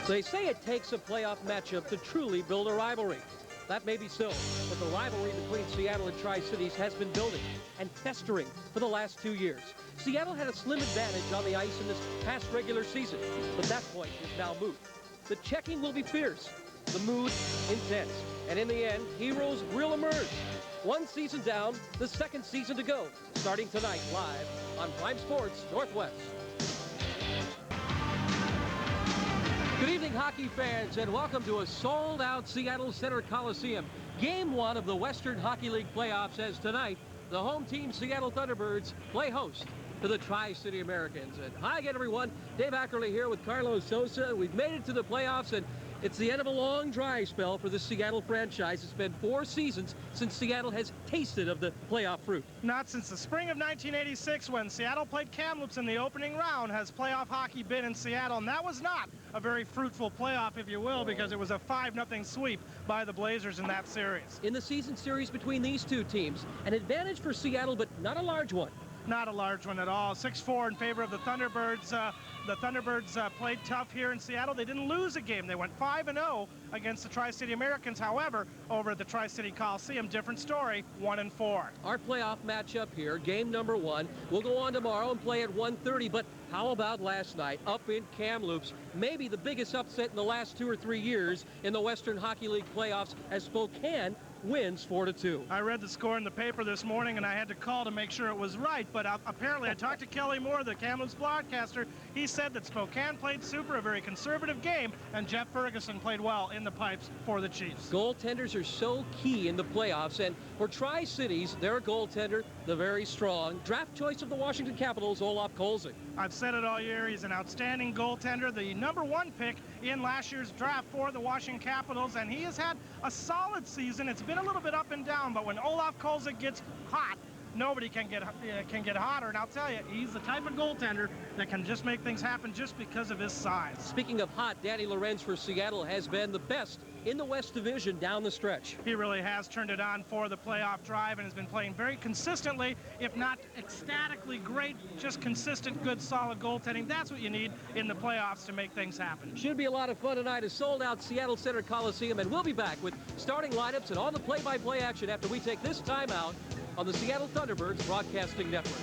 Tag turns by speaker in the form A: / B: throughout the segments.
A: They say it takes a playoff matchup to truly build a rivalry. That may be so, but the rivalry between Seattle and Tri-Cities has been building and festering for the last 2 years. Seattle had a slim advantage on the ice in this past regular season, but that point is now moot. The checking will be fierce, the mood intense, and in the end, heroes will emerge. One season down, the second season to go, starting tonight live on Prime Sports Northwest. Good evening, hockey fans, and welcome to a sold-out Seattle Center Coliseum. Game 1 of the Western Hockey League playoffs, as tonight, the home team Seattle Thunderbirds play host to the Tri-City Americans. And hi again, everyone. Dave Ackerley here with Carlos Sosa. We've made it to the playoffs, and it's the end of a long dry spell for the Seattle franchise. It's been 4 seasons since Seattle has tasted of the playoff fruit.
B: Not since the spring of 1986, when Seattle played Kamloops in the opening round, has playoff hockey been in Seattle. And that was not a very fruitful playoff, if you will, because it was a 5-0 sweep by the Blazers in that series.
A: In the season series between these two teams, an advantage for Seattle, but not a large one.
B: Not a large one at all. 6-4 in favor of the Thunderbirds. The Thunderbirds played tough here in Seattle. They didn't lose a game. They went 5-0 against the Tri-City Americans. However, over at the Tri-City Coliseum, different story, 1-4.
A: Our playoff matchup here, game number 1, will go on tomorrow and play at 1:30. But how about last night up in Kamloops? Maybe the biggest upset in the last 2 or 3 years in the Western Hockey League playoffs, as Spokane wins 4-2.
B: I read the score in the paper this morning, and I had to call to make sure it was right, but apparently I talked to Kelly Moore, the Kamloops broadcaster. He said that Spokane played super, a very conservative game, and Jeff Ferguson played well in the pipes for the Chiefs.
A: Goaltenders are so key in the playoffs, and for Tri-Cities, their goaltender, the very strong draft choice of the Washington Capitals, Olaf Kolzig.
B: I've said it all year. He's an outstanding goaltender, the #1 pick in last year's draft for the Washington Capitals, and he has had a solid season. It's been a little bit up and down, but when Olaf Kolzig gets hot, nobody can get hotter. And I'll tell you, he's the type of goaltender that can just make things happen just because of his size.
A: Speaking of hot, Danny Lorenz for Seattle has been the best in the West Division down the stretch.
B: He really has turned it on for the playoff drive and has been playing very consistently, if not ecstatically great, just consistent, good, solid goaltending. That's what you need in the playoffs to make things happen.
A: Should be a lot of fun tonight. A sold-out Seattle Center Coliseum, and we'll be back with starting lineups and all the play-by-play action after we take this time out on the Seattle Thunderbirds Broadcasting Network.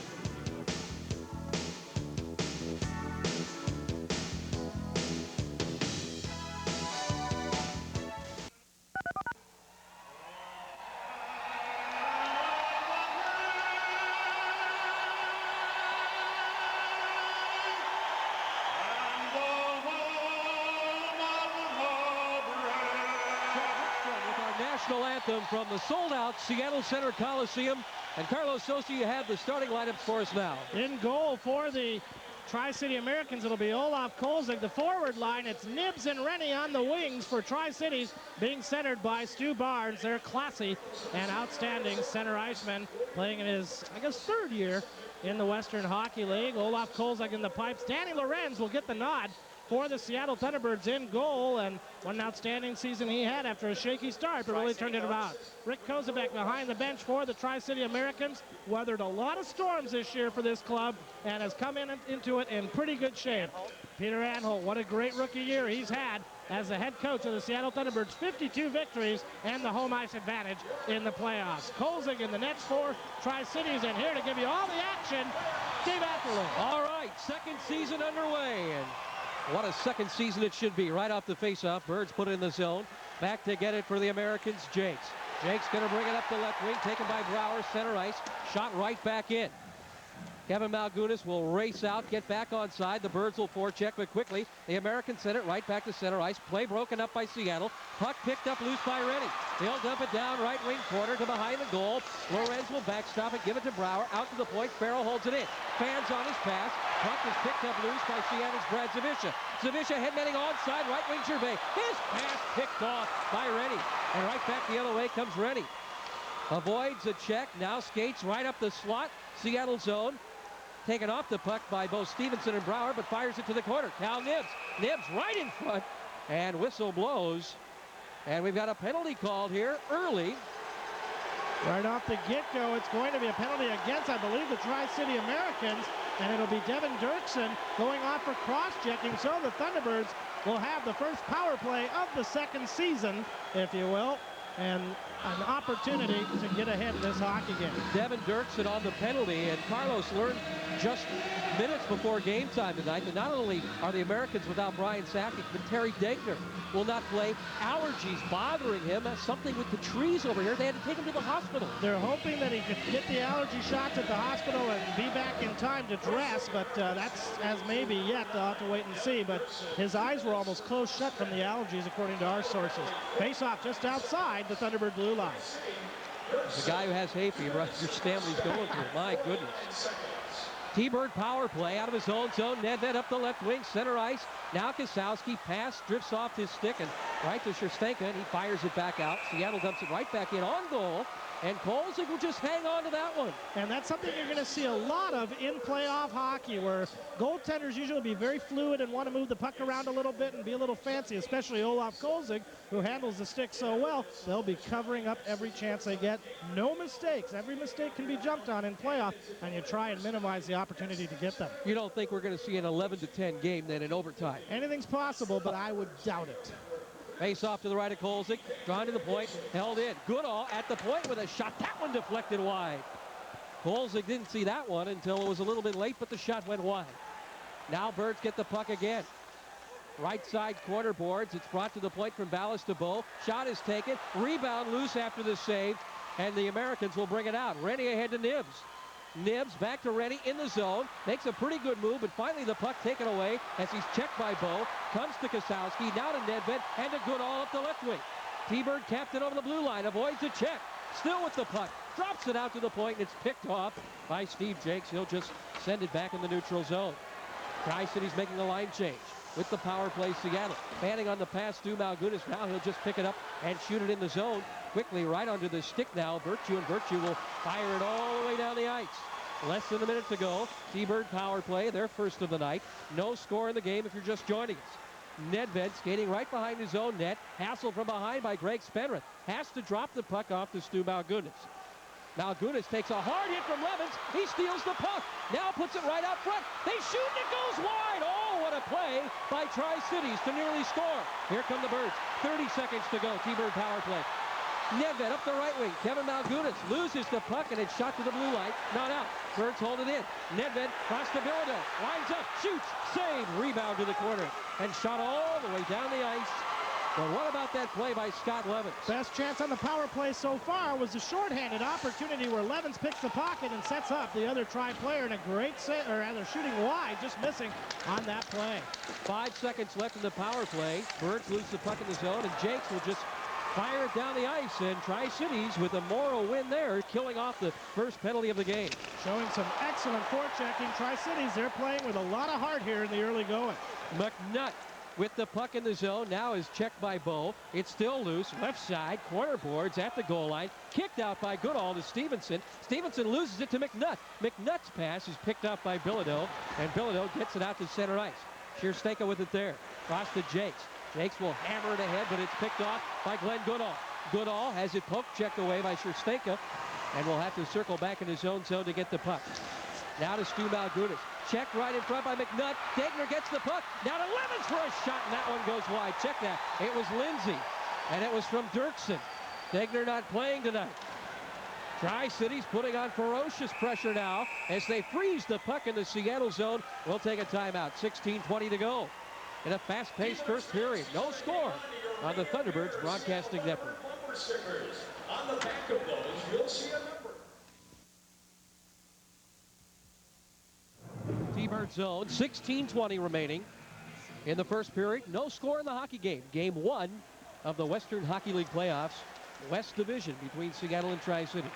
A: National anthem from the sold-out Seattle Center Coliseum. And Carlos Sosa, you have the starting lineups for us now.
B: In goal for the Tri-City Americans, it'll be Olaf Kolzig. The forward line, it's Nibs and Rennie on the wings for Tri-Cities, being centered by Stu Barnes. They're classy and outstanding center iceman, playing in his, I guess, 3rd year in the Western Hockey League. Olaf Kolzig in the pipes. Danny Lorenz will get the nod for the Seattle Thunderbirds in goal, and what an outstanding season he had after a shaky start, but really turned it around. Rick Kozubek behind the bench for the Tri-City Americans. Weathered a lot of storms this year for this club and has come into it in pretty good shape. Peter Anholt, what a great rookie year he's had as the head coach of the Seattle Thunderbirds. 52 victories and the home ice advantage in the playoffs. Kolzig in the nets for Tri-Cities, and here to give you all the action, Dave Ackerley.
A: All right, second season underway, and what a second season it should be. Right off the faceoff, Birds put it in the zone. Back to get it for the Americans, Jakes. Jakes going to bring it up the left wing, taken by Brower, center ice. Shot right back in. Kevin Malgunas will race out, get back on side. The Birds will forecheck, but quickly the Americans send it right back to center ice. Play broken up by Seattle. Puck picked up loose by Rennie. He'll dump it down right wing corner to behind the goal. Lorenz will backstop it, give it to Brower. Out to the point. Farrell holds it in. Fans on his pass. Puck is picked up loose by Seattle's Brad Zawisza. Zawisza headmanning onside, right wing Gervais. His pass picked off by Rennie. And right back the other way comes Rennie. Avoids a check, now skates right up the slot. Seattle zone. Taken off the puck by both Stevenson and Brower, but fires it to the corner. Cal Nibs. Nibs right in front, and whistle blows. And we've got a penalty called here early.
B: Right off the get-go, it's going to be a penalty against, I believe, the Tri-City Americans. and it'll be Devin Dirksen going off for cross-checking. So the Thunderbirds will have the first power play of the second season, if you will, and an opportunity to get ahead in this hockey game.
A: Devin Dirksen on the penalty, and Carlos learned just minutes before game time tonight that not only are the Americans without Brian Sakic, but Terry Degner will not play. Allergies bothering him. Something with the trees over here. They had to take him to the hospital.
B: They're hoping that he could get the allergy shots at the hospital and be back in time to dress, but that's as maybe yet. I'll have to wait and see, but his eyes were almost closed shut from the allergies, according to our sources. Face-off just outside the Thunderbird blue line.
A: The guy who has hay fever, Roger Stanley's going through. My goodness. T-Bird power play out of his own zone. Nedved up the left wing, center ice. Now Kasowski, pass, drifts off his stick and right to Sherstenka, and he fires it back out. Seattle dumps it right back in on goal, and Kolzig will just hang on to that one.
B: And that's something you're going to see a lot of in playoff hockey, where goaltenders usually be very fluid and want to move the puck around a little bit and be a little fancy, especially Olaf Kolzig, who handles the stick so well. They'll be covering up every chance they get. No mistakes. Every mistake can be jumped on in playoff, and you try and minimize the opportunity to get them.
A: You don't think we're going to see an 11-10 game then in overtime?
B: Anything's possible, but I would doubt it.
A: Face off to the right of Kolzig, drawn to the point, held in. Goodall at the point with a shot. That one deflected wide. Kolzig didn't see that one until it was a little bit late, but the shot went wide. Now Birds get the puck again. Right side corner boards. It's brought to the point from Ballas to Bow. Shot is taken. Rebound loose after the save, and the Americans will bring it out. Rennie ahead to Nibs. Nibs back to Rennie in the zone. Makes a pretty good move, but finally the puck taken away as he's checked by Bow. Comes to Kasowski, now to Nedved, and to Goodall up the left wing. T-Bird captain over the blue line, avoids the check. Still with the puck. Drops it out to the point, and it's picked off by Steve Jakes. He'll just send it back in the neutral zone. Tri-City's making a line change with the power play. Seattle fanning on the pass to Malgunas. Now he'll just pick it up and shoot it in the zone. Quickly right under the stick now. Virtue, and Virtue will fire it all the way down the ice. Less than a minute to go. T-Bird power play, their first of the night. No score in the game if you're just joining us. Nedved skating right behind his own net. Hassled from behind by Greg Spenrith. Has to drop the puck off to Stu Malgunas. Malgunas takes a hard hit from Levens. He steals the puck. Now puts it right out front. They shoot and it goes wide. Oh, what a play by Tri-Cities to nearly score. Here come the Birds. 30 seconds to go. T-Bird power play. Nedved up the right wing. Kevin Malgunas loses the puck, and it's shot to the blue line. Not out. Birds hold it in. Nedved cross to Bilodeau. Lines up. Shoots. Save. Rebound to the corner. And shot all the way down the ice. But what about that play by Scott Levens?
B: Best chance on the power play so far was a shorthanded opportunity where Levens picks the pocket and sets up the other Tri-player in a great set, or rather shooting wide, just missing on that play.
A: 5 seconds left in the power play. Birds lose the puck in the zone, and Jakes will just fire it down the ice, and Tri-Cities with a moral win there, killing off the first penalty of the game.
B: Showing some excellent forechecking. Tri-Cities, they're playing with a lot of heart here in the early going.
A: McNutt with the puck in the zone, now is checked by Bow. It's still loose, left side, corner boards at the goal line. Kicked out by Goodall to Stevenson. Stevenson loses it to McNutt. McNutt's pass is picked up by Bilodeau, and Bilodeau gets it out to center ice. Sherstenka with it there. Cross to Jakes. Jakes will hammer it ahead, but it's picked off by Glenn Goodall. Goodall has it poke checked away by Sherstenka, and will have to circle back in his own zone to get the puck. Now to Stu Malgunas. Checked right in front by McNutt. Degner gets the puck. Now to Levens for a shot, and that one goes wide. Check that. It was Lindsay, and it was from Dirksen. Degner not playing tonight. Tri-Cities putting on ferocious pressure now as they freeze the puck in the Seattle zone. We'll take a timeout. 16:20 to go in a fast-paced first period. No score on the Thunderbirds Broadcasting Network.
C: On the back of those, you'll see a number.
A: T-Bird zone, 16:20 remaining in the first period. No score in the hockey game. Game 1 of the Western Hockey League playoffs. West Division between Seattle and Tri-Cities.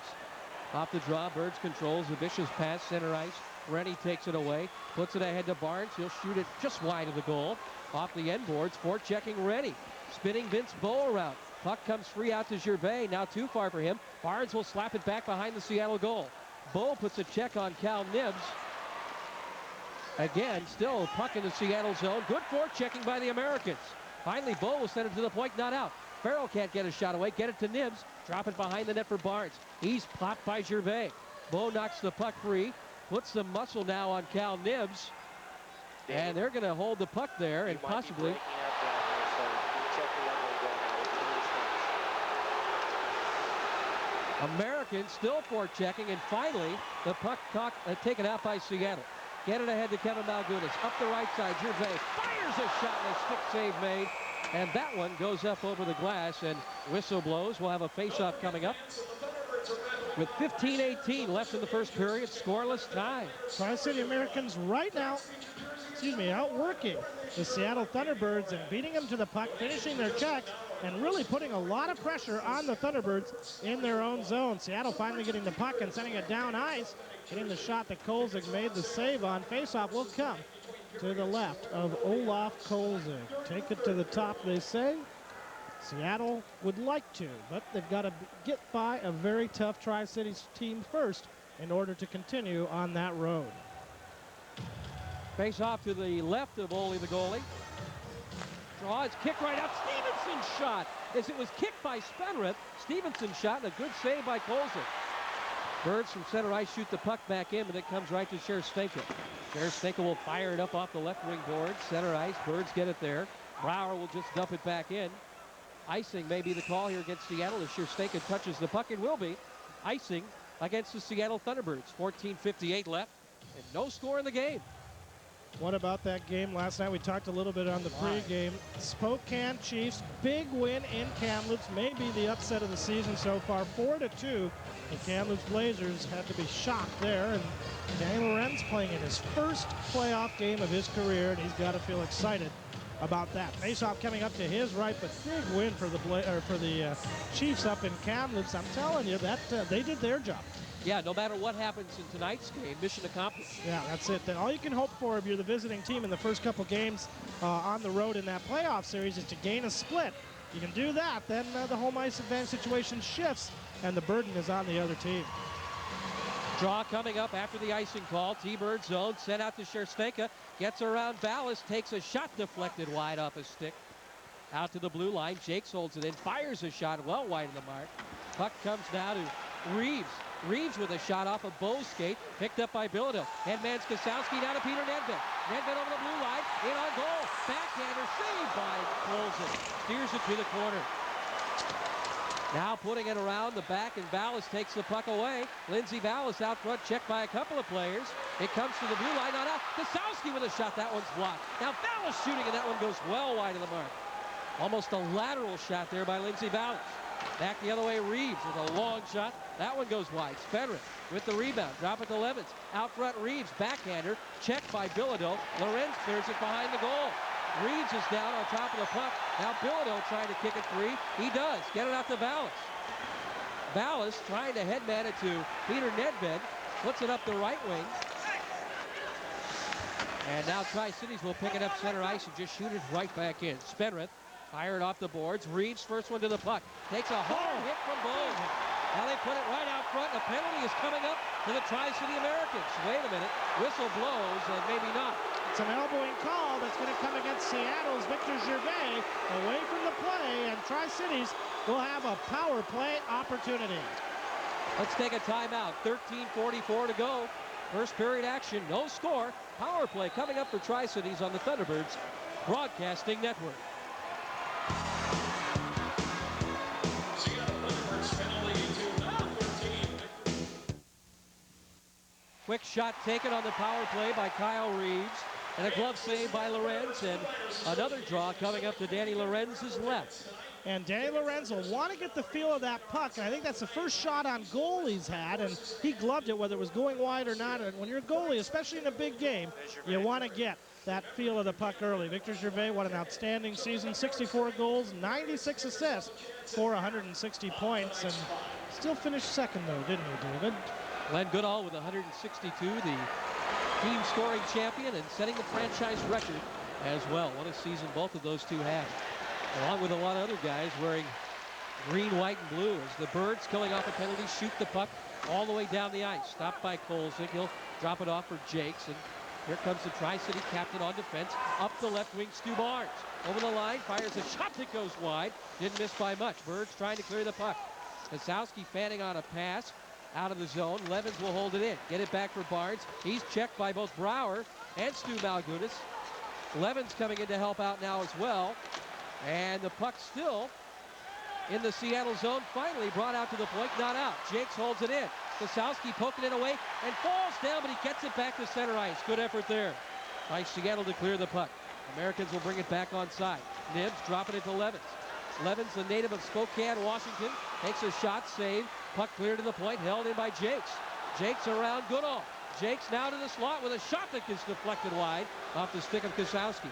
A: Off the draw, Birds controls a vicious pass, center ice. Rennie takes it away, puts it ahead to Barnes. He'll shoot it just wide of the goal. Off the end boards, forechecking Rennie. Spinning Vince Bow around. Puck comes free out to Gervais, now too far for him. Barnes will slap it back behind the Seattle goal. Bow puts a check on Cal Nibs. Again, still puck in the Seattle zone. Good forechecking by the Americans. Finally, Bow will send it to the point, not out. Farrell can't get a shot away. Get it to Nibs. Drop it behind the net for Barnes. He's popped by Gervais. Bow knocks the puck free. Put some muscle now on Cal Nibs. And they're going to hold the puck there and possibly. Americans still forechecking, and finally the puck taken out by Seattle. Get it ahead to Kevin Malgunas. Up the right side, Gervais fires a shot and a stick save made. And that one goes up over the glass, and whistle blows. We'll have a face-off coming up. With 15:18 left in the first period, scoreless tie.
B: Tri-City Americans right now, outworking the Seattle Thunderbirds and beating them to the puck, finishing their checks, and really putting a lot of pressure on the Thunderbirds in their own zone. Seattle finally getting the puck and sending it down ice, getting the shot that Kolzig made the save on. Face-off will come to the left of Olaf Kolzig. Take it to the top, they say. Seattle would like to, but they've got to get by a very tough Tri-Cities team first in order to continue on that road.
A: Face off to the left of Ole, the goalie. Draw, it's kicked right up. Stevenson's shot. As it was kicked by Spenrith, Stevenson's shot and a good save by Kolzig. Birds from center ice shoot the puck back in, but it comes right to Scherstenka. Scherstenka will fire it up off the left wing board. Center ice, Birds get it there. Brouwer will just dump it back in. Icing may be the call here against Seattle as Scherstenka touches the puck. It will be icing against the Seattle Thunderbirds. 14:58 left and no score in the game.
B: What about that game last night? We talked a little bit on the pregame. Spokane Chiefs, big win in Kamloops. Maybe the upset of the season so far, 4-2. The Kamloops Blazers had to be shocked there. And Danny Lorenz playing in his first playoff game of his career, and he's got to feel excited about that. Faceoff coming up to his right, but big win for the Chiefs up in Kamloops. I'm telling you that they did their job.
A: Yeah, no matter what happens in tonight's game, mission accomplished.
B: Yeah, that's it. Then all you can hope for if you're the visiting team in the first couple games on the road in that playoff series is to gain a split. You can do that, then the home ice advantage situation shifts, and the burden is on the other team.
A: Draw coming up after the icing call. T-Bird zone sent out to Scherstenka. Gets around Ballas, takes a shot deflected wide off his stick. Out to the blue line. Jakes holds it in, fires a shot well wide of the mark. Puck comes now to Reeves. Reeves with a shot off a Bow's skate, picked up by Bilodeau. Headman's Kasowski down to Peter Nedved. Nedved over the blue line, in on goal. Backhander saved by Kolzig. Steers it to the corner. Now putting it around the back, and Ballas takes the puck away. Lindsey Ballas out front, checked by a couple of players. It comes to the blue line, not out. Kasowski with a shot, that one's blocked. Now Ballas shooting, and that one goes well wide of the mark. Almost a lateral shot there by Lindsey Ballas. Back the other way, Reeves with a long shot. That one goes wide. Spenrith with the rebound. Drop it to Levens. Out front, Reeves. Backhander. Checked by Bilodeau. Lorenz clears it behind the goal. Reeves is down on top of the puck. Now Bilodeau trying to kick it free. He does. Get it out to Ballas. Ballas trying to headman it to Peter Nedved. Puts it up the right wing. And now Tri-Cities will pick it up center ice and just shoot it right back in. Spenrith fired off the boards. Reeves first one to the puck. Takes a hard hit from Bowles. Now they put it right out front. A penalty is coming up to the Tri-City Americans. Wait a minute. Whistle blows and maybe not.
B: It's an elbowing call that's going to come against Seattle's Victor Gervais away from the play, and Tri-Cities will have a power play opportunity.
A: Let's take a timeout. 13:44 to go. First period action, no score. Power play coming up for Tri-Cities on the Thunderbirds Broadcasting Network. Quick shot taken on the power play by Kyle Reeves. And a glove save by Lorenz. And another draw coming up to Danny Lorenz's left.
B: And Danny Lorenz will want to get the feel of that puck. And I think that's the first shot on goal he's had. And he gloved it, whether it was going wide or not. And when you're a goalie, especially in a big game, you want to get that feel of the puck early. Victor Gervais, what an outstanding season. 64 goals, 96 assists for 160 points. And still finished second, though, didn't he, David?
A: Glenn Goodall with 162, the team scoring champion and setting the franchise record as well. What a season both of those two had. Along with a lot of other guys wearing green, white, and blue as the Birds killing off a penalty, shoot the puck all the way down the ice. Stopped by Kolzig. He'll drop it off for Jakes. And here comes the Tri-City captain on defense. Up the left wing, Stu Barnes. Over the line, fires a shot that goes wide. Didn't miss by much. Birds trying to clear the puck. Kasowski fanning on a pass. out of the zone. Levens will hold it in. Get it back for Barnes. He's checked by both Brower and Stu Malgunas. Levens coming in to help out now as well. And the puck still in the Seattle zone. Finally brought out to the point, not out. Jakes holds it in. Kosowski poking it away and falls down, but he gets it back to center ice. Good effort there by Seattle to clear the puck. Americans will bring it back on side. Nibs dropping it to Levens. Levens, the native of Spokane, Washington, takes a shot, save. Puck cleared to the point, held in by Jakes. Jakes around Goodall. Jakes now to the slot with a shot that gets deflected wide off the stick of Kosowski.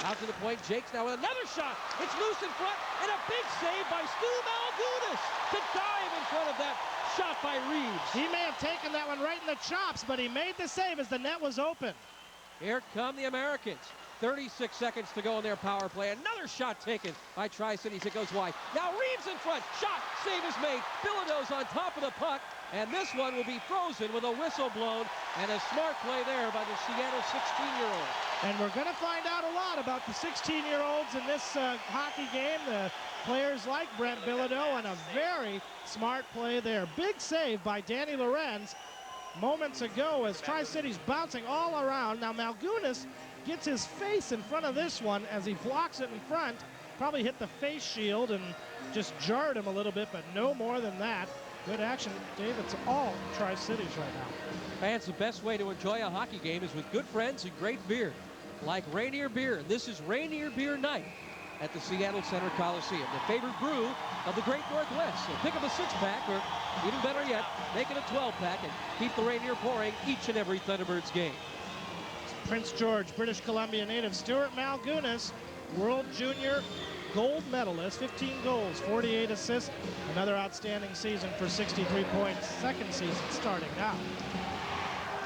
A: Out to the point, Jakes now with another shot. It's loose in front, and a big save by Stu Malgunas to dive in front of that shot by Reeves.
B: He may have taken that one right in the chops, but he made the save as the net was open.
A: Here come the Americans. 36 seconds to go in their power play. Another shot taken by Tri-Cities. It goes wide. Now Reeves in front. Shot. Save is made. Bilodeau's on top of the puck. And this one will be frozen with a whistle blown. And a smart play there by the Seattle 16-year-old.
B: And we're going to find out a lot about the 16-year-olds in this hockey game. The players like Brent Bilodeau, and a very smart play there. Big save by Danny Lorenz moments ago as Tri-Cities bouncing all around. Now Malgunas gets his face in front of this one as he blocks it in front. Probably hit the face shield and just jarred him a little bit, but no more than that. Good action, Dave. It's all Tri-Cities right now.
A: Fans, the best way to enjoy a hockey game is with good friends and great beer, like Rainier Beer. And this is Rainier Beer Night at the Seattle Center Coliseum, the favorite brew of the Great Northwest. So pick up a 6-pack, or even better yet, make it a 12-pack and keep the Rainier pouring each and every Thunderbirds game.
B: Prince George, British Columbia native Stuart Malgunas, World Junior gold medalist, 15 goals, 48 assists, another outstanding season for 63 points. Second season starting now.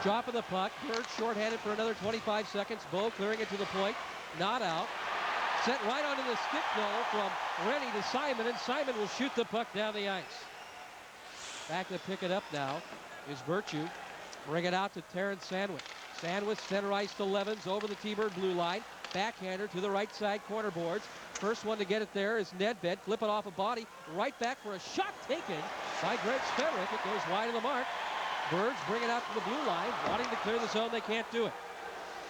A: Drop of the puck. Bird shorthanded for another 25 seconds. Bo clearing it to the point. Not out. Sent right onto the stick goal from Rennie to Simon, and Simon will shoot the puck down the ice. Back to pick it up now is Virtue. Bring it out to Terrence Sandwich. Sandwich center ice to Levens over the T-Bird blue line. Backhander to the right side corner boards. First one to get it there is Nedved. Flip it off a body. Right back for a shot taken by Greg Speverick. It goes wide of the mark. Birds bring it out to the blue line. Wanting to clear the zone, they can't do it.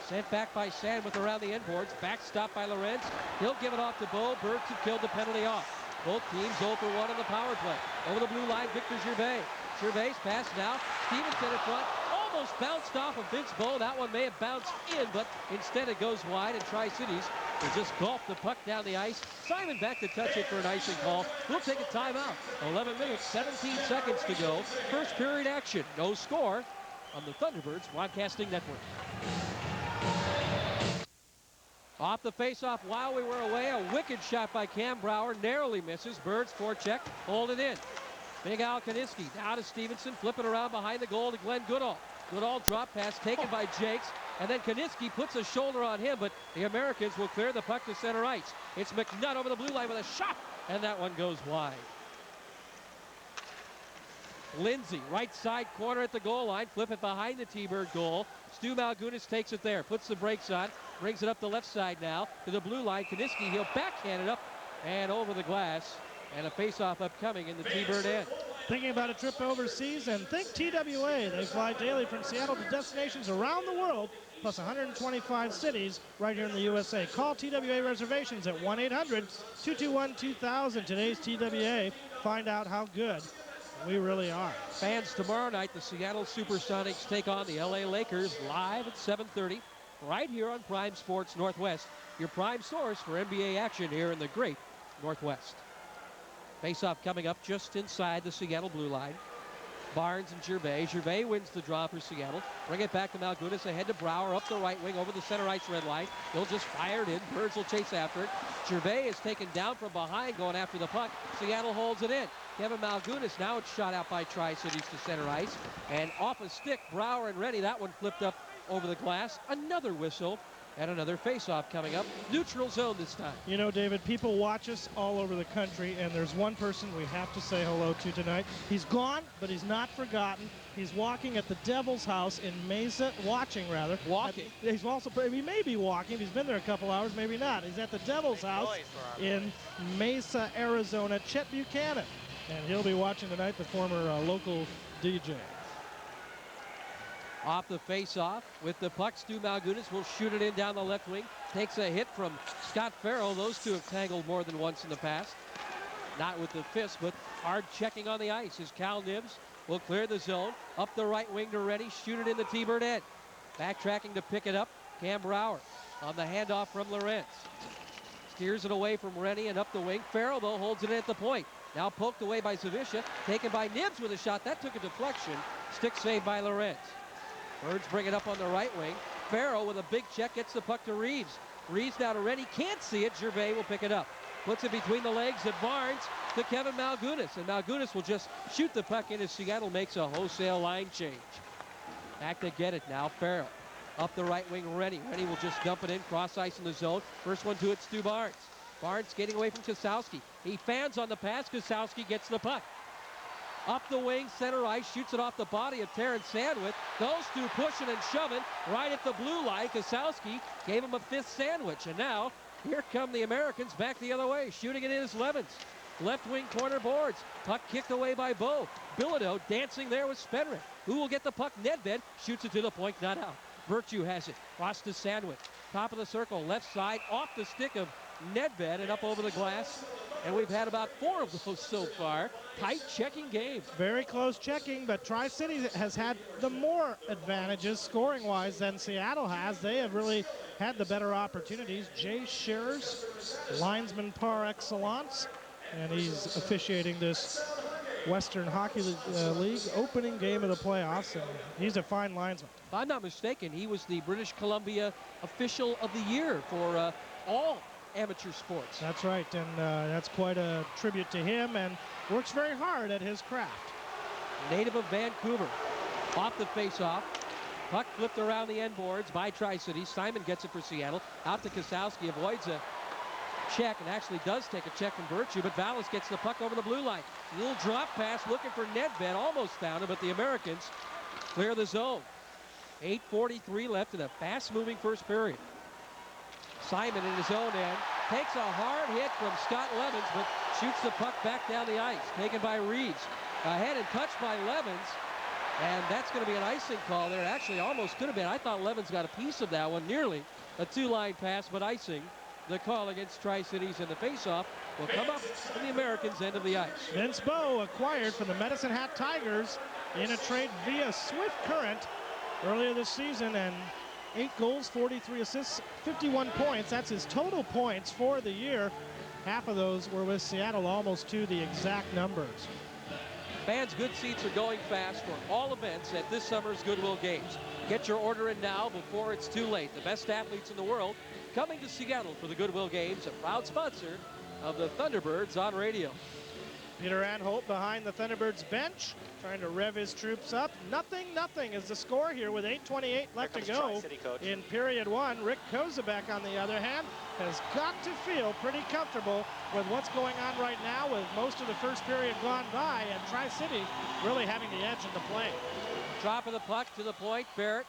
A: Sent back by Sandwich around the end boards. Backstop by Lorenz. He'll give it off to Bo. Birds have killed the penalty off. Both teams 0 for 1 on the power play. Over the blue line, Victor Gervais. Gervais pass now. Stevenson in front. Almost bounced off of Vince Bo. That one may have bounced in, but instead it goes wide, and Tri-Cities will just golf the puck down the ice. Simon back to touch it for an icing call. We'll take a timeout. 11 minutes, 17 seconds to go. First period action. No score on the Thunderbirds Broadcasting Network. Off the face-off while we were away, a wicked shot by Cam Brower. Narrowly misses. Birds forecheck. Hold it in. Big Al Kaniski now to Stevenson. Flipping around behind the goal to Glenn Goodall. Goodall drop pass taken by Jakes. And then Kaniski puts a shoulder on him, but the Americans will clear the puck to center ice. It's McNutt over the blue line with a shot, and that one goes wide. Lindsay, right side corner at the goal line. Flip it behind the T-Bird goal. Stu Malgunas takes it there. Puts the brakes on. Brings it up the left side now to the blue line. Kaniski, he'll backhand it up and over the glass. And a face-off upcoming in the T-Bird end.
B: Thinking about a trip overseas, and think TWA. They fly daily from Seattle to destinations around the world, plus 125 cities right here in the USA. Call TWA reservations at 1-800-221-2000. Today's TWA. Find out how good we really are.
A: Fans, tomorrow night, the Seattle Supersonics take on the LA Lakers live at 7:30 right here on Prime Sports Northwest, your prime source for NBA action here in the great Northwest. Face-off coming up just inside the Seattle blue line. Barnes and Gervais. Gervais wins the draw for Seattle. Bring it back to Malgunas, ahead to Brower, up the right wing, over the center ice red line. He'll just fire it in. Birds will chase after it. Gervais is taken down from behind, going after the puck. Seattle holds it in. Kevin Malgunas, now it's shot out by Tri-Cities to center ice. And off a stick, Brower and Rennie. That one flipped up over the glass. Another whistle. And another face-off coming up. Neutral zone this time.
B: You know, David, people watch us all over the country, and there's one person we have to say hello to tonight. He's gone, but he's not forgotten. He's walking at the Devil's House in Mesa, watching. He's also, he may be walking. He's been there a couple hours, maybe not. He's at the Devil's House in Mesa, Arizona. Chet Buchanan. And he'll be watching tonight, the former local DJ.
A: Off the face-off with the puck, Stu Malgunas will shoot it in down the left wing. Takes a hit from Scott Farrell. Those two have tangled more than once in the past. Not with the fist, but hard checking on the ice as Cal Nibs will clear the zone. Up the right wing to Rennie. Shoot it in the T-Bird end. Backtracking to pick it up. Cam Brower on the handoff from Lorentz. Steers it away from Rennie and up the wing. Farrell, though, holds it at the point. Now poked away by Zawisza. Taken by Nibs with a shot. That took a deflection. Stick saved by Lorentz. Birds bring it up on the right wing. Farrell with a big check gets the puck to Reeves. Reeves now to Rennie. Can't see it. Gervais will pick it up. Puts it between the legs of Barnes to Kevin Malgunas. And Malgunas will just shoot the puck in as Seattle makes a wholesale line change. Back to get it now. Farrell. Up the right wing, Rennie. Rennie will just dump it in, cross ice in the zone. First one to it, Stu Barnes. Barnes skating away from Kasowski. He fans on the pass. Kasowski gets the puck. Up the wing, center ice, shoots it off the body of Terrence Sandwich. Those two pushing and shoving right at the blue line. Kasowski gave him a fifth sandwich. And now, here come the Americans back the other way. Shooting it in is Levens. Left wing corner boards. Puck kicked away by Bo. Bilodeau dancing there with Spenrick. Who will get the puck? Nedved shoots it to the point, not out. Virtue has it. Cross to Sandwich. Top of the circle, left side, off the stick of Nedved and up over the glass. And we've had about 4 of those so far. Tight checking game.
B: Very close checking, but Tri-City has had the more advantages scoring-wise than Seattle has. They have really had the better opportunities. Jay Scherz, linesman par excellence, and he's officiating this Western Hockey League opening game of the playoffs, and he's a fine linesman.
A: If I'm not mistaken, he was the British Columbia Official of the Year for all amateur sports.
B: That's right, and that's quite a tribute to him, and works very hard at his craft.
A: Native of Vancouver. Off the face-off. Puck flipped around the end boards by Tri-City. Simon gets it for Seattle. Out to Kasowski, avoids a check and actually does take a check from Virtue, but Vallis gets the puck over the blue line. A little drop pass looking for Nedved, almost found him, but the Americans clear the zone. 8:43 left in a fast-moving first period. Simon in his own end takes a hard hit from Scott Levens, but shoots the puck back down the ice. Taken by Reeves. Ahead and touched by Levens, and that's going to be an icing call there. Actually, almost could have been. I thought Levens got a piece of that one, nearly a two-line pass, but icing. The call against Tri-Cities, and the face-off will come up from the Americans' end of the ice.
B: Vince Bow acquired from the Medicine Hat Tigers in a trade via Swift Current earlier this season, and 8 goals, 43 assists, 51 points. That's his total points for the year. Half of those were with Seattle, almost to the exact numbers.
A: Fans, good seats are going fast for all events at this summer's Goodwill Games. Get your order in now before it's too late. The best athletes in the world coming to Seattle for the Goodwill Games, a proud sponsor of the Thunderbirds on radio.
B: Peter Anholt behind the Thunderbirds bench, trying to rev his troops up. Nothing is the score here with 8:28 left to go in period 1. Rick Kozebek, on the other hand, has got to feel pretty comfortable with what's going on right now, with most of the first period gone by, and Tri-City really having the edge in the play.
A: Drop of the puck to the point. Barrett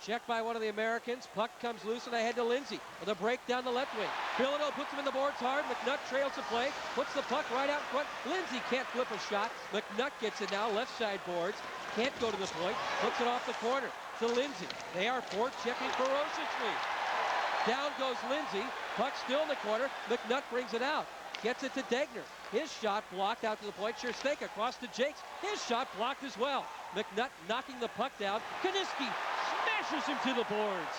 A: checked by one of the Americans. Puck comes loose and ahead to Lindsay with a break down the left wing. Bilodeau puts him in the boards hard. McNutt trails the play, puts the puck right out front. Lindsay can't flip a shot. McNutt gets it now, left side boards. Can't go to the point. Puts it off the corner to Lindsay. They are forechecking ferociously. Down goes Lindsay. Puck still in the corner. McNutt brings it out. Gets it to Degner. His shot blocked out to the point. Schersteka across to Jakes. His shot blocked as well. McNutt knocking the puck down. Kaniski smashes him to the boards.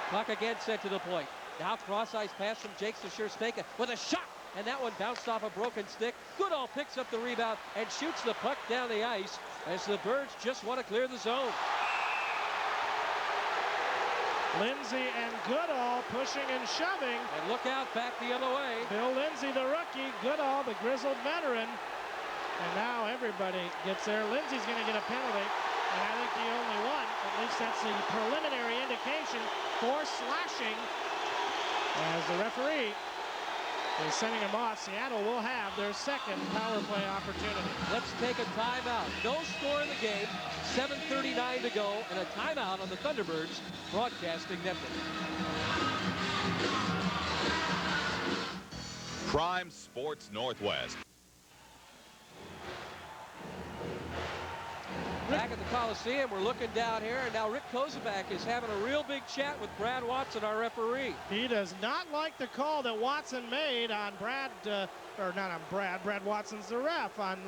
A: Puck again sent to the point. Now cross-ice pass from Jakes to Schersteka with a shot. And that one bounced off a broken stick. Goodall picks up the rebound and shoots the puck down the ice as the Birds just want to clear the zone.
B: Lindsay and Goodall pushing and shoving.
A: And look out, back the other way.
B: Bill Lindsay, the rookie. Goodall, the grizzled veteran. And now everybody gets there. Lindsay's going to get a penalty. And I think the only one, at least that's the preliminary indication, for slashing, as the referee is sending him off. Seattle will have their second power play opportunity.
A: Let's take a timeout. No score in the game. 7:39 to go, and a timeout on the Thunderbirds Broadcasting Network.
D: Prime Sports Northwest.
A: Back at the Coliseum, we're looking down here, and now Rick Kozubak is having a real big chat with Brad Watson, our referee.
B: He does not like the call that Watson made on Brad Watson's the ref, on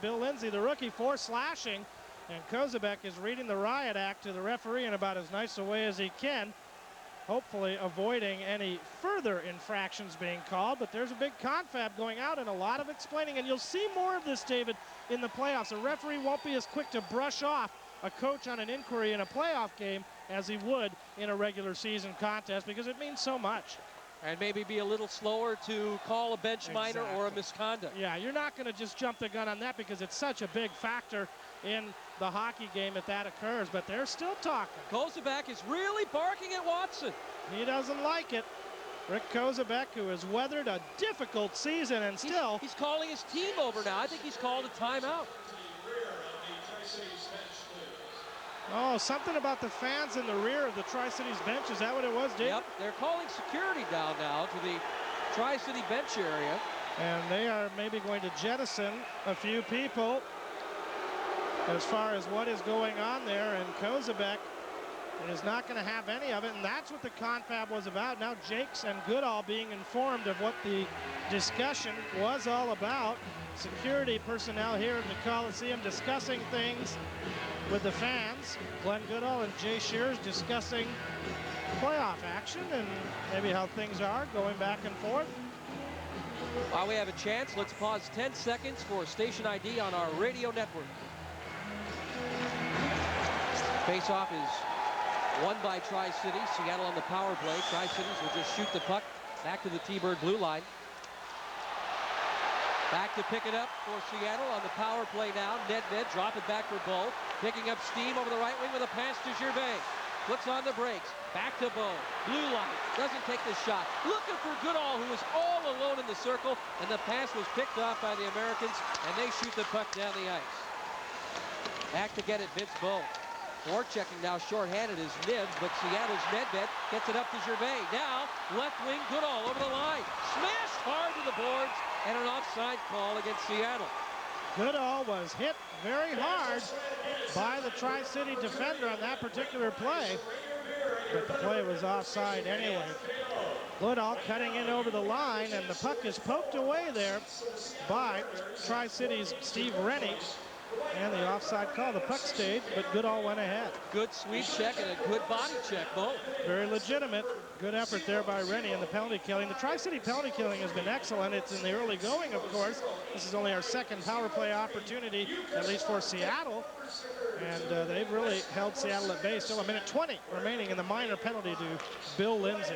B: Bill Lindsay, the rookie, for slashing. And Kozubak is reading the riot act to the referee in about as nice a way as he can, hopefully avoiding any further infractions being called. But there's a big confab going out and a lot of explaining, and you'll see more of this, David, in the playoffs. A referee won't be as quick to brush off a coach on an inquiry in a playoff game as he would in a regular season contest, because it means so much.
A: And maybe be a little slower to call a bench minor or a misconduct.
B: Yeah, you're not going to just jump the gun on that because it's such a big factor in the hockey game if that occurs, but they're still talking.
A: Kozubak is really barking at Watson.
B: He doesn't like it. Rick Kozubak, who has weathered a difficult season and still...
A: He's calling his team over now. I think he's called a timeout.
B: Oh, something about the fans in the rear of the Tri-Cities bench. Is that what it was, David?
A: Yep, they're calling security down now to the Tri-City bench area.
B: And they are maybe going to jettison a few people as far as what is going on there. And Kozubak is not going to have any of it, and that's what the confab was about. Now Jakes and Goodall being informed of what the discussion was all about. Security personnel here in the Coliseum discussing things with the fans. Glenn Goodall and Jay Shears discussing playoff action and maybe how things are going back and forth.
A: While we have a chance, let's pause 10 seconds for station ID on our radio network. Face-off is won by Tri-City. Seattle on the power play. Tri-Cities will just shoot the puck back to the T-Bird blue line. Back to pick it up for Seattle on the power play now. Nedved drop it back for Bo. Picking up steam over the right wing with a pass to Gervais. Puts on the brakes. Back to Bo. Blue line. Doesn't take the shot. Looking for Goodall, who was all alone in the circle. And the pass was picked off by the Americans. And they shoot the puck down the ice. Back to get it, Vince Bo. Forechecking now shorthanded is Nibs, but Seattle's Nedved gets it up to Gervais. Now, left wing Goodall over the line. Smashed hard to the boards, and an offside call against Seattle.
B: Goodall was hit very hard by the Tri-City defender on that particular play, but the play was offside anyway. Goodall cutting in over the line, and the puck is poked away there by Tri-City's Steve Rennie. And the offside call, the puck stayed, but Goodall went ahead.
A: Good sweep check and a good body check, both.
B: Very legitimate. Good effort there by Rennie and the penalty killing. The Tri-City penalty killing has been excellent. It's in the early going, of course. This is only our second power play opportunity, at least for Seattle. And they've really held Seattle at bay. Still a minute 20 remaining in the minor penalty to Bill Lindsay,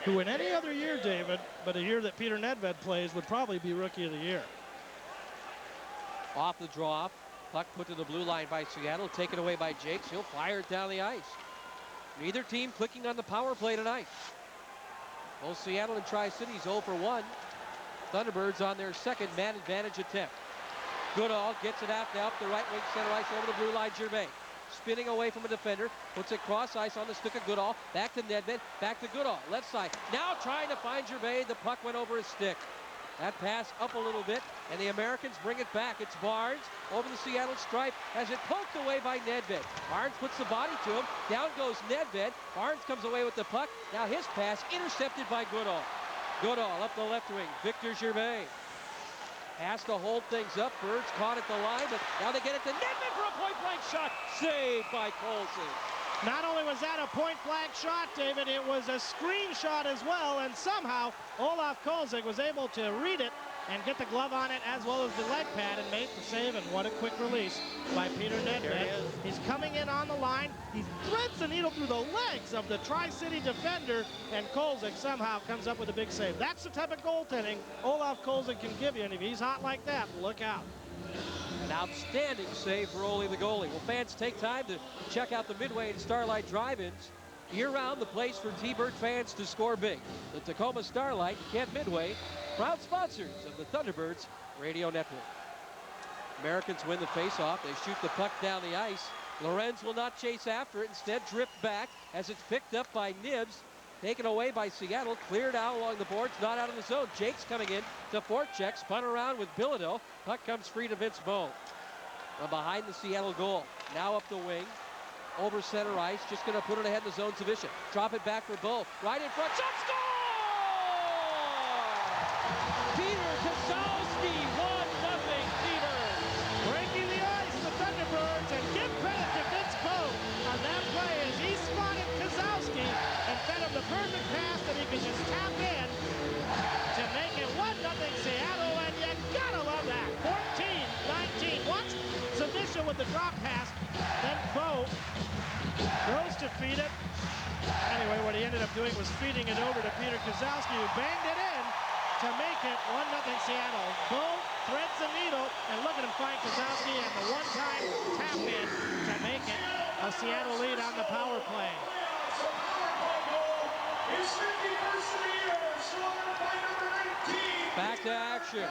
B: who in any other year, David, but a year that Peter Nedved plays, would probably be Rookie of the Year.
A: Off the draw, puck put to the blue line by Seattle, taken away by Jakes. He'll fire it down the ice. Neither team clicking on the power play tonight. Both Seattle and Tri-Cities 0 for 1. Thunderbirds on their second man advantage attempt. Goodall gets it out now up the right wing center ice over the blue line. Gervais spinning away from a defender, puts it cross ice on the stick of Goodall. Back to Nedved, back to Goodall, left side. Now trying to find Gervais. The puck went over his stick. That pass up a little bit, and the Americans bring it back. It's Barnes over the Seattle stripe, has it poked away by Nedved. Barnes puts the body to him. Down goes Nedved. Barnes comes away with the puck. Now his pass intercepted by Goodall. Goodall up the left wing. Victor Gervais has to hold things up. Birds caught at the line, but now they get it to Nedved for a point-blank shot. Saved by Colson.
B: Not only was that a point-blank shot, David, it was a screenshot as well, and somehow Olaf Kolzig was able to read it and get the glove on it as well as the leg pad and make the save, and what a quick release by Peter Nedved. He's coming in on the line. He threads the needle through the legs of the Tri-City defender, and Kolzig somehow comes up with a big save. That's the type of goaltending Olaf Kolzig can give you, and if he's hot like that, look out.
A: An outstanding save for Ole the goalie. Well, fans, take time to check out the Midway and Starlight drive-ins. Year-round, the place for T-Bird fans to score big. The Tacoma Starlight, Kent Midway, proud sponsors of the Thunderbirds Radio Network. Americans win the face-off. They shoot the puck down the ice. Lorenz will not chase after it. Instead, drift back as it's picked up by Nibs. Taken away by Seattle, cleared out along the boards, not out of the zone. Jakes coming in to forecheck, spun around with Bilodeau. Puck comes free to Vince Bo. from behind the Seattle goal. Now up the wing, over center ice, just going to put it ahead in the zone position. Drop it back for Bo. Right in front, shot, score! Peter Kozlowski, 1-0 Thunderbirds.
B: Breaking the ice, the Thunderbirds, and give credit to Vince Poe on that play as he spotted Kozlowski and fed him the perfect pass that he could just tap in to make it 1-0 Seattle, and you gotta love that. 14-19. Watch Zavisha with the drop pass, then Poe goes to feed it. Anyway, what he ended up doing was feeding it over to Peter Kozlowski, who banged it in to make it 1-0 Seattle. Bo threads the needle, and look at him find Kozlowski, and the one-time tap in to make it a Seattle lead on the power play.
A: Back to action.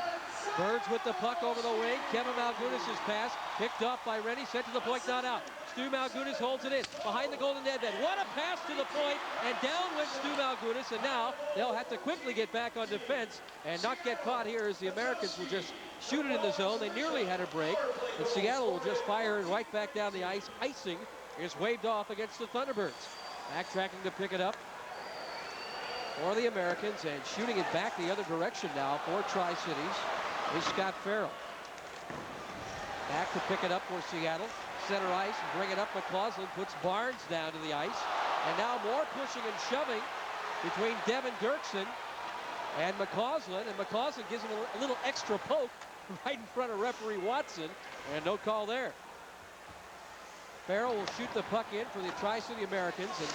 A: Birds with the puck over the wing. Kevin Malgunas' pass picked off by Rennie, sent to the point, not out. Stu Malgunas holds it in behind the golden net bed. What a pass to the point, and down went Stu Malgunas, and now they'll have to quickly get back on defense and not get caught here as the Americans will just shoot it in the zone. They nearly had a break, and Seattle will just fire it right back down the ice. Icing is waved off against the Thunderbirds. Backtracking to pick it up for the Americans, and shooting it back the other direction now for Tri-Cities is Scott Farrell. Back to pick it up for Seattle. Center ice and bring it up. McCausland puts Barnes down to the ice. And now more pushing and shoving between Devin Dirksen and McCausland. And McCausland gives him a little extra poke right in front of referee Watson. And no call there. Farrell will shoot the puck in for the Tri-City Americans. And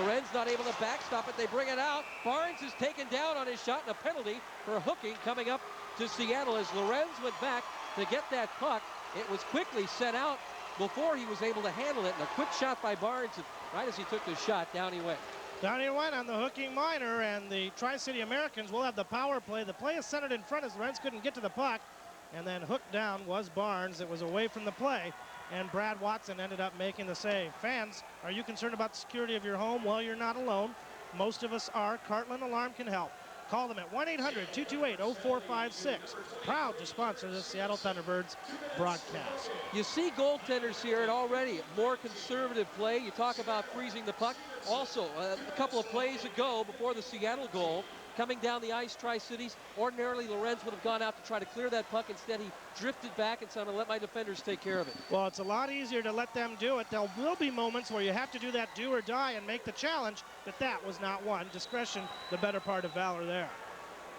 A: Lorenz not able to backstop it. They bring it out. Barnes is taken down on his shot, and a penalty for hooking coming up to Seattle as Lorenz went back to get that puck. It was quickly sent out before he was able to handle it, and a quick shot by Barnes, and right as he took the shot, down he went.
B: Down he went on the hooking minor, and the Tri-City Americans will have the power play. The play is centered in front as Lorenz couldn't get to the puck, and then hooked down was Barnes. It was away from the play, and Brad Watson ended up making the save. Fans, are you concerned about the security of your home? Well, you're not alone. Most of us are. Cartland Alarm can help. Call them at 1-800-228-0456. Proud to sponsor the Seattle Thunderbirds broadcast.
A: You see goaltenders here and already more conservative play. You talk about freezing the puck. Also, a couple of plays ago before the Seattle goal, coming down the ice, Tri-Cities, ordinarily Lorenz would have gone out to try to clear that puck. Instead, he drifted back and said, I'm going to let my defenders take care of it.
B: Well, it's a lot easier to let them do it. There will be moments where you have to do that do or die and make the challenge, but that was not one. Discretion, the better part of valor there.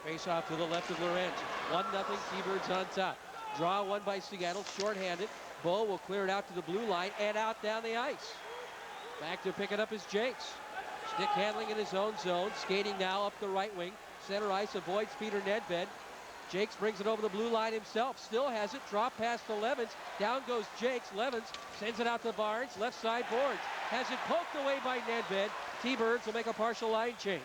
A: Face off to the left of Lorenz. 1-0 T-Birds on top. Draw one by Seattle, shorthanded. Bo will clear it out to the blue line and out down the ice. Back to pick it up is Jakes. Stick handling in his own zone. Skating now up the right wing. Center ice avoids Peter Nedved. Jakes brings it over the blue line himself. Still has it. Drop past to Levens. Down goes Jakes. Levens sends it out to Barnes. Left side boards. Has it poked away by Nedved. T-Birds will make a partial line change.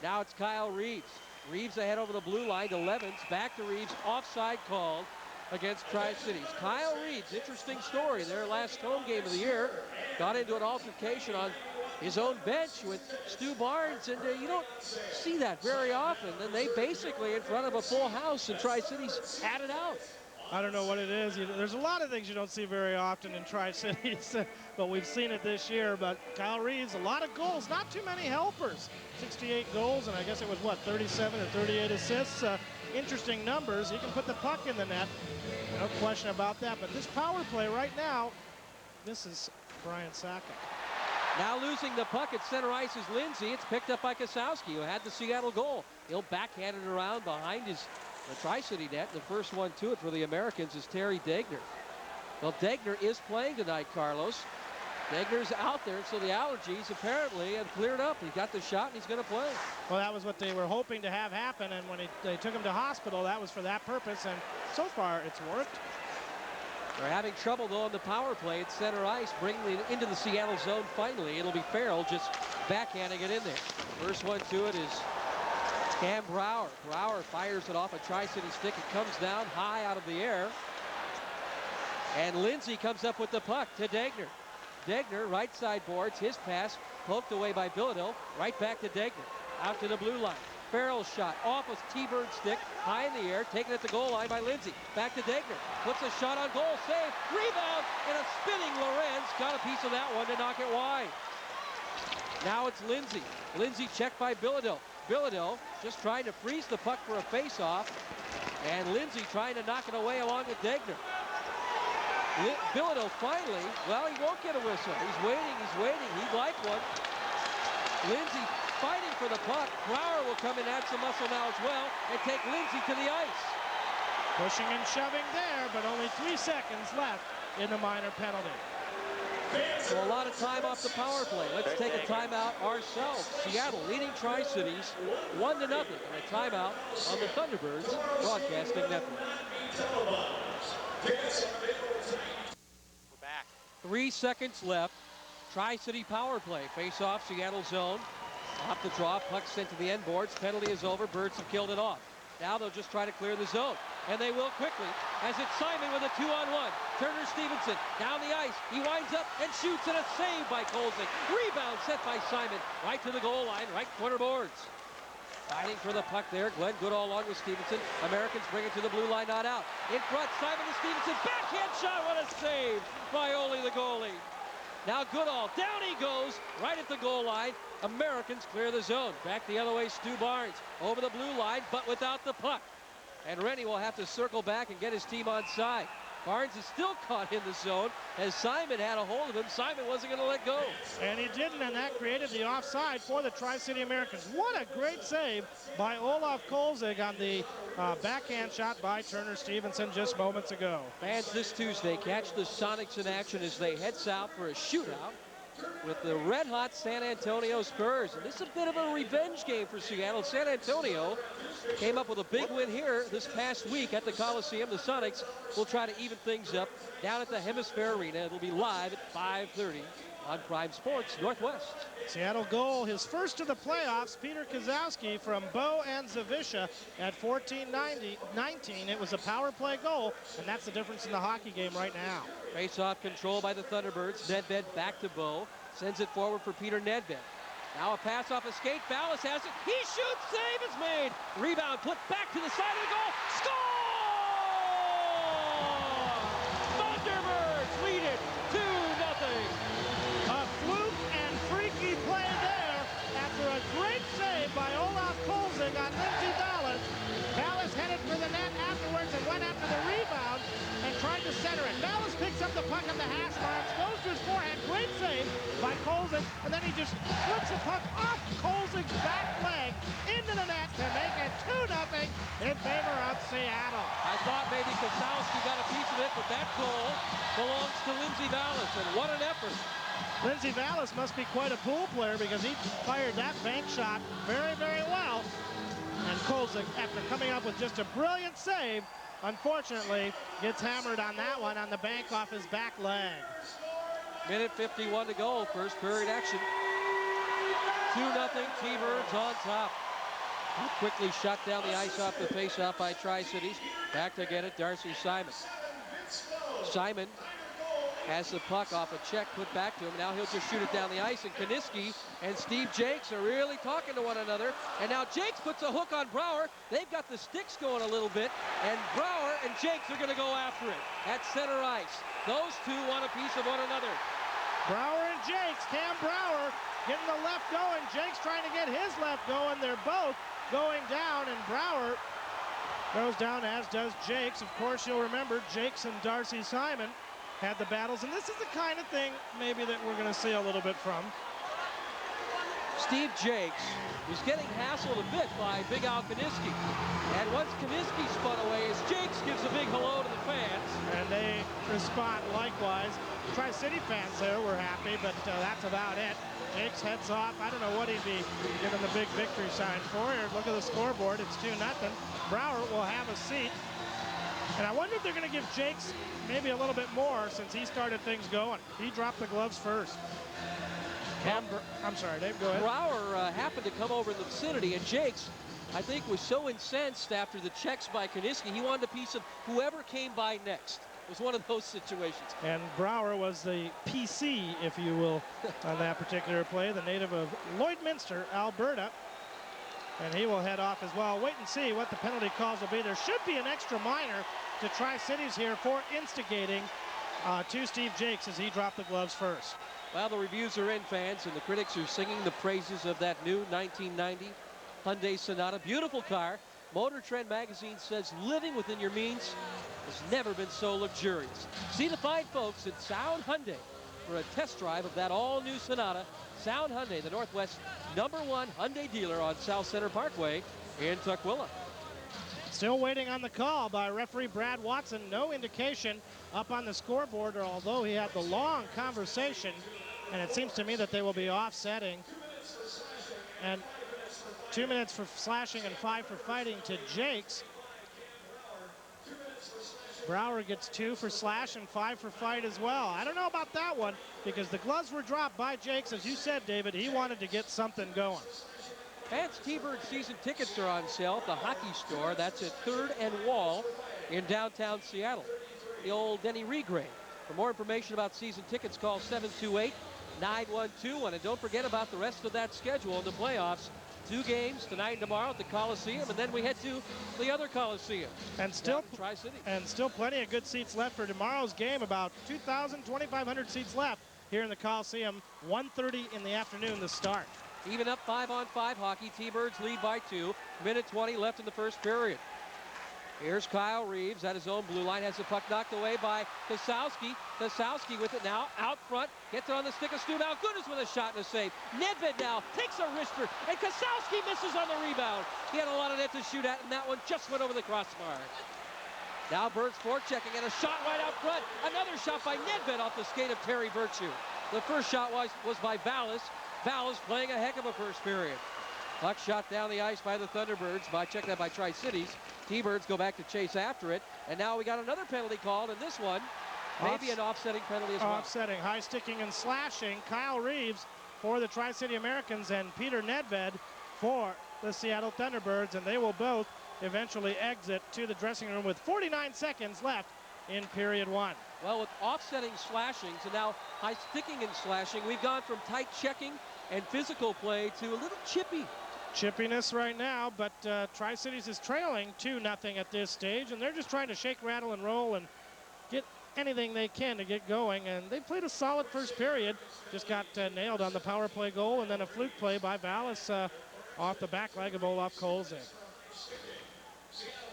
A: Now it's Kyle Reeves. Reeves ahead over the blue line to Levens. Back to Reeves. Offside called against Tri-Cities. Kyle Reeves, interesting story. Their last home game of the year. Got into an altercation on his own bench with Stu Barnes, and you don't see that very often. And they basically, in front of a full house, and Tri-Cities had it out.
B: I don't know what it is. There's a lot of things you don't see very often in Tri-Cities, but we've seen it this year. But Kyle Reeves, a lot of goals, not too many helpers. 68 goals, and I guess it was, what, 37 or 38 assists. Interesting numbers. He can put the puck in the net. No question about that. But this power play right now, this is Brian Sakic.
A: Now losing the puck at center ice is Lindsay. It's picked up by Kozlowski, who had the Seattle goal. He'll backhand it around behind the Tri-City net. The first one to it for the Americans is Terry Degner. Well, Degner is playing tonight, Carlos. Degner's out there, so the allergies apparently have cleared up. He got the shot, and he's going to play.
B: Well, that was what they were hoping to have happen, and when they took him to hospital, that was for that purpose, and so far it's worked.
A: They're having trouble, though, on the power play at center ice, bringing it into the Seattle zone finally. It'll be Farrell just backhanding it in there. First one to it is Cam Brower. Brower fires it off a Tri-City stick. It comes down high out of the air. And Lindsay comes up with the puck to Degner. Degner, right side boards, his pass poked away by Bilodeau. Right back to Degner. Out to the blue line. Farrell's shot off a T-Bird stick, high in the air, taken at the goal line by Lindsay. Back to Degner, puts a shot on goal, save, rebound, and a spinning Lorenz got a piece of that one to knock it wide. Now it's Lindsay. Lindsay checked by Bilodeau. Bilodeau just trying to freeze the puck for a face-off, and Lindsay trying to knock it away along with Degner. Bilodeau finally, well, he won't get a whistle. He's waiting. He'd like one. Lindsay fighting for the puck. Brower will come and add some muscle now as well and take Lindsay to the ice.
B: Pushing and shoving there, but only 3 seconds left in the minor penalty.
A: So a lot of time off the power play. Let's take a timeout ourselves. Seattle leading Tri-Cities 1-0 and a timeout on the Thunderbirds Broadcasting Network.
D: We're back.
A: 3 seconds left. Tri-City power play. Face off, Seattle zone. Off the draw, puck sent to the end boards. Penalty is over. Birds have killed it off. Now they'll just try to clear the zone. And they will quickly, as it's Simon with a 2-on-1. Turner Stevenson down the ice. He winds up and shoots, and a save by Kolzig. Rebound set by Simon right to the goal line, right corner boards. Fighting for the puck there. Glenn Goodall along with Stevenson. Americans bring it to the blue line, not out. In front, Simon to Stevenson. Backhand shot. What a save by Ole, the goalie. Now Goodall, down he goes, right at the goal line. Americans clear the zone. Back the other way, Stu Barnes. Over the blue line, but without the puck. And Rennie will have to circle back and get his team on side. Barnes is still caught in the zone as Simon had a hold of him. Simon wasn't going to let go.
B: And he didn't, and that created the offside for the Tri-City Americans. What a great save by Olaf Kolzig on the backhand shot by Turner Stevenson just moments ago.
A: Fans this Tuesday catch the Sonics in action as they head south for a shootout with the red-hot San Antonio Spurs. And this is a bit of a revenge game for Seattle. San Antonio came up with a big win here this past week at the Coliseum. The Sonics will try to even things up down at the Hemisphere Arena. It'll be live at 5:30 on Prime Sports Northwest.
B: Seattle goal, his first of the playoffs, Peter Kozowski from Bo and Zawisza at 14-19. It was a power play goal, and that's the difference in the hockey game right now.
A: Face-off control by the Thunderbirds. Nedved back to Bo. Sends it forward for Peter Nedved. Now a pass off a skate. Ballas has it. He shoots. Save is made. Rebound put back to the side of the goal. Score! Thunderbirds lead it 2-0.
B: A fluke and freaky play there after a great save by Olaf Kolzig on Lindsay Ballas. Ballas headed for the net afterwards and went after the rebound and tried to center it. Ballas picks up the puck on the hash marks, goes to his forehand. Great save by Kolzig, and then he just flips the puck off Kolzig's back leg into the net to make it 2-0 in favor of Seattle.
A: I thought maybe Kozowski got a piece of it, but that goal belongs to Lindsay Ballas, and what an effort.
B: Lindsay Ballas must be quite a pool player because he fired that bank shot very, very well. And Kolzig, after coming up with just a brilliant save, unfortunately gets hammered on that one on the bank off his back leg.
A: Minute 51 to go, first period action. 2-0, T-Birds on top. Quickly shut down the ice off the face-off by Tri-Cities. Back to get it, Darcy Simon. Simon has the puck off a check put back to him. Now he'll just shoot it down the ice, and Kaniski and Steve Jakes are really talking to one another. And now Jakes puts a hook on Brower. They've got the sticks going a little bit, and Brower and Jakes are going to go after it at center ice. Those two want a piece of one another.
B: Brower and Jakes, Cam Brower getting the left going. Jakes trying to get his left going. They're both going down, and Brower goes down, as does Jakes. Of course, you'll remember Jakes and Darcy Simon had the battles, and this is the kind of thing maybe that we're going to see a little bit from.
A: Steve Jakes was getting hassled a bit by Big Al Kaniski. And once Kaniski spun away, as Jakes gives a big hello to the fans.
B: And they respond likewise. Tri-City fans there were happy, but that's about it. Jakes heads off. I don't know what he'd be giving the big victory sign for. Here, look at the scoreboard. It's 2-0. Brower will have a seat. And I wonder if they're going to give Jakes maybe a little bit more since he started things going. He dropped the gloves first. I'm sorry, Dave, go ahead.
A: Brower happened to come over in the vicinity, and Jakes, I think, was so incensed after the checks by Kaniski, he wanted a piece of whoever came by next. It was one of those situations.
B: And Brower was the PC, if you will, on that particular play, the native of Lloydminster, Alberta. and he will head off as well. Wait and see what the penalty calls will be. There should be an extra minor to Tri-Cities here for instigating to Steve Jakes as he dropped the gloves first.
A: Well, the reviews are in, fans, and the critics are singing the praises of that new 1990 Hyundai Sonata. Beautiful car. Motor Trend magazine says living within your means has never been so luxurious. See the fine folks at Sound Hyundai for a test drive of that all-new Sonata. Sound Hyundai, the Northwest #1 Hyundai dealer on South Center Parkway in Tukwila.
B: Still waiting on the call by referee Brad Watson. No indication up on the scoreboard, although he had the long conversation, and it seems to me that they will be offsetting. And 2 minutes for slashing and 5 for fighting to Jakes. Brower gets 2 for slash and 5 for fight as well. I don't know about that one because the gloves were dropped by Jakes. As you said, David, he wanted to get something going.
A: Fans, T-Bird season tickets are on sale at the hockey store. That's at 3rd and Wall in downtown Seattle. The old Denny Regrade. For more information about season tickets, call 728-9121. And don't forget about the rest of that schedule in the playoffs. 2 games tonight and tomorrow at the Coliseum, and then we head to the other Coliseum.
B: And still,
A: Tri-City.
B: And still plenty of good seats left for tomorrow's game. About 2,500 seats left here in the Coliseum. 1:30 in the afternoon to start.
A: Even up 5-on-5 hockey. T-Birds lead by 2. Minute 20 left in the first period. Here's Kyle Reeves at his own blue line. Has the puck knocked away by Kasowski. Kasowski with it now out front. Gets it on the stick of Stu Malgunas with a shot and a save. Nedved now takes a wrister, and Kasowski misses on the rebound. He had a lot of net to shoot at, and that one just went over the crossbar. Now Birds forechecking, and a shot right out front. Another shot by Nedved off the skate of Terry Virtue. The first shot was by Vallis. Vallis playing a heck of a first period. Puck shot down the ice by the Thunderbirds. Checked out by Tri-Cities. T-Birds go back to chase after it. And now we got another penalty called, and this one maybe an offsetting penalty as well.
B: Offsetting, high sticking and slashing. Kyle Reeves for the Tri-City Americans and Peter Nedved for the Seattle Thunderbirds. And they will both eventually exit to the dressing room with 49 seconds left in period 1.
A: Well, with offsetting slashing to now high sticking and slashing, we've gone from tight checking and physical play to a little chippy.
B: Chippiness right now, but Tri-Cities is trailing 2-0 at this stage, and they're just trying to shake, rattle, and roll and get anything they can to get going. And they played a solid first period. Just got nailed on the power play goal, and then a fluke play by Vallis off the back leg of Olaf Kolzig.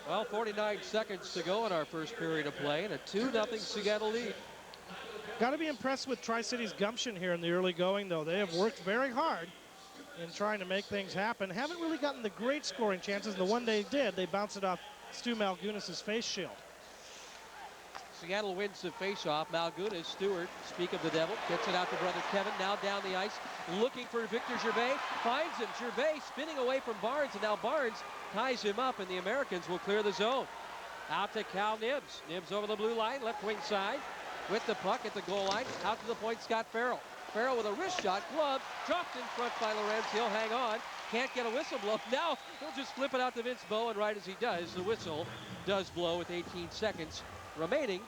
A: Well, 49 seconds to go in our first period of play, and a 2-0 Seattle lead.
B: Got to be impressed with Tri-Cities' gumption here in the early going, though. They have worked very hard in trying to make things happen. Haven't really gotten the great scoring chances. The one they did, they bounced it off Stu Malgunas' face shield.
A: Seattle wins the face-off. Malgunas, Stewart, speak of the devil, gets it out to brother Kevin. Now down the ice, looking for Victor Gervais. Finds him. Gervais spinning away from Barnes, and now Barnes ties him up, and the Americans will clear the zone. Out to Cal Nibbs. Nibbs over the blue line, left wing side. With the puck at the goal line, out to the point, Scott Farrell. Farrell with a wrist shot, glove, dropped in front by Lorenz. He'll hang on, can't get a whistle blow. Now he'll just flip it out to Vince Bowen. Right as he does, the whistle does blow with 18 seconds remaining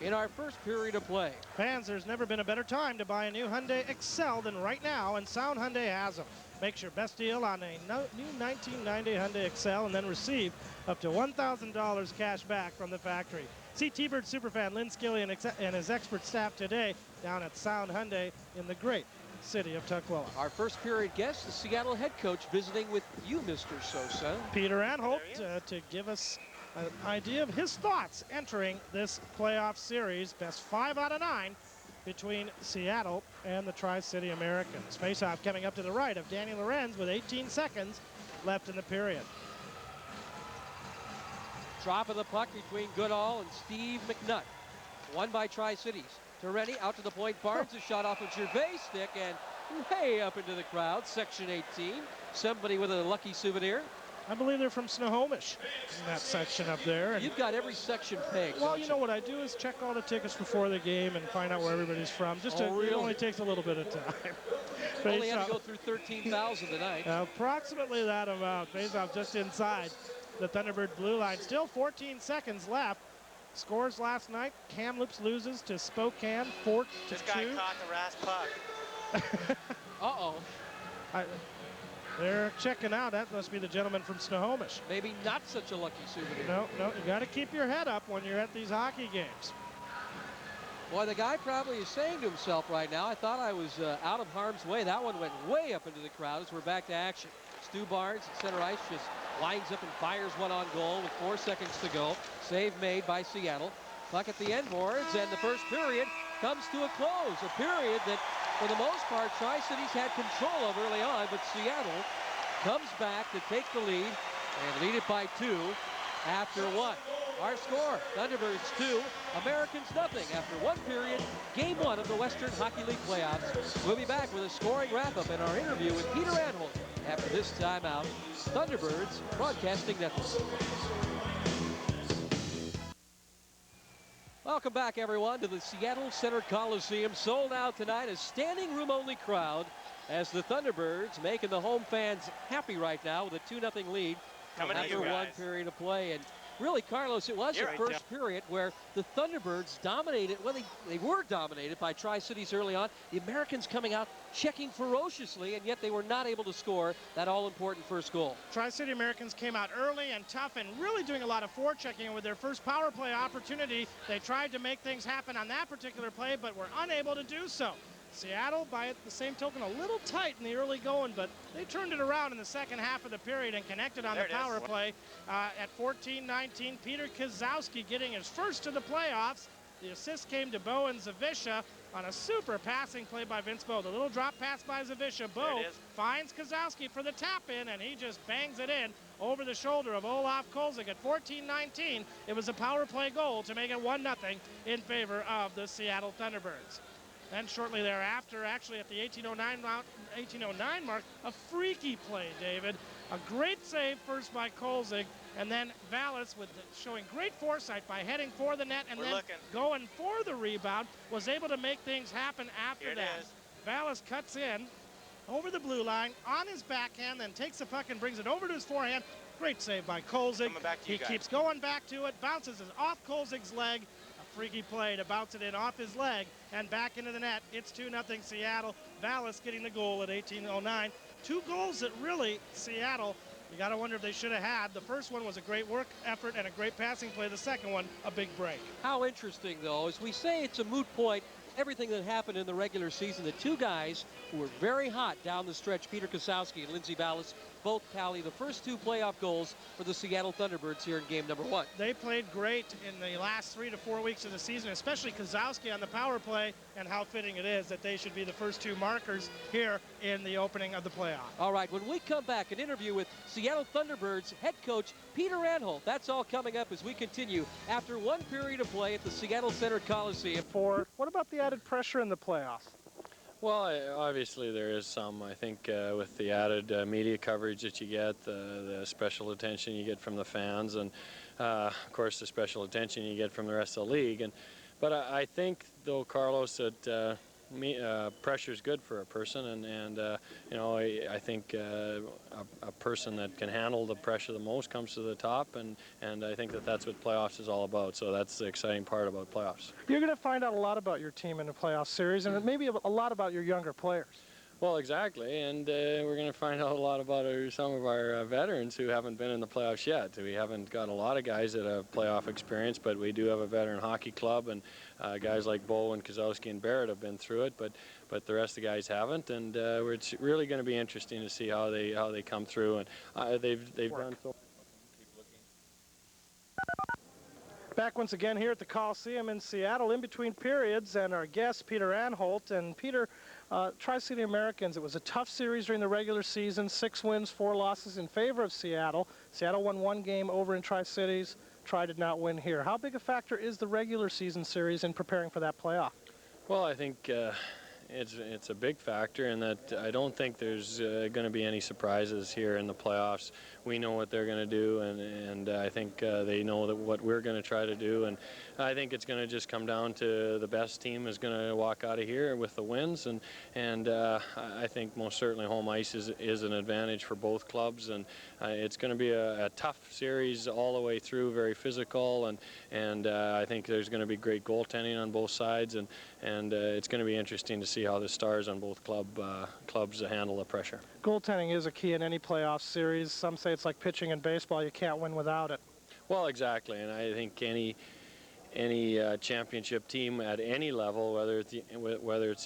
A: in our first period of play.
B: Fans, there's never been a better time to buy a new Hyundai Excel than right now, and Sound Hyundai has them. Make your best deal on a new 1990 Hyundai Excel and then receive up to $1,000 cash back from the factory. See T-Bird superfan Lynn Skilly and his expert staff today down at Sound Hyundai in the great city of Tukwila.
A: Our first period guest, the Seattle head coach, visiting with you, Mr. Sosa.
B: Peter Anholt, to give us an idea of his thoughts entering this playoff series. Best 5 out of 9 between Seattle and the Tri-City Americans. Faceoff coming up to the right of Danny Lorenz with 18 seconds left in the period.
A: Drop of the puck between Goodall and Steve McNutt. Won by Tri-Cities. Toretti out to the point. Barnes is shot off a Gervais stick and way up into the crowd. Section 18. Somebody with a lucky souvenir.
B: I believe they're from Snohomish in that section up there. And
A: you've got every section pegged.
B: Well, you know what I do is check all the tickets before the game and find out where everybody's from. Just
A: really?
B: It only takes a little bit of time.
A: Only had to go through 13,000 tonight.
B: Approximately that amount. Faceoff just inside the Thunderbird blue line. Still 14 seconds left. Scores last night. Kamloops loses to Spokane 4-2.
D: This guy caught the last puck.
A: Uh-oh.
B: They're checking out. That must be the gentleman from Snohomish.
A: Maybe not such a lucky souvenir.
B: No, you got to keep your head up when you're at these hockey games.
A: Boy, the guy probably is saying to himself right now, I thought I was out of harm's way. That one went way up into the crowd as we're back to action. Stu Barnes at center ice just winds up and fires one on goal with 4 seconds to go. Save made by Seattle. Puck at the end boards, and the first period comes to a close. A period that, for the most part, Tri-Cities had control of early on, but Seattle comes back to take the lead and lead it by 2 after 1. Our score, Thunderbirds 2, Americans nothing after 1 period, game 1 of the Western Hockey League playoffs. We'll be back with a scoring wrap-up in our interview with Peter Anholt after this timeout. Thunderbirds Broadcasting Network. Welcome back, everyone, to the Seattle Center Coliseum. Sold out tonight, a standing room only crowd as the Thunderbirds making the home fans happy right now with a 2-0 lead after 1 period of play. And really, Carlos, it was the first period where the Thunderbirds dominated. Well, they were dominated by Tri-Cities early on. The Americans coming out, checking ferociously, and yet they were not able to score that all-important first goal.
B: Tri-City Americans came out early and tough and really doing a lot of forechecking. With their first power play opportunity, they tried to make things happen on that particular play, but were unable to do so. Seattle, by the same token, a little tight in the early going, but they turned it around in the second half of the period and connected on the power play at 14-19. Peter Kozowski getting his first to the playoffs. The assist came to Bo and Zawisza on a super passing play by Vince Bo. The little drop pass by Zawisza. Bo finds Kozowski for the tap-in, and he just bangs it in over the shoulder of Olaf Kolzig at 14-19. It was a power play goal to make it 1-0 in favor of the Seattle Thunderbirds. Then shortly thereafter, actually at the 1809 mark, a freaky play, David. A great save first by Kolzig, and then Vallis, showing great foresight by heading for the net and going for the rebound, was able to make things happen after that. Vallis cuts in over the blue line on his backhand, then takes the puck and brings it over to his forehand. Great save by Kolzig. He keeps going back to it, bounces it off Kolzig's leg. Freaky play to bounce it in off his leg and back into the net. It's 2-0 Seattle. Vallis getting the goal at 18:09. 2 goals that really, Seattle, you got to wonder if they should have had. The first one was a great work effort and a great passing play. The second one, a big break.
A: How interesting, though, as we say it's a moot point, everything that happened in the regular season, the 2 guys who were very hot down the stretch, Peter Kozowski and Lindsey Vallis, both tally the first 2 playoff goals for the Seattle Thunderbirds here in game number 1.
B: They played great in the last 3 to 4 weeks of the season, especially Kozowski on the power play, and how fitting it is that they should be the first 2 markers here in the opening of the playoff.
A: All right, when we come back, an interview with Seattle Thunderbirds head coach Peter Anholt. That's all coming up as we continue after 1 period of play at the Seattle Center Coliseum.
B: What about the added pressure in the playoffs?
E: Well, obviously there is some. I think with the added media coverage that you get, the special attention you get from the fans, and of course the special attention you get from the rest of the league. But I think, though, Carlos, that pressure is good for a person, and you know, I think a person that can handle the pressure the most comes to the top, and I think that's what playoffs is all about. So that's the exciting part about playoffs.
B: You're going to find out a lot about your team in the playoff series, and maybe a lot about your younger players.
E: Well, exactly, and we're going to find out a lot about some of our veterans who haven't been in the playoffs yet. We haven't got a lot of guys that have playoff experience, but we do have a veteran hockey club, and guys like Bo and Kozowski and Barrett have been through it, but the rest of the guys haven't, and it's really going to be interesting to see how they come through, and they've done so.
B: Back once again here at the Coliseum in Seattle in between periods, and our guest Peter Anholt. And Peter, Tri-City Americans, it was a tough series during the regular season, 6 wins, 4 losses in favor of Seattle. Seattle won 1 game over in Tri-Cities. Tri did not win here. How big a factor is the regular season series in preparing for that playoff?
E: Well, I think it's a big factor in that I don't think there's going to be any surprises here in the playoffs. We know what they're going to do, and I think they know that what we're going to try to do, and I think it's going to just come down to the best team is going to walk out of here with the wins, and I think most certainly home ice is an advantage for both clubs, and it's going to be a tough series all the way through, very physical, and I think there's going to be great goaltending on both sides, and it's going to be interesting to see how the stars on both clubs handle the pressure.
F: Goaltending is a key in any playoff series. Some say it's like pitching in baseball. You can't win without it.
E: Well, exactly, and I think any championship team at any level, whether it's the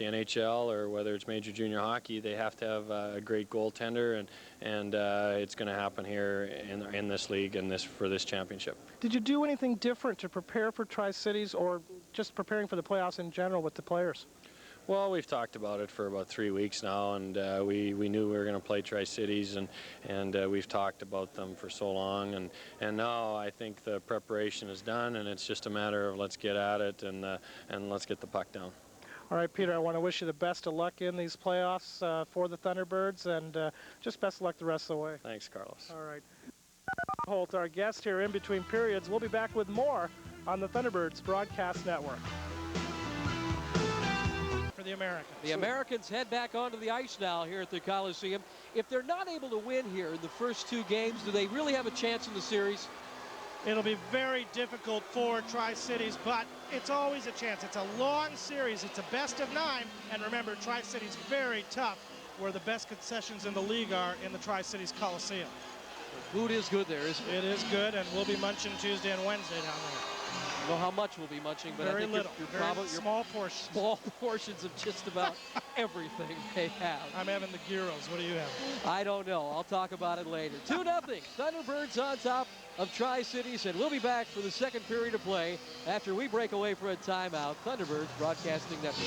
E: NHL or whether it's major junior hockey, they have to have a great goaltender, and it's going to happen here in this league and for this championship.
F: Did you do anything different to prepare for Tri-Cities, or just preparing for the playoffs in general with the players?
E: Well, we've talked about it for about 3 weeks now, and we knew we were going to play Tri-Cities, and we've talked about them for so long, and now I think the preparation is done, and it's just a matter of let's get at it and let's get the puck down.
F: All right, Peter, I want to wish you the best of luck in these playoffs for the Thunderbirds, and just best of luck the rest of the way.
E: Thanks, Carlos.
F: All right. Holt, our guest here in between periods. We'll be back with more on the Thunderbirds Broadcast Network.
B: For the Americans.
A: The Americans head back onto the ice now here at the Coliseum. If they're not able to win here in the first 2 games, do they really have a chance in the series?
B: It'll be very difficult for Tri-Cities, but it's always a chance. It's a long series. It's a best of 9. And remember, Tri-Cities very tough, where the best concessions in the league are in the Tri-Cities Coliseum.
A: Food is good there, isn't it?
B: It is good, and we'll be munching Tuesday and Wednesday down there.
A: I don't know how much we'll be munching, but
B: Very
A: I think
B: little.
A: you're
B: Very
A: probably
B: small portions.
A: Small portions of just about everything they have.
B: I'm having the gyros. What do you have?
A: I don't know. I'll talk about it later. 2-0. Thunderbirds on top of Tri-Cities, and we'll be back for the second period of play after we break away for a timeout. Thunderbirds Broadcasting Network.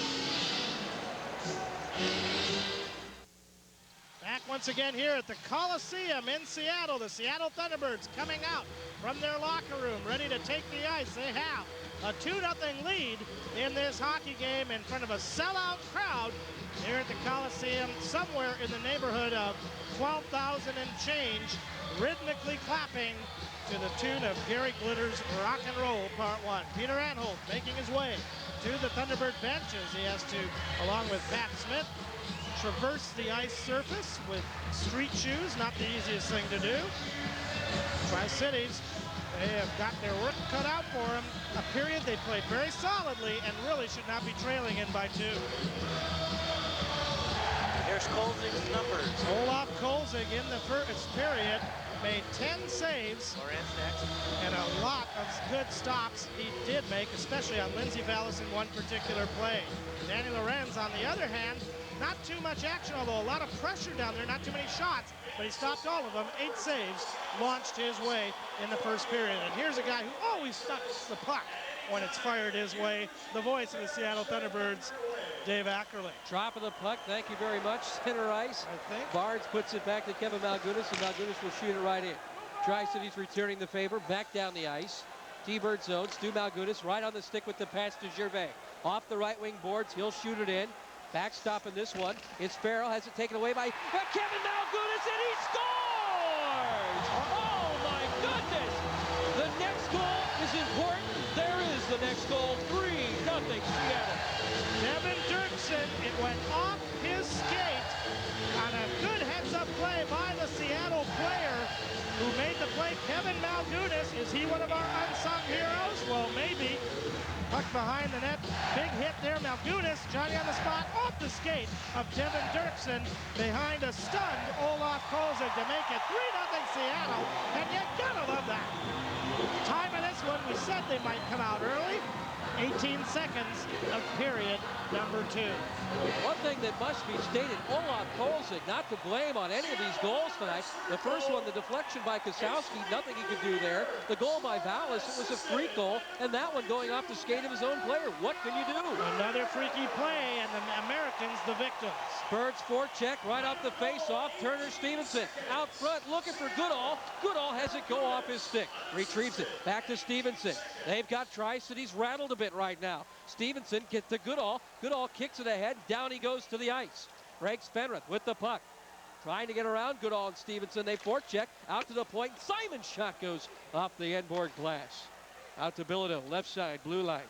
B: Back once again here at the Coliseum in Seattle. The Seattle Thunderbirds coming out from their locker room, ready to take the ice. They have a 2-0 lead in this hockey game in front of a sellout crowd here at the Coliseum, somewhere in the neighborhood of 12,000 and change, rhythmically clapping to the tune of Gary Glitter's Rock and Roll Part 1. Peter Anholt making his way to the Thunderbird bench as he has to, along with Pat Smith, traverse the ice surface with street shoes, not the easiest thing to do. Tri-Cities, they have got their work cut out for them. A period they played very solidly and really should not be trailing in by 2.
D: Here's Kolzig's numbers.
B: Olaf Kolzig in the first period made 10 saves.
D: Lorenz next.
B: And a lot of good stops he did make, especially on Lindsey Vallis in one particular play. Danny Lorenz, on the other hand, not too much action, although a lot of pressure down there, not too many shots, but he stopped all of them. 8 saves, launched his way in the first period. And here's a guy who always stucks the puck when it's fired his way, the voice of the Seattle Thunderbirds, Dave Ackerley.
A: Drop of the puck, thank you very much. Center ice.
B: I think.
A: Barnes puts it back to Kevin Malgunas, and Malgunas will shoot it right in. Tri-Cities returning the favor, back down the ice. T-Bird zone, Stu Malgunas right on the stick with the pass to Gervais. Off the right wing boards, he'll shoot it in. Backstop in this one. It's Farrell, has it taken away by Kevin Malgunas, and he scores! Oh my goodness! The next goal is important. There is the next goal, 3-0 Seattle.
B: Devin Dirksen, it went off his skate on a good heads-up play by the Seattle player who made the play. Kevin Malgunas, is he one of our unsung heroes? Well, maybe. Puck behind the net, big hit there. Malgunas, Johnny on the spot, off the skate of Devin Dirksen behind a stunned Olaf Kolzig to make it 3-0 Seattle, and you gotta love that. Time of this one, we said they might come out early. 18 seconds of period number 2.
A: One thing that must be stated, Olaf Kolzig not to blame on any of these goals tonight. The first one, the deflection by Kosowski, nothing he could do there. The goal by Vallis, it was a free goal, and that one going off the skate of his own player. What can you do?
B: Another freaky play, and the Americans the victims.
A: Birds forecheck right off the face-off. Turner Stevenson out front looking for Goodall. Goodall has it go off his stick. Retrieves it. Back to Stevenson. They've got Tri-Cities rattled a bit right now. Stevenson gets to Goodall. Goodall kicks it ahead. Down he goes to the ice. Greg Spenrith with the puck. Trying to get around Goodall and Stevenson. They forecheck out to the point. Simon's shot goes off the end-board glass. Out to Bilodeau, left side, blue line.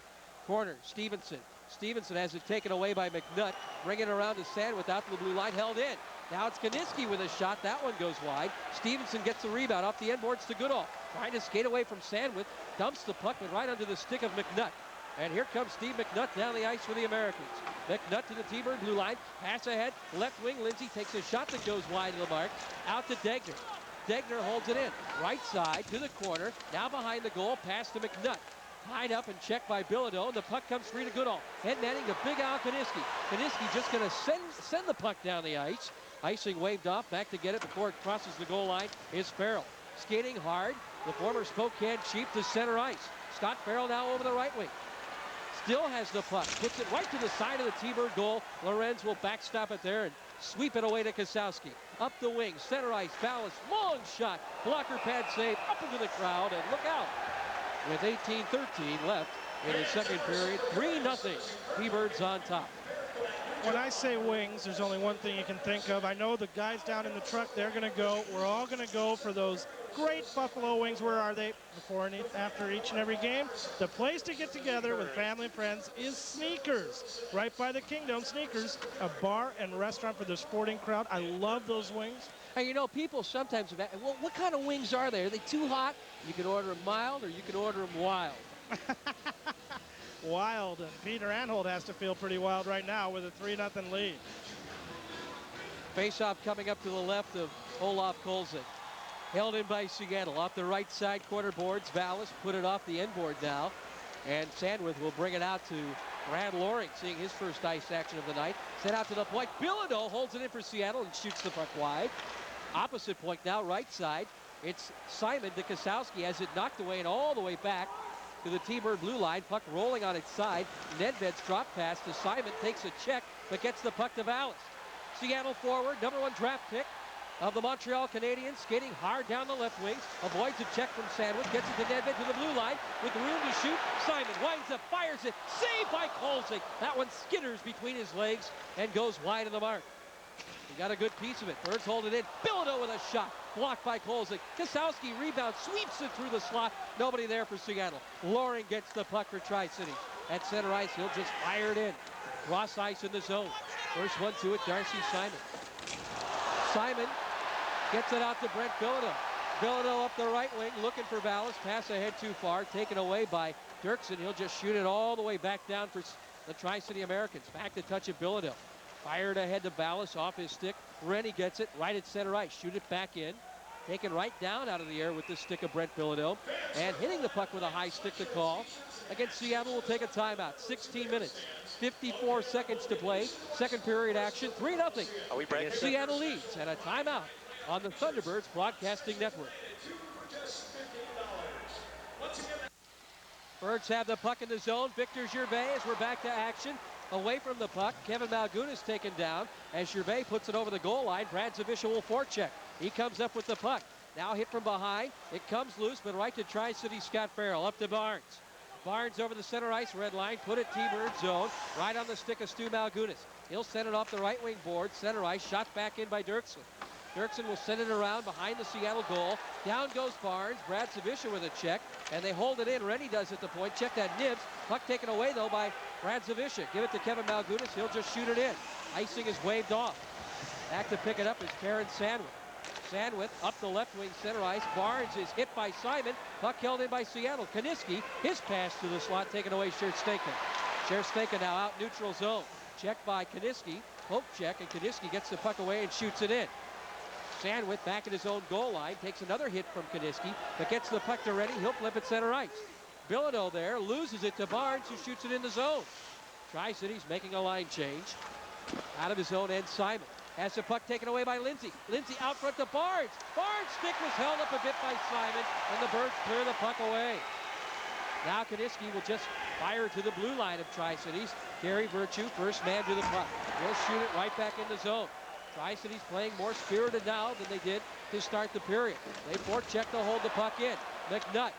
A: Corner, Stevenson. Stevenson has it taken away by McNutt. Bringing it around to Sandwith out to the blue line, held in. Now it's Kaniski with a shot. That one goes wide. Stevenson gets the rebound off the end boards to Goodall. Trying to skate away from Sandwith. Dumps the puck, but right under the stick of McNutt. And here comes Steve McNutt down the ice for the Americans. McNutt to the T-Bird blue line. Pass ahead. Left wing. Lindsay takes a shot that goes wide of the mark. Out to Degner. Degner holds it in. Right side to the corner. Now behind the goal. Pass to McNutt. Tied up and checked by Bilodeau. The puck comes free to Goodall. Head netting to Big Al Kaniski. Kaniski just going to send the puck down the ice. Icing waved off. Back to get it before it crosses the goal line is Farrell. Skating hard. The former Spokane Chief to center ice. Scott Farrell now over the right wing. Still has the puck. Puts it right to the side of the T-Bird goal. Lorenz will backstop it there and sweep it away to Kasowski. Up the wing. Center ice. Ballast. Long shot. Blocker pad save. Up into the crowd. And look out. With 18-13 left in the second period. 3-0. T-Birds on top.
B: When I say wings, there's only one thing you can think of. I know the guys down in the truck, they're going to go. We're all going to go for those great Buffalo wings. Where are they? Before and after each and every game. The place to get together with family and friends is Sneakers. Right by the Kingdom. Sneakers, a bar and restaurant for the sporting crowd. I love those wings.
A: And you know, people sometimes, well, what kind of wings are they? Are they too hot? You can order them mild or you can order them wild.
B: Wild, and Peter Anholt has to feel pretty wild right now with a 3-0 lead.
A: Face-off coming up to the left of Olaf Kolzig. Held in by Seattle. Off the right side corner boards. Vallis put it off the end board now. And Sandwith will bring it out to Brad Loring, seeing his first ice action of the night. Sent out to the point. Bilodeau holds it in for Seattle and shoots the puck wide. Opposite point now, right side. It's Simon to Kasowski, has it knocked away and all the way back to the T-Bird blue line. Puck rolling on its side. Nedved's drop pass to Simon, takes a check, but gets the puck to Vallis. Seattle forward, #1 draft pick of the Montreal Canadiens, skating hard down the left wing, avoids a check from Sandwich, gets it to Nedved to the blue line with room to shoot. Simon winds up, fires it, saved by Kolzig. That one skitters between his legs and goes wide of the mark. He got a good piece of it. Birds hold it in. Bilodeau with a shot. Blocked by Kolzig. Kasowski rebounds, sweeps it through the slot. Nobody there for Seattle. Loring gets the puck for Tri-Cities. At center ice, he'll just fire it in. Cross ice in the zone. First one to it, Darcy Simon. Simon gets it out to Brent Bilodeau. Bilodeau up the right wing, looking for Vallis. Pass ahead too far, taken away by Dirksen. He'll just shoot it all the way back down for the Tri-City Americans. Back to touch of Bilodeau. Fired ahead to Vallis off his stick. Rennie gets it right at center ice. Shoot it back in. Taken right down out of the air with the stick of Brent Bilodeau. And hitting the puck with a high stick to call. Against Seattle will take a timeout. 16 minutes, 54 seconds to play. Second period action, 3-0.
D: Are we breaking?
A: Seattle leads and a timeout on the Thunderbirds Broadcasting Network. Birds have the puck in the zone. Victor Gervais as we're back to action. Away from the puck, Kevin Malgunas taken down as Gervais puts it over the goal line. Brad Zawisza will forecheck. He comes up with the puck. Now hit from behind. It comes loose, but right to Tri-City Scott Farrell. Up to Barnes. Barnes over the center ice, red line. Put it T-Bird zone. Right on the stick of Stu Malgunas. He'll send it off the right wing board. Center ice, shot back in by Dirksen. Dirksen will send it around behind the Seattle goal. Down goes Barnes. Brad Zawisza with a check, and they hold it in. Rennie does at the point. Check that Nibs. Puck taken away, though, by Brad Zawisza. Give it to Kevin Malgunas. He'll just shoot it in. Icing is waved off. Back to pick it up is Karen Sandwith. Sandwith up the left wing center ice. Barnes is hit by Simon. Puck held in by Seattle. Kaniski, his pass to the slot taken away. Scherstenka. Scherstenka now out neutral zone. Checked by Kaniski. Poke check, and Kaniski gets the puck away and shoots it in. Sandwith back at his own goal line, takes another hit from Kaniski, but gets the puck to Rennie. He'll flip it center ice. Bilodeau there, loses it to Barnes, who shoots it in the zone. Tri-Cities making a line change. Out of his own end, Simon has the puck taken away by Lindsay. Lindsay out front to Barnes. Barnes' stick was held up a bit by Simon, and the Birds clear the puck away. Now Kaniski will just fire to the blue line of Tri-Cities. Gary Virtue, first man to the puck. He'll shoot it right back in the zone. Tri-Cities playing more spirited now than they did to start the period. They forecheck to hold the puck in. McNutt,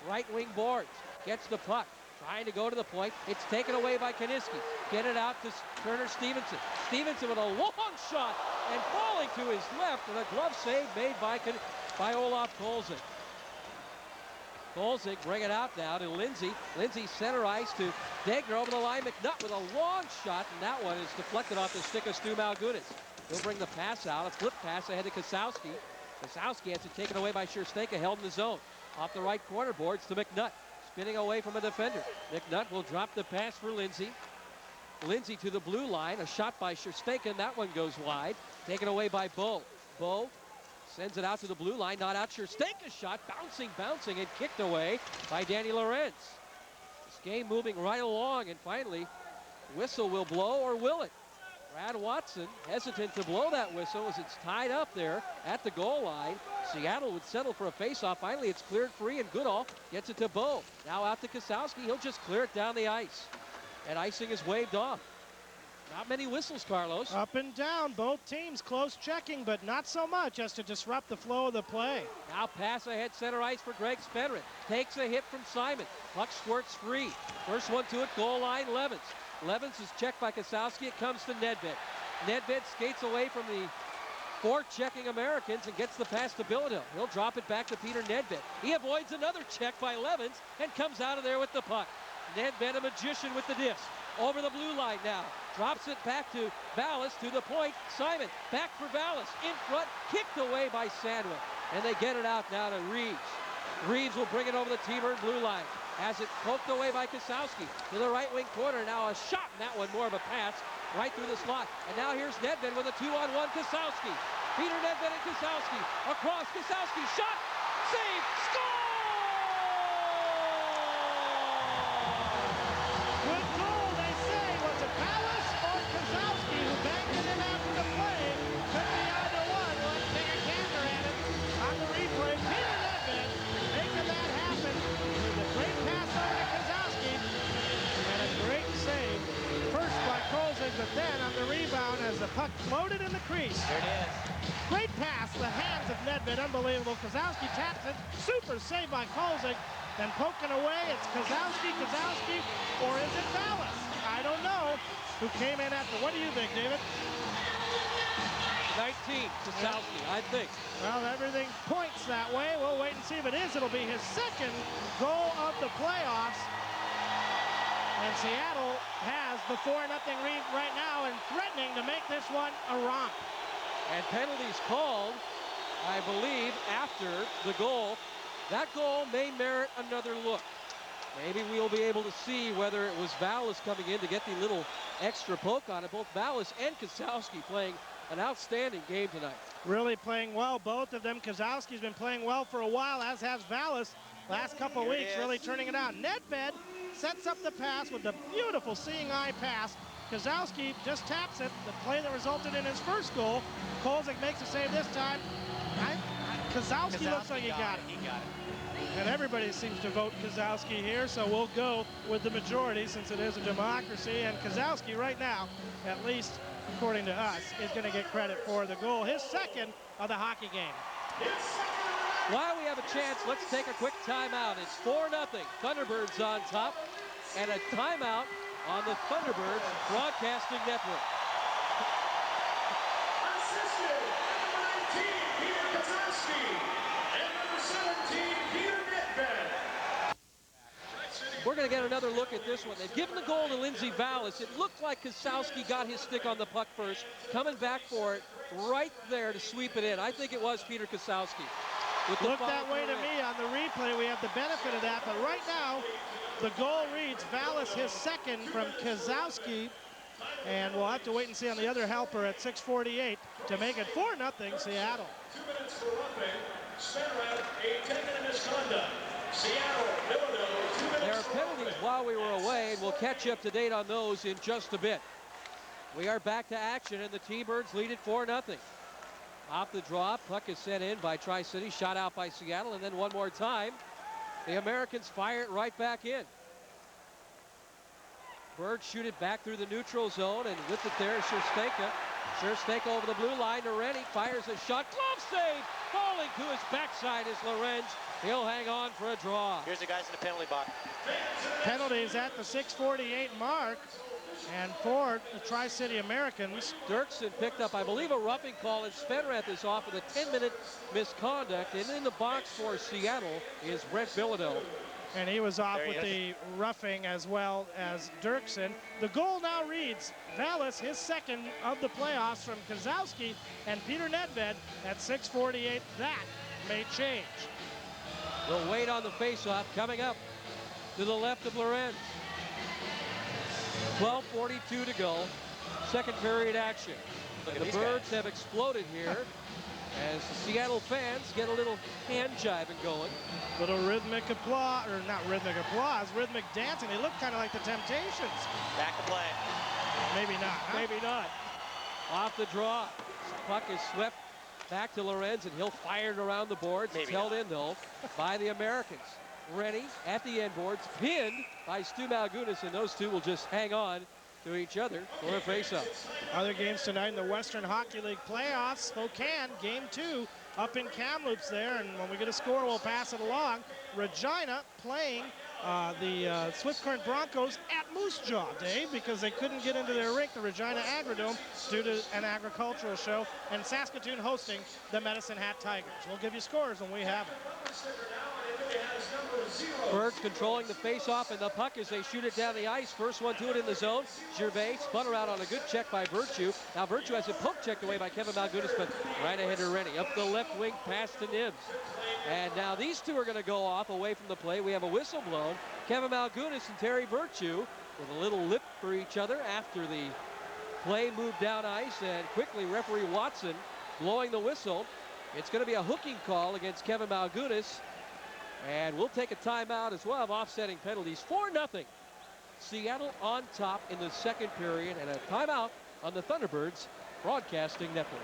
A: right wing boards, gets the puck, trying to go to the point. It's taken away by Kaniski. Get it out to Turner Stevenson. Stevenson with a long shot and falling to his left, and a glove save made by Olaf Kolzig. Kolzig bring it out now to Lindsay. Lindsay center ice to Degner over the line. McNutt with a long shot, and that one is deflected off the stick of Stu Malgunas. He'll bring the pass out. A flip pass ahead to Kasowski. Kasowski has it taken away by Scherstenka, held in the zone. Off the right corner boards to McNutt. spinning away from a defender. Nick Nutt will drop the pass for Lindsay. Lindsay to the blue line. A shot by Sherstaken. That one goes wide. Taken away by Bo. Bo sends it out to the blue line. Not out. Sherstaken's shot. Bouncing, and kicked away by Danny Lorenz. This game moving right along, and finally, whistle will blow, or will it? Brad Watson hesitant to blow that whistle as it's tied up there at the goal line. Seattle would settle for a faceoff. Finally, it's cleared free, and Goodall gets it to Bo. Now out to Kosowski. He'll just clear it down the ice. And icing is waved off. Not many whistles, Carlos.
B: Up and down, both teams close checking, but not so much as to disrupt the flow of the play.
A: Now pass ahead center ice for Greg Spenrith. Takes a hit from Simon. Puck squirts free. First one to it, goal line, Levens. Levens is checked by Kosowski. It comes to Nedved. Nedved skates away from the four-checking Americans and gets the pass to Bilodeau. He'll drop it back to Peter Nedved. He avoids another check by Levens and comes out of there with the puck. Nedved, a magician with the disc. Over the blue line now. Drops it back to Vallis, to the point. Simon, back for Vallis. In front, kicked away by Sandwich. And they get it out now to Reeves. Reeves will bring it over the T-Bird blue line. Has it poked away by Kosowski to the right wing corner. Now a shot, and that one more of a pass right through the slot. And now here's Nedved with a 2-on-1 Kosowski. Peter Nedved and Kosowski. Across, Kosowski, shot, save, score!
B: Good goal, they say. Was it Vallis or Kosowski who banged it in after the play? Could be either one. Let's take a gander at it on the replay. Peter Nedved making that happen with a great pass over to Kosowski and a great save. First by Kolzig, but then on the rebound as the puck floated in the crease.
D: There it is.
B: Great pass, the hands of Nedved, unbelievable. Kosowski taps it, super save by Kolzig. Then poking away, it's Kosowski, or is it Vallis? I don't know who came in after. What do you think, David?
A: 19, Kosowski, I think.
B: Well, everything points that way. We'll wait and see if it is. It'll be his second goal of the playoffs. And Seattle has the 4-0 lead right now and threatening to make this one a romp.
A: And penalties called, I believe, after the goal. That goal may merit another look. Maybe we'll be able to see whether it was Vallis coming in to get the little extra poke on it. Both Vallis and Kosowski playing an outstanding game tonight.
B: Really playing well, both of them. Kosowski's been playing well for a while, as has Vallis. Last couple of weeks, really turning it out. Nedved sets up the pass with the beautiful seeing eye pass. Kosowski just taps it, the play that resulted in his first goal. Kolzig makes a save this time. Kosowski looks like he got it.
D: He got it.
B: And everybody seems to vote Kosowski here, so we'll go with the majority since it is a democracy. And Kosowski right now, at least according to us, is going to get credit for the goal, his second of the hockey game.
A: While we have a chance, let's take a quick timeout. It's 4-0, Thunderbirds on top, and a timeout on the Thunderbirds Broadcasting Network.
C: Assisted, number 19, Peter Kosowski, and number 17, Peter Nedved.
A: We're going to get another look at this one. They've given the goal to Lindsay Vallis. It looked like Kosowski got his stick on the puck first, coming back for it right there to sweep it in. I think it was Peter Kosowski.
B: Looked that way to me on the replay. We have the benefit of that, but right now the goal reads Vallis his second from Kosowski, and we'll have to wait and see on the other helper at 6:48 to make it 4-0 Seattle.
C: 2 minutes for roughing. Spenrith, a 10-minute misconduct. Seattle, Bilodeau, 2 minutes.
A: There are penalties while we were away, and we'll catch you up to date on those in just a bit. We are back to action, and the T-Birds lead it 4-0. Off the draw, puck is sent in by Tri-City, shot out by Seattle, and then one more time, the Americans fire it right back in. Birds shoot it back through the neutral zone, and with it there is Sherstaken. Sherstaken over the blue line to Rennie, fires a shot, glove save! Falling to his backside is Lorenz. He'll hang on for a draw.
D: Here's the guys in the penalty box.
B: Penalties at the 6:48 mark, and for the Tri-City Americans,
A: Dirksen picked up, I believe, a roughing call, and Spenrith is off with a 10-minute misconduct. And in the box for Seattle is Brent Bilodeau.
B: and he was off with the roughing as well as Dirksen. The goal now reads Vallis, his second of the playoffs from Kosowski and Peter Nedved at 6:48. That may change.
A: We'll wait on the faceoff coming up. to the left of Lorenz. 12:42 to go. Second period action. The Birds have exploded here as the Seattle fans get a little hand jiving going.
B: Little rhythmic applause, or not rhythmic applause, rhythmic dancing. They look kind of like the Temptations.
D: Back to play.
B: Maybe not. Huh?
A: Maybe not. Off the draw. Puck is swept back to Lorenz, and he'll fire it around the boards. It's held in, though, by the Americans. Rennie at the end boards, pinned by Stu Malgunas, and those two will just hang on to each other for a face-off.
B: Other games tonight in the Western Hockey League playoffs. Spokane, game 2, up in Kamloops there, and when we get a score, we'll pass it along. Regina playing the Swift Current Broncos at Moose Jaw, Dave, because they couldn't get into their rink, the Regina Agrodome, due to an agricultural show, and Saskatoon hosting the Medicine Hat Tigers. We'll give you scores when we have it.
A: Birds controlling the face-off and the puck as they shoot it down the ice. First one to it in the zone. Gervais spun around on a good check by Virtue. Now Virtue has it poke checked away by Kevin Malgunas, but right ahead to Rennie. Up the left wing, pass to Nibs. And now these two are going to go off away from the play. We have a whistle blown. Kevin Malgunas and Terry Virtue with a little lip for each other after the play moved down ice, and quickly referee Watson blowing the whistle. It's going to be a hooking call against Kevin Malgunas. And we'll take a timeout as well of offsetting penalties. 4-0. Seattle on top in the second period, and a timeout on the Thunderbirds Broadcasting Network.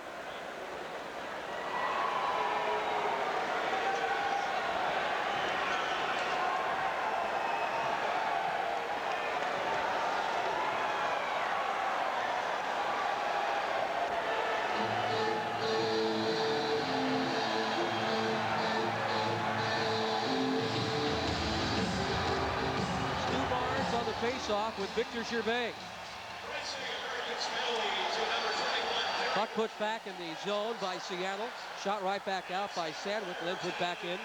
A: Face-off with Victor Gervais. Puck pushed back in the zone by Seattle. Shot right back out by Sandwick. Then put back in.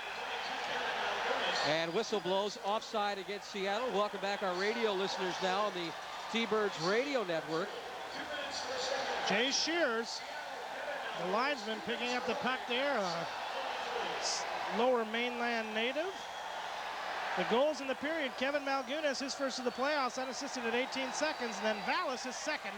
A: And whistle blows offside against Seattle. Welcome back our radio listeners now on the T-Birds radio network.
B: Jay Shears, the linesman, picking up the puck there. Lower Mainland native. The goals in the period, Kevin Malgunas, his first of the playoffs, unassisted at 18 seconds. And then Vallis, his second,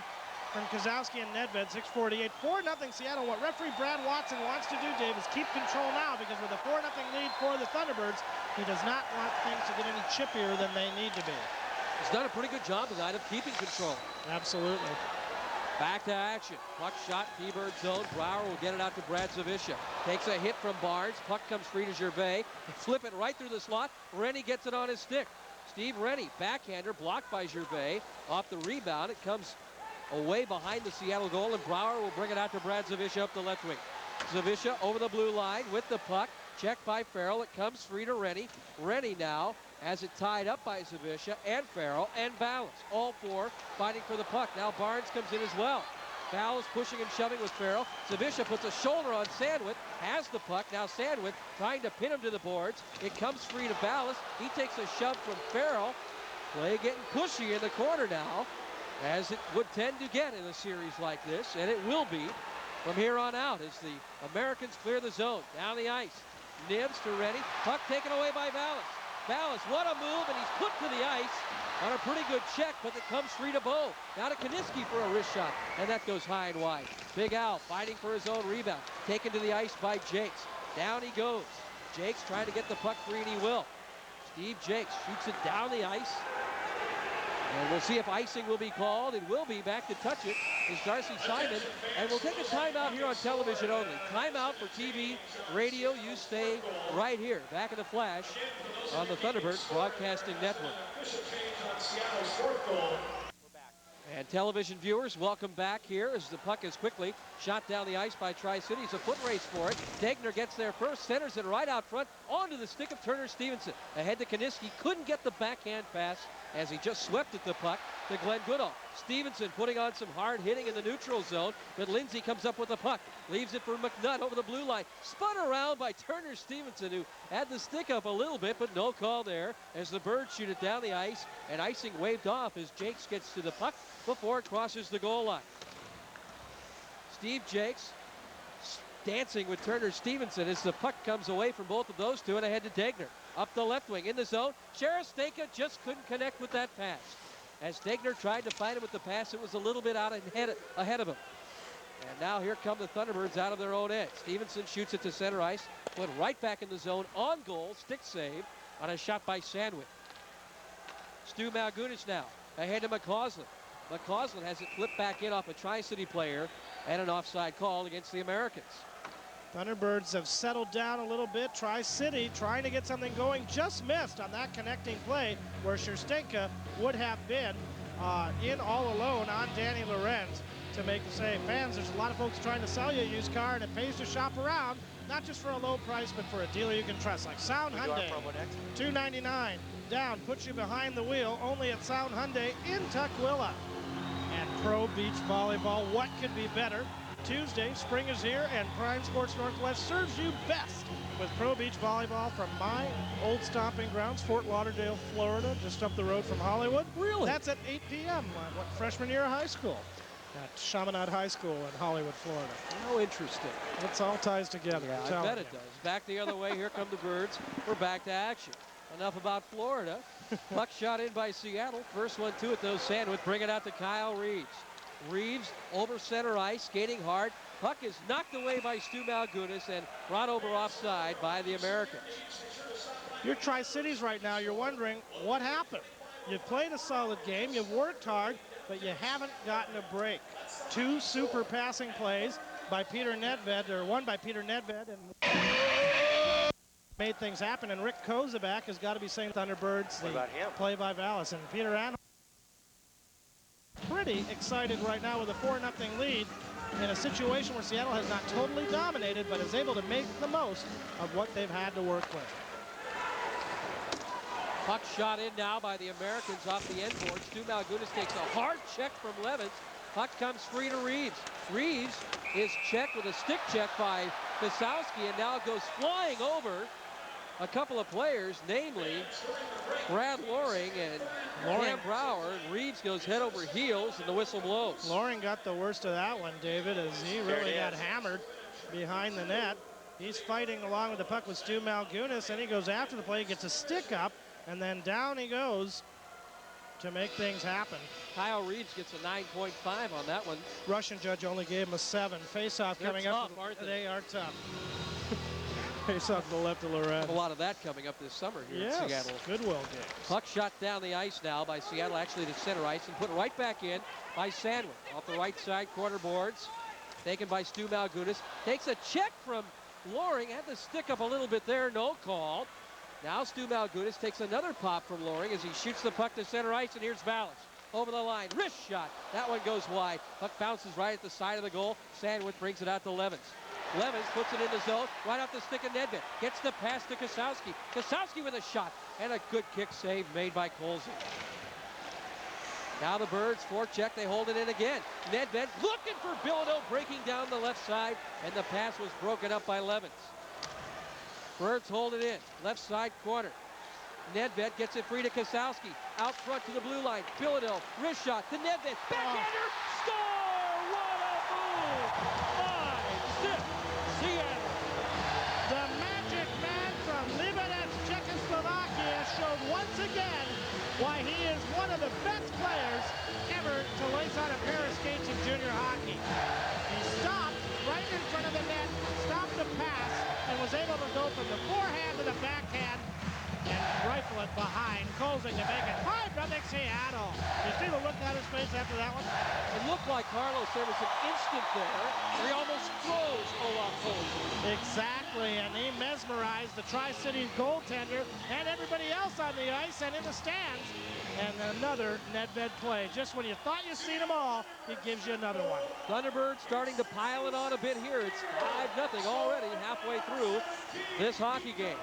B: from Kozowski and Nedved, 6:48. 4-0 Seattle. What referee Brad Watson wants to do, Dave, is keep control now, because with a 4-0 lead for the Thunderbirds, he does not want things to get any chippier than they need to be.
A: He's done a pretty good job tonight of keeping control.
B: Absolutely.
A: Back to action. Puck shot, T-Bird zone. Brower will get it out to Brad Zavisha. Takes a hit from Barnes. Puck comes free to Gervais. Flip it right through the slot. Rennie gets it on his stick. Steve Rennie, backhander, blocked by Gervais. Off the rebound, it comes away behind the Seattle goal, and Brower will bring it out to Brad Zavisha up the left wing. Zavisha over the blue line with the puck. Checked by Farrell. It comes free to Rennie. Rennie now has it tied up by Zavisha and Farrell and Vallis. All four fighting for the puck. Now Barnes comes in as well. Vallis pushing and shoving with Farrell. Zavisha puts a shoulder on Sandwich. Has the puck. Now Sandwich trying to pin him to the boards. It comes free to Vallis. He takes a shove from Farrell. Play getting pushy in the corner now, as it would tend to get in a series like this, and it will be from here on out as the Americans clear the zone. Down the ice. Nibs to Rennie. Puck taken away by Vallis. Vallis, what a move, and he's put to the ice on a pretty good check, but it comes free to Bo. Now to Kaniski for a wrist shot, and that goes high and wide. Big Al fighting for his own rebound. Taken to the ice by Jakes. Down he goes. Jakes trying to get the puck free, and he will. Steve Jakes shoots it down the ice. And we'll see if icing will be called. It will be. Back to touch it is Darcy Simon. And we'll take a timeout here on television only. Timeout for TV, radio. You stay right here. Back in the flash on the Thunderbirds Broadcasting Network. And television viewers, welcome back here as the puck is quickly shot down the ice by Tri-Cities. A foot race for it. Degner gets there first, centers it right out front onto the stick of Turner Stevenson. Ahead to Kaniski, couldn't get the backhand pass as he just swept at the puck to Glenn Goodall. Stevenson putting on some hard hitting in the neutral zone, but Lindsay comes up with the puck. Leaves it for McNutt over the blue line. Spun around by Turner Stevenson, who had the stick up a little bit, but no call there as the Birds shoot it down the ice, and icing waved off as Jakes gets to the puck before it crosses the goal line. Steve Jakes dancing with Turner Stevenson as the puck comes away from both of those two and ahead to Degner. Up the left wing in the zone. Sharostenka just couldn't connect with that pass. As Degner tried to find him with the pass, it was a little bit out ahead of him. And now here come the Thunderbirds out of their own end. Stevenson shoots it to center ice, put right back in the zone, on goal, stick save on a shot by Sandwich. Stu Malgunas now ahead to McCausland. McCausland has it flipped back in off a Tri-City player and an offside call against the Americans.
B: Thunderbirds have settled down a little bit. Tri-City trying to get something going, just missed on that connecting play where Sharostenka would have been in all alone on Danny Lorenz to make the save. Fans, there's a lot of folks trying to sell you a used car, and it pays to shop around, not just for a low price, but for a dealer you can trust, like Sound Hyundai. $299 down, puts you behind the wheel, only at Sound Hyundai in Tukwila. And Pro Beach Volleyball, what could be better? Tuesday, spring is here, and Prime Sports Northwest serves you best with Pro Beach Volleyball from my old stomping grounds, Fort Lauderdale, Florida, just up the road from Hollywood.
A: Really?
B: That's at 8 p.m. Freshman year of high school at Chaminade High School in Hollywood, Florida.
A: How interesting.
B: It's all ties together.
A: Yeah, I bet it does. Back the other way. Here come the Birds. We're back to action. Enough about Florida. Puck shot in by Seattle. First one to it, though. Sandwich bring it out to Kyle Reeves. Reeves over center ice, skating hard. Puck is knocked away by Stu Malgunas and brought over offside by the Americans.
B: You're Tri-Cities right now. You're wondering what happened. You've played a solid game. You've worked hard, but you haven't gotten a break. Two super passing plays by Peter Nedved, or one by Peter Nedved, and made things happen. And Rick Kozabak has got to be saying Thunderbirds, the play by Vallis. And Peter Anholm pretty excited right now with a 4-0 lead in a situation where Seattle has not totally dominated, but is able to make the most of what they've had to work with.
A: Puck shot in now by the Americans off the end board. Stu Malgunas takes a hard check from Levens. Puck comes free to Reeves. Reeves is checked with a stick check by Pisowski, and now goes flying over a couple of players, namely Brad Loring and Cam Brower. And Reeves goes head over heels, and the whistle blows.
B: Loring got the worst of that one, David, as he really got hammered behind the net. He's fighting along with the puck with Stu Malgunas, and he goes after the play, gets a stick up, and then down he goes to make things happen.
A: Kyle Reeves gets a 9.5 on that one.
B: Russian judge only gave him a 7. Face-off coming
A: tough,
B: up.
A: aren't they?
B: They are tough. Face-off to the left of Lorenz.
A: A lot of that coming up this summer here in Seattle.
B: Goodwill games.
A: Puck shot down the ice now by Seattle, actually to center ice, and put right back in by Sandwich. Off the right side corner boards. Taken by Stu Malgunas. Takes a check from Loring. Had to stick up a little bit there. No call. Now Stu Malgunas takes another pop from Loring as he shoots the puck to center ice, and here's Vallis. Over the line. Wrist shot. That one goes wide. Puck bounces right at the side of the goal. Sandwich brings it out to Levens. Levens puts it in the zone, right off the stick of Nedved. Gets the pass to Kasowski. Kasowski with a shot, and a good kick save made by Colson. Now the Birds forecheck, they hold it in again. Nedved looking for Bilodeau, breaking down the left side, and the pass was broken up by Levens. Birds hold it in, left side corner. Nedved gets it free to Kasowski. Out front to the blue line. Bilodeau, wrist shot to Nedved. Backhander, score! What a move! 5-6, Seattle.
B: The magic man from Liberec, Czechoslovakia showed once again why he is one of the best players ever to lace on a pair of skates in junior hockey. He stopped right in front of the net, stopped the pass, and was able to go from the forehand to the backhand and rifle it behind Colson to make it 5-0 Seattle. You see the look on his face after that one?
A: It looked like, Carlos, there was an instant there where he almost froze Olaf Colson.
B: Exactly, and he mesmerized the Tri-City goaltender and everybody else on the ice and in the stands. And another Nedved play. Just when you thought you'd seen them all, he gives you another one.
A: Thunderbirds starting to pile it on a bit here. It's 5-0 already, halfway through this hockey game.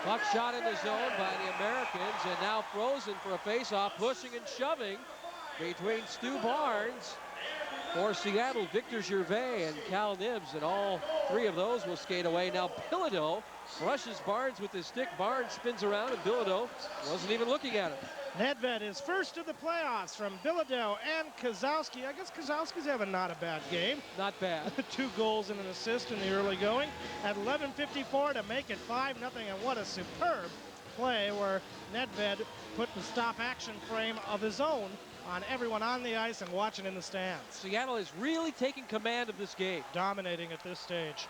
A: Puck shot in the zone by the Americans, and now frozen for a face-off, pushing and shoving between Stu Barnes for Seattle, Victor Gervais and Cal Nibs, and all three of those will skate away. Now Bilodeau brushes Barnes with his stick. Barnes spins around, and Bilodeau wasn't even looking at him.
B: Nedved is first of the playoffs from Bilodeau and Kozowski. I guess Kozowski's having not a bad game.
A: Not bad.
B: 2 goals and an assist in the early going. At 11:54 to make it 5-0, and what a superb play where Nedved put the stop action frame of his own on everyone on the ice and watching in the stands.
A: Seattle is really taking command of this game.
B: Dominating at this stage.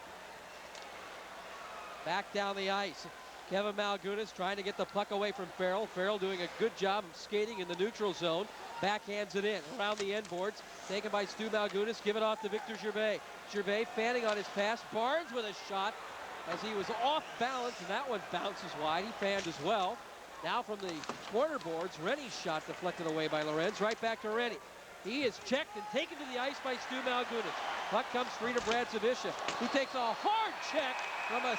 A: Back down the ice. Kevin Malgunas trying to get the puck away from Farrell. Farrell doing a good job of skating in the neutral zone. Backhands it in around the end boards. Taken by Stu Malgunas. Give it off to Victor Gervais. Gervais fanning on his pass. Barnes with a shot as he was off balance, and that one bounces wide. He fanned as well. Now from the corner boards, Rennie's shot deflected away by Lorenz. Right back to Rennie. He is checked and taken to the ice by Stu Malgunas. Puck comes free to Brad Zavisha, who takes a hard check from a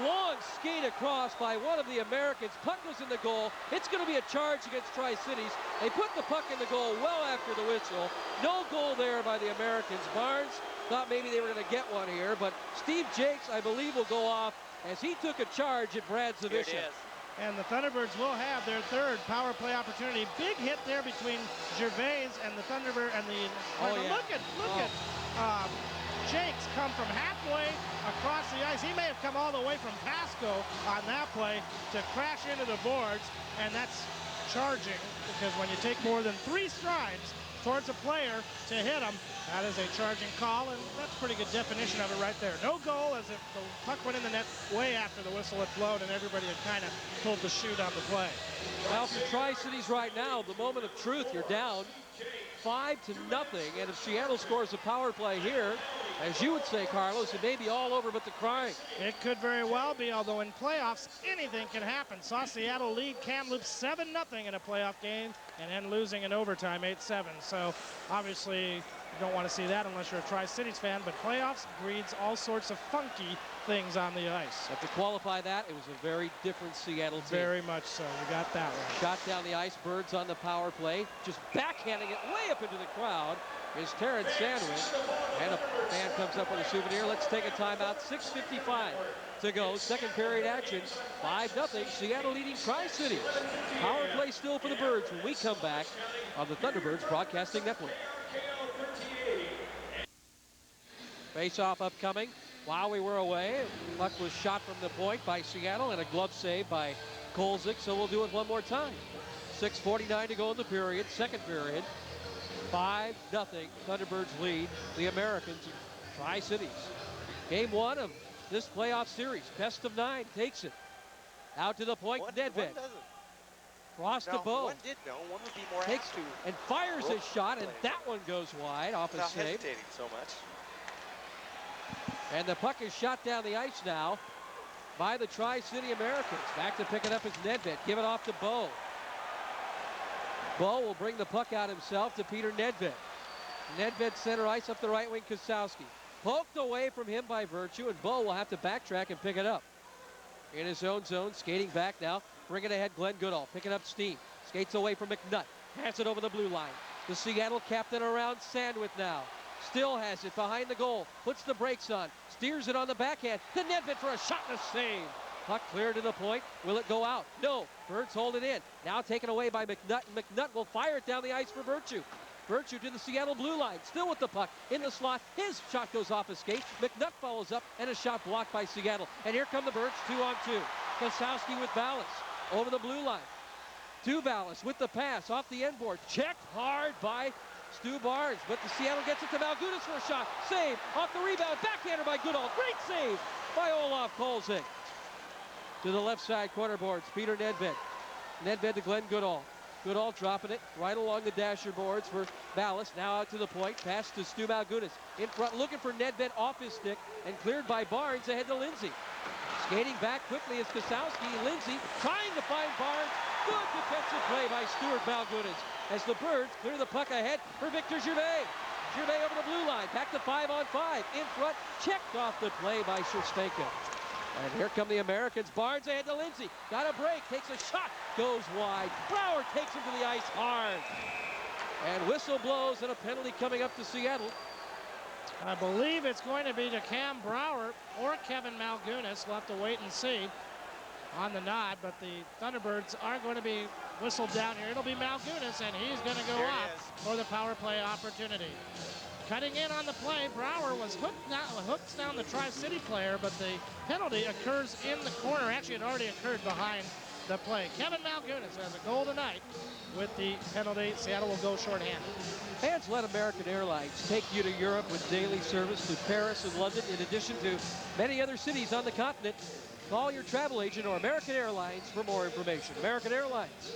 A: long skate across by one of the Americans. Puck goes in the goal. It's going to be a charge against Tri-Cities. They put the puck in the goal well after the whistle. No goal there by the Americans. Barnes thought maybe they were going to get one here, but Steve Jakes, I believe, will go off as he took a charge at Brad Zavisha.
B: And the Thunderbirds will have their 3rd power play opportunity. Big hit there between Gervais and the Thunderbird and the. Look at Jakes come from halfway across the ice. He may have come all the way from Pasco on that play to crash into the boards, and that's charging, because when you take more than 3 strides towards a player to hit him, that is a charging call, and that's a pretty good definition of it right there. No goal, as if the puck went in the net way after the whistle had blown and everybody had kind of pulled the chute on the play.
A: Well, for Tri-Cities right now, the moment of truth, you're down 5-0, and if Seattle scores a power play here, as you would say, Carlos, it may be all over but the crying.
B: It could very well be, although in playoffs, anything can happen. Saw Seattle lead Kamloops 7-0 in a playoff game and then losing in overtime 8-7. So obviously you don't want to see that unless you're a Tri-Cities fan, but playoffs breeds all sorts of funky things on the ice.
A: But to qualify that, it was a very different Seattle team.
B: Very much so. You got that one.
A: Shot down the ice, Birds on the power play, just backhanding it way up into the crowd is Terrence Sandwich, and a fan comes up with a souvenir. Let's take a timeout. 6:55 to go. Second period action. 5-0. Seattle leading Tri-Cities. Power play still for the Birds when we come back on the Thunderbirds Broadcasting Network. Face-off upcoming. While we were away, puck was shot from the point by Seattle and a glove save by Kolzik, so we'll do it one more time. 6:49 to go in the period, second period. 5-0, Thunderbirds lead the Americans, Tri-Cities. Game 1 of this playoff series. Best of 9 takes it. Out to the point, Nedved. Cross to Bow.
D: One did know. One would be more
A: Takes
D: apt to.
A: and fires his shot, and that one goes wide off a
D: Not
A: save.
D: hesitating so much.
A: And the puck is shot down the ice now by the Tri-City Americans. Back to pick it up is Nedved. Give it off to Bow. Bow will bring the puck out himself to Peter Nedved. Nedved center ice up the right wing, Kozowski. Poked away from him by Virtue, and Bow will have to backtrack and pick it up. In his own zone, skating back now. Bring it ahead, Glenn Goodall. Picking up steam. Skates away from McNutt. Hands it over the blue line. The Seattle captain around Sandwith now. Still has it behind the goal. Puts the brakes on. Steers it on the backhand. To Nedved for a shot and a save. Puck cleared to the point. Will it go out? No. Birds hold it in. Now taken away by McNutt. McNutt will fire it down the ice for Virtue. Virtue to the Seattle blue line. Still with the puck in the slot. His shot goes off his skate. McNutt follows up and a shot blocked by Seattle. And here come the Birds 2-on-2. Kozowski with Ballas over the blue line. To Ballas with the pass off the end board. Checked hard by Stu Barnes, but the Seattle gets it to Malgunas for a shot. Save off the rebound. Backhander by Goodall. Great save by Olaf Kolzig. To the left side corner boards, Peter Nedved. Nedved to Glenn Goodall. Goodall dropping it right along the dasher boards for Ballas. Now out to the point. Pass to Stu Malgunas. In front, looking for Nedved off his stick and cleared by Barnes ahead to Lindsay. Skating back quickly is Kozowski. Lindsay trying to find Barnes. Good defensive play by Stuart Malgunas as the Birds clear the puck ahead for Victor Gervais. Gervais over the blue line. Back to 5-on-5. In front. Checked off the play by Scherstenko. And here come the Americans. Barnes ahead to Lindsay. Got a break. Takes a shot. Goes wide. Brower takes him to the ice hard. And whistle blows and a penalty coming up to Seattle.
B: I believe it's going to be to Cam Brower or Kevin Malgunas. We'll have to wait and see on the nod, but the Thunderbirds are going to be whistled down here. It'll be Malgunas, and he's going to go
D: There he
B: up
D: is.
B: for the power play opportunity. Cutting in on the play, Brower was hooks down the Tri-City player, but the penalty occurs in the corner. Actually, it already occurred behind the play. Kevin Malgunas has a goal tonight with the penalty. Seattle will go shorthanded.
A: Fans, let American Airlines take you to Europe with daily service to Paris and London, in addition to many other cities on the continent. Call your travel agent or American Airlines for more information. American Airlines,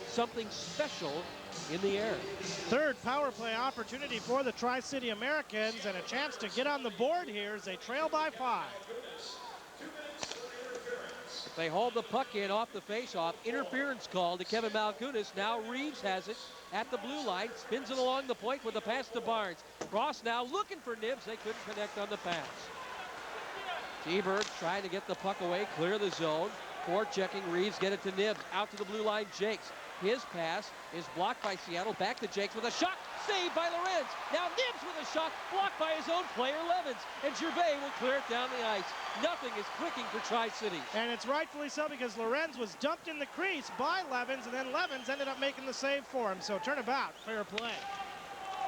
A: something special in the air.
B: Third power play opportunity for the Tri-City Americans, and a chance to get on the board here as they trail by 5.
A: If they hold the puck in off the faceoff, interference call to Kevin Malgunas. Now Reeves has it at the blue line, spins it along the point with a pass to Barnes. Ross now looking for Nibs. They couldn't connect on the pass. T-Birds trying to get the puck away, clear the zone. Forechecking Reeves, get it to Nibs. Out to the blue line, Jakes. His pass is blocked by Seattle. Back to Jakes with a shot. Saved by Lorenz. Now Nibs with a shot. Blocked by his own player, Levens. And Gervais will clear it down the ice. Nothing is clicking for Tri-Cities.
B: And it's rightfully so, because Lorenz was dumped in the crease by Levens, and then Levens ended up making the save for him. So turnabout, fair play.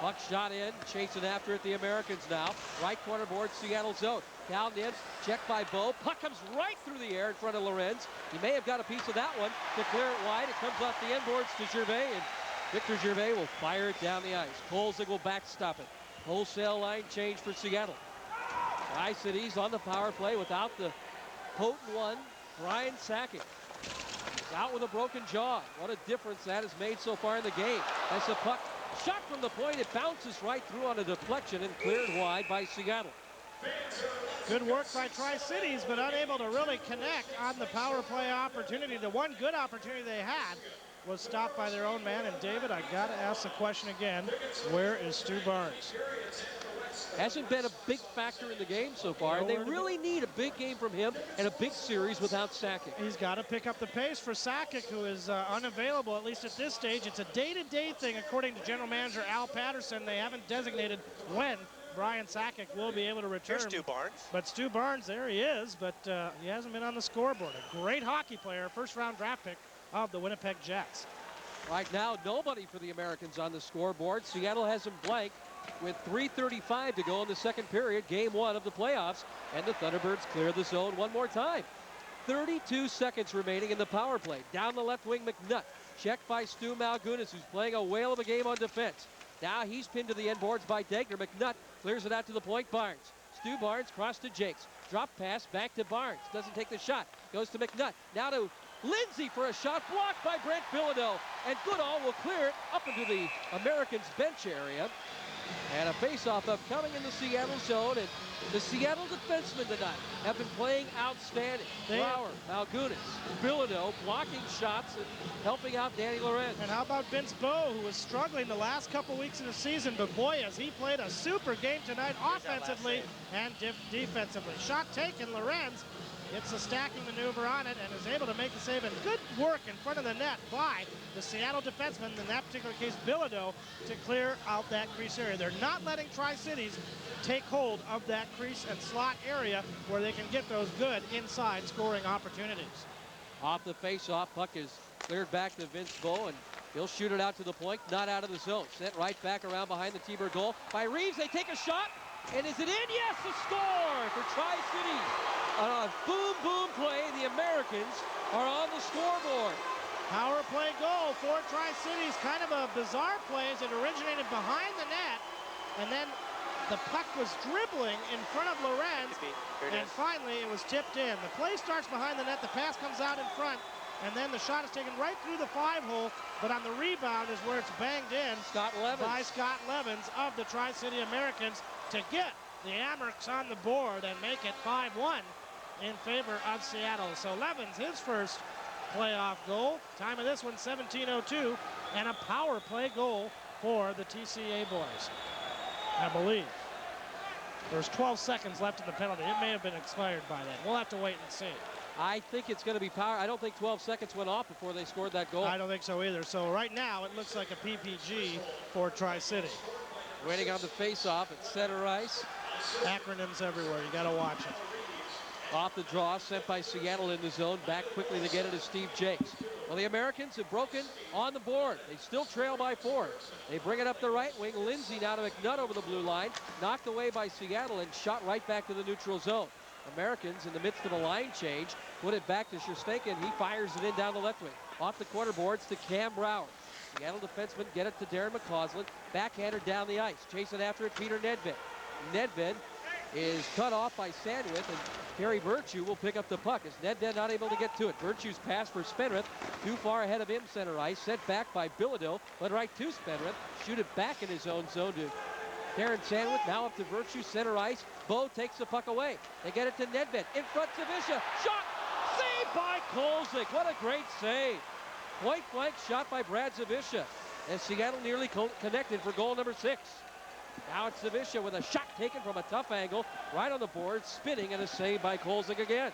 A: Puck shot in, chasing after it, the Americans now. Right corner board, Seattle zone. Down Nibs, checked by Bo. Puck comes right through the air in front of Lorenz. He may have got a piece of that one to clear it wide. It comes off the end boards to Gervais, and Victor Gervais will fire it down the ice. Kolzig will backstop it. Wholesale line change for Seattle. Tri-Cities on the power play without the potent one, Brian Sakic. He's out with a broken jaw. What a difference that has made so far in the game. As the puck shot from the point, it bounces right through on a deflection and cleared wide by Seattle.
B: Good work by Tri-Cities, but unable to really connect on the power play opportunity. The one good opportunity they had was stopped by their own man. And David, I got to ask the question again, where is Stu Barnes?
A: Hasn't been a big factor in the game so far, and they really need a big game from him and a big series without Sakic.
B: He's got to pick up the pace for Sakic, who is unavailable, at least at this stage. It's a day-to-day thing, according to general manager Al Patterson. They haven't designated when Brian Sakic will be able to return.
D: Here's Stu Barnes.
B: But Stu Barnes, there he is, but he hasn't been on the scoreboard. A great hockey player, first-round draft pick of the Winnipeg Jets.
A: Right now, nobody for the Americans on the scoreboard. Seattle has them blank with 3:35 to go in the second period, game 1 of the playoffs, and the Thunderbirds clear the zone one more time. 32 seconds remaining in the power play. Down the left wing, McNutt. Checked by Stu Malgunas, who's playing a whale of a game on defense. Now he's pinned to the end boards by Degner. McNutt clears it out to the point. Barnes. Stu Barnes cross to Jakes. Drop pass back to Barnes. Doesn't take the shot. Goes to McNutt. Now to Lindsay for a shot blocked by Brent Bilodeau. And Goodall will clear it up into the Americans' bench area. And a face-off upcoming in the Seattle zone. And the Seattle defensemen tonight have been playing outstanding. Brower, Malgunas, Bilodeau blocking shots and helping out Danny Lorenz.
B: And how about Vince Bowe, who was struggling the last couple weeks of the season, but boy, has he played a super game tonight offensively and defensively. Shot taken, Lorenz gets a stacking maneuver on it and is able to make the save. And good work in front of the net by the Seattle defenseman, in that particular case Bilodeau, to clear out that crease area. They're not letting Tri-Cities take hold of that crease and slot area where they can get those good inside scoring opportunities.
A: Off the face-off, puck is cleared back to Vince Bowe, and he'll shoot it out to the point, not out of the zone. Sent right back around behind the T-Bird goal by Reeves. They take a shot, and is it in? Yes, a score for Tri-Cities. On a boom play, the Americans are on the scoreboard.
B: Power play goal for Tri-Cities. Kind of a bizarre play as it originated behind the net, and then the puck was dribbling in front of Lorenz, and finally it was tipped in. The play starts behind the net, the pass comes out in front, and then the shot is taken right through the 5-hole, but on the rebound is where it's banged in by Scott Levens of the Tri-City Americans to get the Amerks on the board and make it 5-1 in favor of Seattle. So Levens, his first playoff goal. Time of this one, 17:02, and a power play goal for the TCA boys. I believe there's 12 seconds left in the penalty. It may have been expired by then. We'll have to wait and see.
A: I think it's going to be power. I don't think 12 seconds went off before they scored that goal.
B: I don't think so either. So right now it looks like a PPG for Tri-City.
A: Waiting on the face-off at center ice.
B: Acronyms everywhere. You got to watch it.
A: Off the draw, sent by Seattle in the zone. Back quickly to get it is Steve Jakes. Well, the Americans have broken on the board. They still trail by 4. They bring it up the right wing. Lindsay now to McNutt over the blue line. Knocked away by Seattle and shot right back to the neutral zone. Americans in the midst of a line change put it back to Shershenka, and he fires it in down the left wing. Off the corner boards to Cam Brower. Seattle defensemen get it to Darren McCausland. Backhander down the ice. Chasing after it, Peter Nedved. Nedved is cut off by Sandwith, and Kerry Virtue will pick up the puck as Nedved not able to get to it. Virtue's pass for Spendrith, too far ahead of him, center ice, sent back by Bilodeau, but right to Spendrith. Shoot it back in his own zone to Darren Sandwith, now up to Virtue, center ice. Bo takes the puck away. They get it to Nedved, in front Zavisha, shot, saved by Kolzig. What a great save. Point blank shot by Brad Zavisha, as Seattle nearly connected for goal number 6. Now it's Zavisha with a shot taken from a tough angle, right on the board, spinning, and a save by Kolzig again.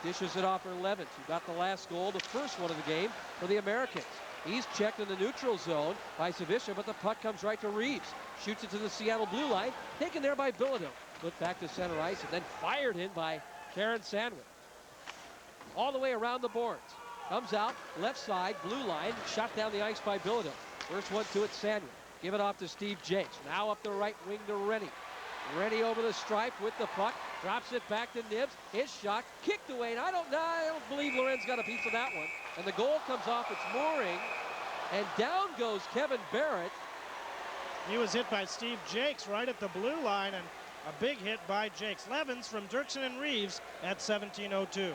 A: Dishes it off for Levens, who got the last goal, the first one of the game for the Americans. He's checked in the neutral zone by Zavisha, but the puck comes right to Reeves. Shoots it to the Seattle blue line, taken there by Bilodeau. Put back to center ice, and then fired in by Karen Sandwith. All the way around the boards. Comes out, left side, blue line, shot down the ice by Bilodeau. First one to it, Sandwith. Give it off to Steve Jakes. Now up the right wing to Rennie. Rennie over the stripe with the puck. Drops it back to Nibs. His shot kicked away. And I don't believe Lorenz got a piece of that one. And the goal comes off its mooring. And down goes Kevin Barrett.
B: He was hit by Steve Jakes right at the blue line, and a big hit by Jakes. Levens from Dirksen and Reeves at 17:02.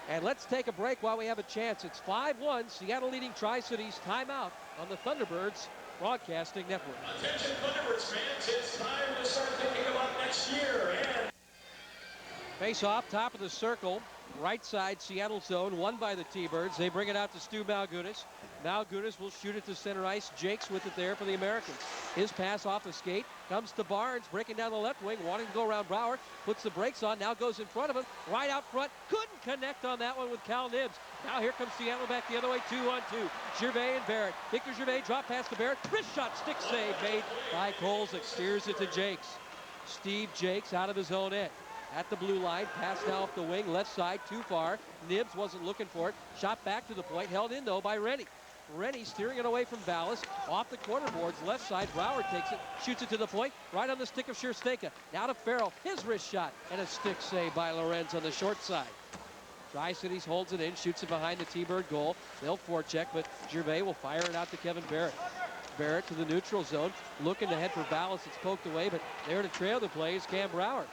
A: And let's take a break while we have a chance. It's 5-1. Seattle leading Tri-Cities. Timeout on the Thunderbirds Broadcasting Network.
C: Attention Thunderbirds fans, it's time to start thinking about next year. And
A: Face off, top of the circle, right side Seattle zone, won by the T-Birds. They bring it out to Stu Malgunas. Malgunas will shoot it to center ice. Jakes with it there for the Americans. His pass off a skate, comes to Barnes, breaking down the left wing, wanting to go around Brower, puts the brakes on, now goes in front of him, right out front, couldn't connect on that one with Cal Nibs. Now here comes Seattle back the other way, 2-on-2. Gervais and Barrett. Victor Gervais drop pass to Barrett, wrist shot, stick save made by Kolzig, steers it to Jakes. Steve Jakes out of his own end. At the blue line, pass now up the wing, left side, too far. Nibs wasn't looking for it. Shot back to the point, held in though by Rennie. Rennie steering it away from Ballas. Off the corner boards, left side. Brower takes it, shoots it to the point, right on the stick of Shershenka. Now to Farrell, his wrist shot, and a stick save by Lorenz on the short side. Tri-Cities holds it in, shoots it behind the T-Bird goal. They'll forecheck, but Gervais will fire it out to Kevin Barrett. Barrett to the neutral zone, looking to head for Ballas. It's poked away, but there to trail the play is Cam Brower.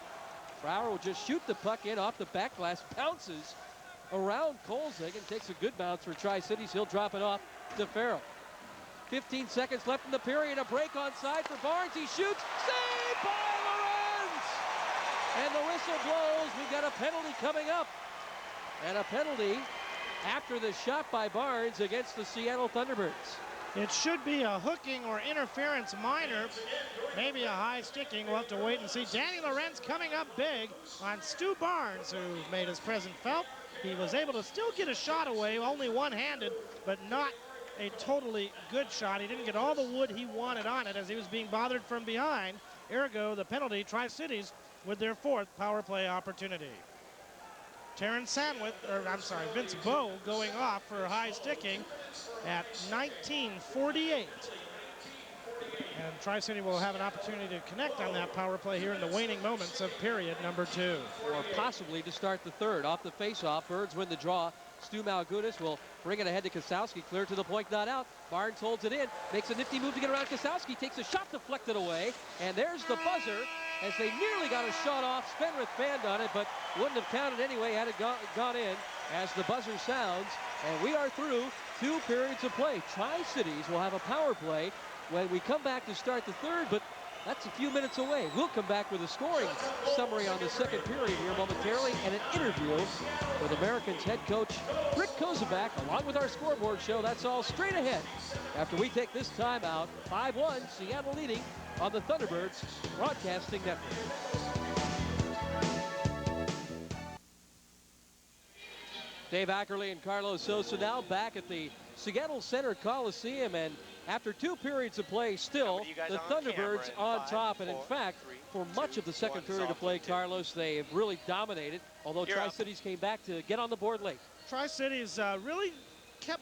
A: Brower will just shoot the puck in off the back glass, bounces around Kolzig and takes a good bounce for Tri-Cities. He'll drop it off to Farrell. 15 seconds left in the period. A break on side for Barnes. He shoots. Saved by Lorenz! And the whistle blows. We've got a penalty coming up. And a penalty after the shot by Barnes against the Seattle Thunderbirds.
B: It should be a hooking or interference minor, maybe a high sticking. We'll have to wait and see. Danny Lorenz coming up big on Stu Barnes, who made his presence felt. He was able to still get a shot away, only one-handed, but not a totally good shot. He didn't get all the wood he wanted on it as he was being bothered from behind. Ergo, the penalty, Tri-Cities with their 4th power play opportunity. Vince Bowe going off for high sticking at 19:48. And Tri-City will have an opportunity to connect on that power play here in the waning moments of period number 2.
A: Or possibly to start the 3rd. Off the face-off, Birds win the draw. Stu Malgunas will bring it ahead to Kasowski. Clear to the point, not out. Barnes holds it in, makes a nifty move to get around Kasowski, takes a shot deflected away, and there's the buzzer as they nearly got a shot off. Spendrith fanned on it, but wouldn't have counted anyway had it gone in as the buzzer sounds. And we are through 2 periods of play. Tri-Cities will have a power play when we come back to start the 3rd, but that's a few minutes away. We'll come back with a scoring summary on the 2nd period here momentarily and an interview with Americans head coach Rick Kozubak along with our scoreboard show. That's all straight ahead after we take this time out. 5-1, Seattle leading on the Thunderbirds Broadcasting Network. Dave Ackerley and Carlos Sosa now back at the Seattle Center Coliseum, and After 2 periods of play, still, the Thunderbirds on top. And in fact, for much of the second period of play, Carlos, they have really dominated, although Tri-Cities came back to get on the board late.
B: Tri-Cities really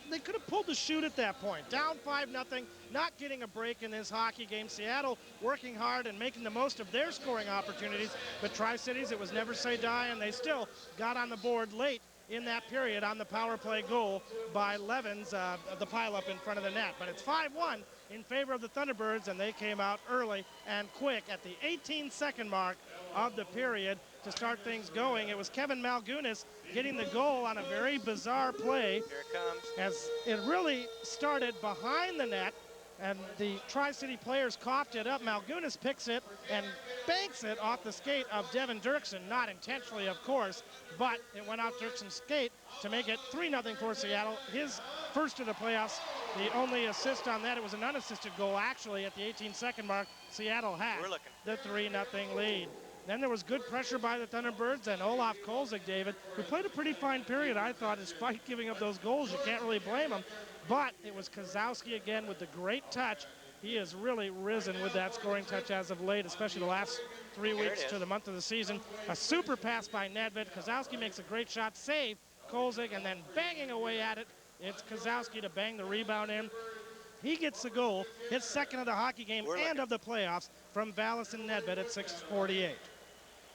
B: they could have pulled the chute at that point. Down 5-0, not getting a break in this hockey game. Seattle working hard and making the most of their scoring opportunities. But Tri-Cities, it was never say die, and they still got on the board late in that period on the power play goal by Levens, the pileup in front of the net. But it's 5-1 in favor of the Thunderbirds, and they came out early and quick at the 18-second mark of the period to start things going. It was Kevin Malgunas getting the goal on a very bizarre play.
D: Here it comes.
B: As it really started behind the net, and the Tri-City players coughed it up. Malgunas picks it and banks it off the skate of Devin Dirksen, not intentionally, of course, but it went off Dirksen's skate to make it 3-0 for Seattle. His first of the playoffs, the only assist on that. It was an unassisted goal, actually, at the 18-second mark. Seattle had the 3-0 lead. Then there was good pressure by the Thunderbirds and Olaf Kolzig, David, who played a pretty fine period, I thought, despite giving up those goals. You can't really blame him. But it was Kozowski again with the great touch. He has really risen with that scoring touch as of late, especially the last 3 weeks to the month of the season. A super pass by Nedved. Kozowski makes a great shot, save Kolzig, and then banging away at it. It's Kozowski to bang the rebound in. He gets the goal, his second of the hockey game and of the playoffs, from Vallis and Nedved at 6:48.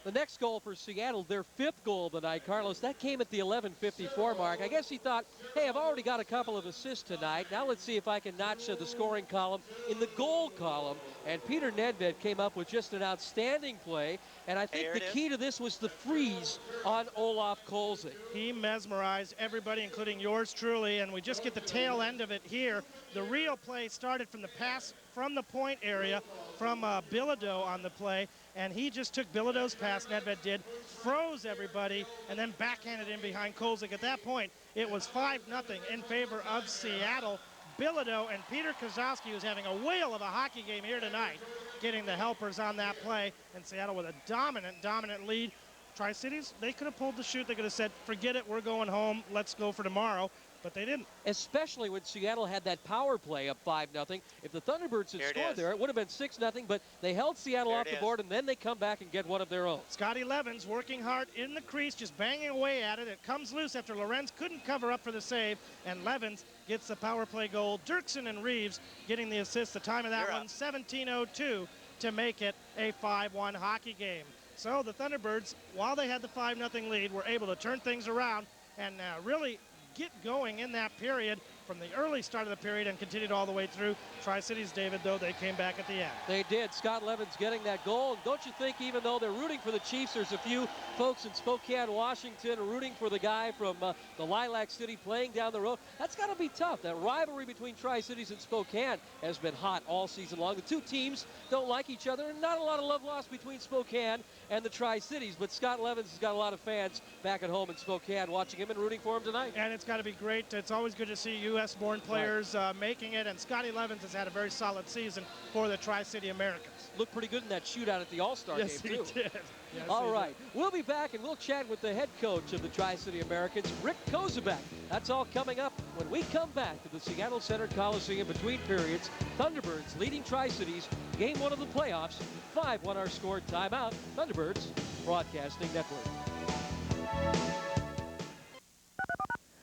A: The next goal for Seattle, their 5th goal of the night, Carlos, that came at the 11:54 mark. I guess he thought, hey, I've already got a couple of assists tonight. Now let's see if I can notch the scoring column in the goal column. And Peter Nedved came up with just an outstanding play. And I think the key to this was the freeze on Olaf Kolzig.
B: He mesmerized everybody, including yours truly, and we just get the tail end of it here. The real play started from the pass from the point area from Bilodeau on the play, and he just took Bilodeau's pass, Nedved did, froze everybody, and then backhanded in behind Kolzig. At that point, it was 5-0 in favor of Seattle. Bilodeau and Peter Kozowski, who's having a whale of a hockey game here tonight, getting the helpers on that play, and Seattle with a dominant lead. Tri-Cities, they could have pulled the chute. They could have said, forget it, we're going home, let's go for tomorrow. But they didn't. Especially when Seattle had that power play up 5-0. If the Thunderbirds had scored there, it would have been 6-0, but they held Seattle off the board, and then they come back and get one of their own. Scotty Levens working hard in the crease, just banging away at it. It comes loose after Lorenz couldn't cover up for the save, and Levens gets the power play goal. Dirksen and Reeves getting the assist. The time of that one, 17:02, to make it a 5-1 hockey game. So the Thunderbirds, while they had the 5-0 lead, were able to turn things around and really get going in that period from the early start of the period and continued all the way through. Tri-Cities, David, though, they came back at the end. They did. Scott Levens getting that goal. And don't you think, even though they're rooting for the Chiefs, there's a few folks in Spokane, Washington, rooting for the guy from the Lilac City playing down the road? That's got to be tough. That rivalry between Tri-Cities and Spokane has been hot all season long. The two teams don't like each other, and not a lot of love lost between Spokane and the Tri-Cities. But Scott Levens has got a lot of fans back at home in Spokane watching him and rooting for him tonight. And it's got to be great. It's always good to see U.S.-born players making it, and Scotty Levens has had a very solid season for the Tri-City Americans. Looked pretty good in that shootout at the All-Star game, too. Yes, he did. Yes, all right, we'll be back, and we'll chat with the head coach of the Tri-City Americans, Rick Kozubek. That's all coming up when we come back to the Seattle Center Coliseum between periods. Thunderbirds leading Tri-Cities, game 1 of the playoffs, 5-1 our score, timeout. Thunderbirds Broadcasting Network.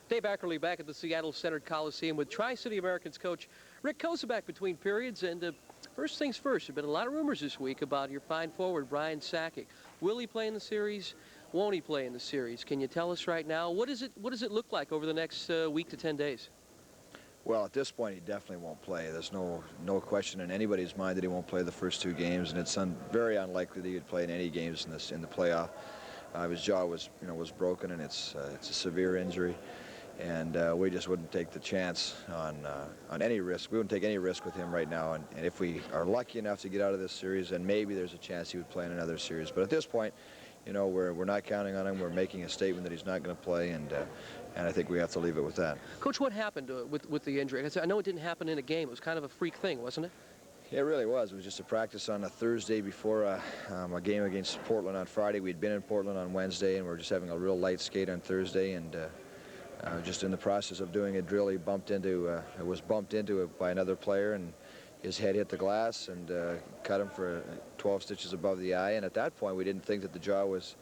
B: Dave Ackerley back at the Seattle Center Coliseum with Tri-City Americans coach Rick Kozubek between periods. And first things first, there have been a lot of rumors this week about your fine forward, Brian Sakic. Will he play in the series? Won't he play in the series? Can you tell us right now, what does it look like over the next week to 10 days?
G: Well, at this point, he definitely won't play. There's no question in anybody's mind that he won't play the first 2 games, and it's very unlikely that he would play in any games in the playoff. His jaw was broken, and it's a severe injury. And we just wouldn't take the chance on any risk. We wouldn't take any risk with him right now. And if we are lucky enough to get out of this series, then maybe there's a chance he would play in another series. But at this point, we're not counting on him. We're making a statement that he's not going to play, and I think we have to leave it with that.
A: Coach, what happened with the injury? I know it didn't happen in a game. It was kind of a freak thing, wasn't it?
G: Yeah, it really was. It was just a practice on a Thursday before a game against Portland on Friday. We'd been in Portland on Wednesday, and we were just having a real light skate on Thursday, and just in the process of doing a drill, he was bumped into it by another player, and his head hit the glass and cut him for 12 stitches above the eye. And at that point, we didn't think that the jaw was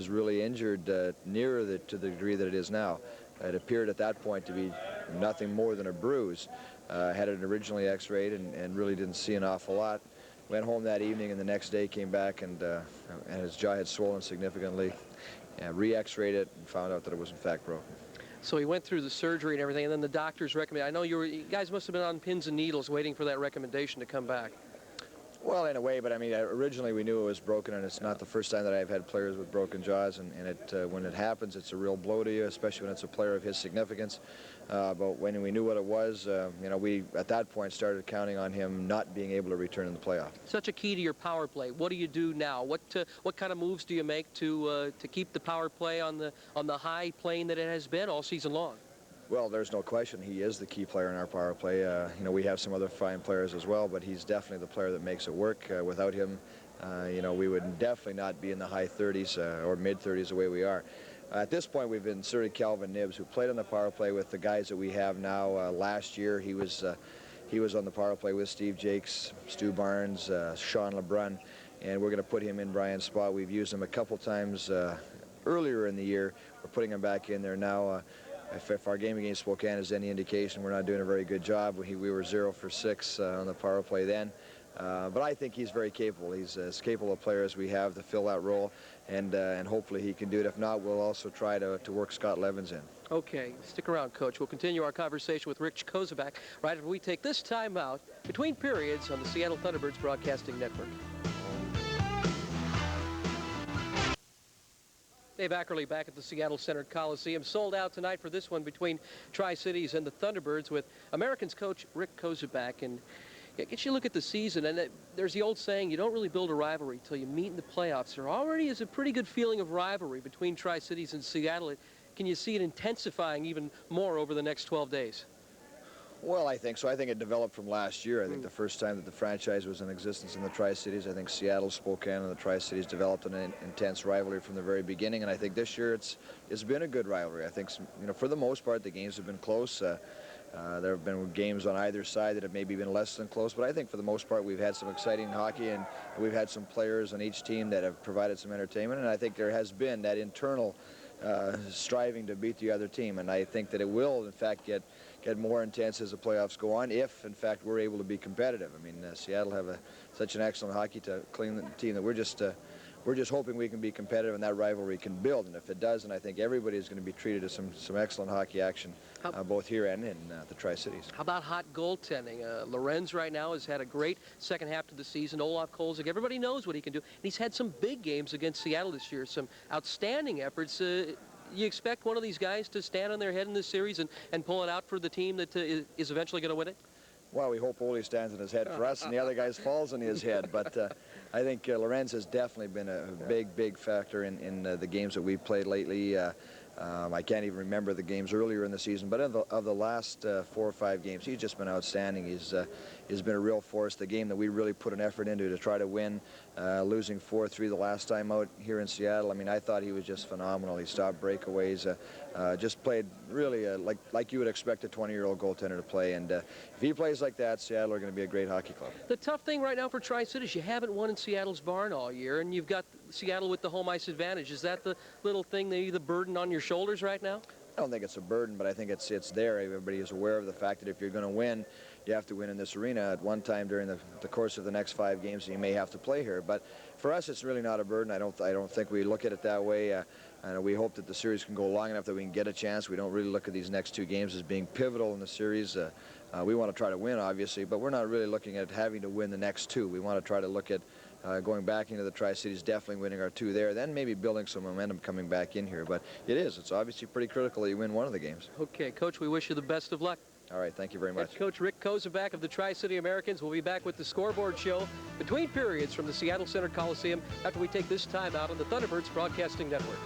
G: really injured nearer to the degree that it is now. It appeared at that point to be nothing more than a bruise. Had it originally x-rayed and really didn't see an awful lot. Went home that evening, and the next day came back, and his jaw had swollen significantly. Re-x-rayed it and found out that it was in fact broken.
A: So he went through the surgery and everything, and then the doctors recommended. I know you guys must have been on pins and needles waiting for that recommendation to come back.
G: Well, in a way, but I mean, originally we knew it was broken, and it's not the first time that I've had players with broken jaws, and when it happens, it's a real blow to you, especially when it's a player of his significance. But when we knew what it was, you know, we at that point started counting on him not being able to return in the playoff.
A: Such a key to your power play. What do you do now? What kind of moves do you make to keep the power play on the high plane that it has been all season long?
G: Well, there's no question he is the key player in our power play. You know, we have some other fine players as well, but he's definitely the player that makes it work. Without him, you know, we would definitely not be in the high 30s or mid 30s the way we are. At this point, we've inserted Calvin Nibbs, who played on the power play with the guys that we have now. Last year, he was on the power play with Steve Jakes, Stu Barnes, Sean LeBrun, and we're going to put him in Brian's spot. We've used him a couple times earlier in the year. We're putting him back in there now. If our game against Spokane is any indication, we're not doing a very good job. We were 0 for 6 on the power play then. But I think he's very capable. He's as capable a player as we have to fill that role, and hopefully he can do it. If not, we'll also try to work Scott Levens in.
A: Okay, stick around, Coach. We'll continue our conversation with Rich Kozubak right after we take this time out between periods on the Seattle Thunderbirds Broadcasting Network. Dave Ackerley back at the Seattle Center Coliseum. Sold out tonight for this one between Tri-Cities and the Thunderbirds with Americans coach Rick Kozubak. And it gets you look at the season, and there's the old saying, you don't really build a rivalry until you meet in the playoffs. There already is a pretty good feeling of rivalry between Tri-Cities and Seattle. Can you see it intensifying even more over the next 12 days?
G: Well, I think so. I think it developed from last year. I think the first time that the franchise was in existence in the Tri-Cities, I think Seattle, Spokane, and the Tri-Cities developed an intense rivalry from the very beginning. And I think this year it's been a good rivalry. I think, you know, for the most part, the games have been close. There have been games on either side that have maybe been less than close. But I think for the most part, we've had some exciting hockey, and we've had some players on each team that have provided some entertainment. And I think there has been that internal striving to beat the other team. And I think that it will, in fact, get more intense as the playoffs go on, if in fact we're able to be competitive. I mean, Seattle have such an excellent hockey team that we're just hoping we can be competitive and that rivalry can build. And if it does, and I think everybody is going to be treated to some excellent hockey action, both here and in the Tri-Cities.
A: How about hot goaltending? Lorenz right now has had a great second half to the season. Olaf Kolzig, everybody knows what he can do. And he's had some big games against Seattle this year, some outstanding efforts. You expect one of these guys to stand on their head in this series and pull it out for the team that is eventually going to win it?
G: Well, we hope Ole stands on his head for us and the other guys falls on his head. But I think Lorenz has definitely been a big factor in the games that we've played lately. I can't even remember the games earlier in the season, but of the last 4 or 5 games, he's just been outstanding. He's been a real force. The game that we really put an effort into to try to win, losing 4-3 the last time out here in Seattle. I mean, I thought he was just phenomenal. He stopped breakaways, just played really like you would expect a 20-year-old goaltender to play. And if he plays like that, Seattle are going to be a great hockey club.
A: The tough thing right now for Tri-Cities, you haven't won in Seattle's barn all year, and you've got Seattle with the home ice advantage. Is that the little thing, the burden on your shoulders right now?
G: I don't think it's a burden, but I think it's there. Everybody is aware of the fact that if you're going to win, you have to win in this arena at one time during the course of the next 5 games, and you may have to play here. But for us, it's really not a burden. I don't think we look at it that way. And we hope that the series can go long enough that we can get a chance. We don't really look at these next 2 games as being pivotal in the series. We want to try to win, obviously, but we're not really looking at having to win the next 2. We want to try to look at going back into the Tri-Cities, definitely winning our 2 there, then maybe building some momentum coming back in here. But it's obviously pretty critical that you win one of the games.
A: Okay, Coach, we wish you the best of luck.
G: All right, thank you very much.
A: Head Coach Rick Kozubak of the Tri-City Americans will be back with the scoreboard show between periods from the Seattle Center Coliseum after we take this time out on the Thunderbirds Broadcasting Network.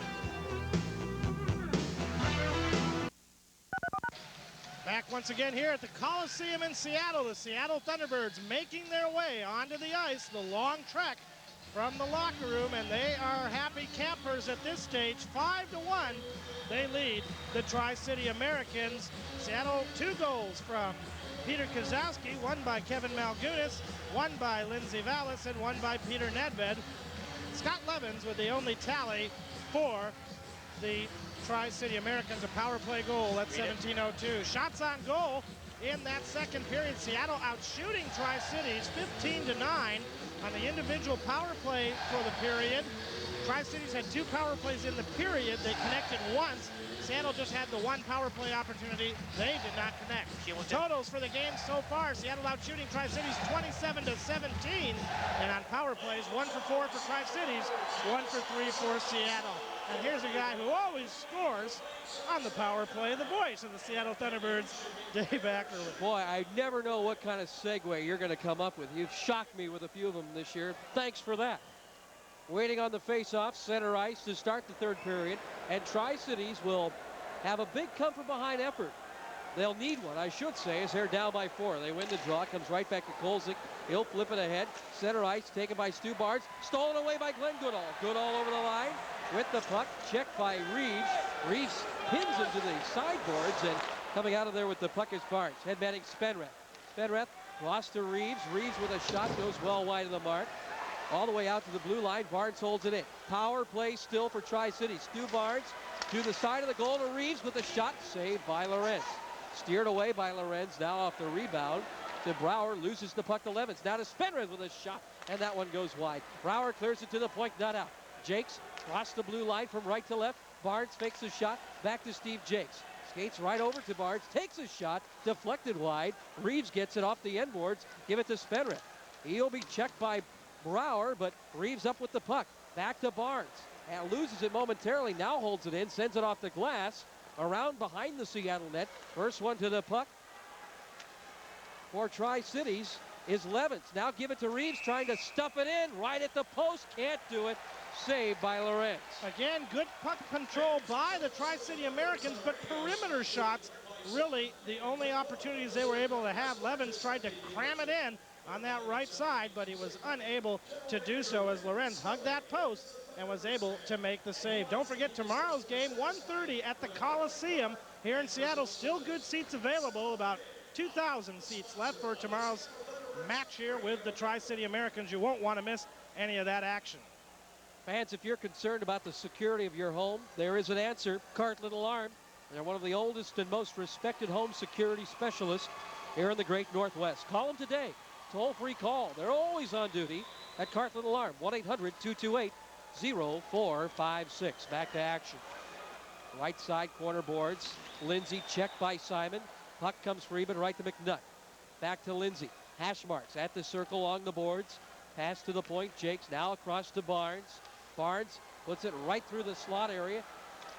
B: Back once again here at the Coliseum in Seattle. The Seattle Thunderbirds making their way onto the ice, the long trek from the locker room, and they are happy campers at this stage. 5-1, they lead the Tri-City Americans. Seattle, 2 goals from Peter Kozowski, one by Kevin Malgunas, one by Lindsey Vallis, and one by Peter Nedved. Scott Levens with the only tally for the Tri-City Americans, a power play goal at 17:02. Shots on goal in that second period. Seattle outshooting Tri-Cities 15-9 on the individual power play for the period. Tri-Cities had 2 power plays in the period. They connected once. Seattle just had the 1 power play opportunity. They did not connect. Totals for the game so far: Seattle outshooting Tri-Cities 27-17. And on power plays, 1 for 4 for Tri-Cities, 1 for 3 for Seattle. And here's a guy who always scores on the power play, the voice of the Seattle Thunderbirds, Dave Ackerley.
A: Boy, I never know what kind of segue you're going to come up with. You've shocked me with a few of them this year. Thanks for that. Waiting on the face-off, center ice to start the third period, and Tri-Cities will have a big come-from-behind effort. They'll need one, I should say, as they're down by 4. They win the draw, comes right back to Kolzig. He'll flip it ahead. Center ice taken by Stu Barnes, stolen away by Glenn Goodall. Goodall over the line with the puck, checked by Reeves. Reeves pins into the sideboards, and coming out of there with the puck is Barnes. Headmanning Spenreth. Spenreth lost to Reeves. Reeves with a shot goes well wide of the mark. All the way out to the blue line. Barnes holds it in. Power play still for Tri-City. Stu Barnes to the side of the goal to Reeves with a shot saved by Lorenz. Steered away by Lorenz. Now off the rebound to Brouwer. Loses the puck to Levens. Now to Spenreth with a shot, and that one goes wide. Brouwer clears it to the point, not out. Jakes crossed the blue line from right to left. Barnes fakes a shot. Back to Steve Jakes. Skates right over to Barnes. Takes a shot. Deflected wide. Reeves gets it off the end boards. Give it to Spenreth. He'll be checked by Brouwer, but Reeves up with the puck. Back to Barnes. And loses it momentarily. Now holds it in. Sends it off the glass. Around behind the Seattle net. First one to the puck for Tri-Cities is Levens. Now give it to Reeves, trying to stuff it in. Right at the post. Can't do it. Saved by Lorenz.
B: Again, good puck control by the Tri-City Americans, but perimeter shots, really the only opportunities they were able to have. Levens tried to cram it in on that right side, but he was unable to do so as Lorenz hugged that post and was able to make the save. Don't forget tomorrow's game, 1:30 at the Coliseum here in Seattle. Still good seats available, about 2,000 seats left for tomorrow's match here with the Tri-City Americans. You won't want to miss any of that action.
A: Fans, if you're concerned about the security of your home, there is an answer. Cartlet Alarm. They're one of the oldest and most respected home security specialists here in the Great Northwest. Call them today. Toll-free call. They're always on duty at Cartlet Alarm. 1-800-228-0456. Back to action. Right side corner boards. Lindsey checked by Simon. Puck comes free, but right to McNutt. Back to Lindsey. Hash marks at the circle along the boards. Pass to the point. Jakes now across to Barnes. Barnes puts it right through the slot area.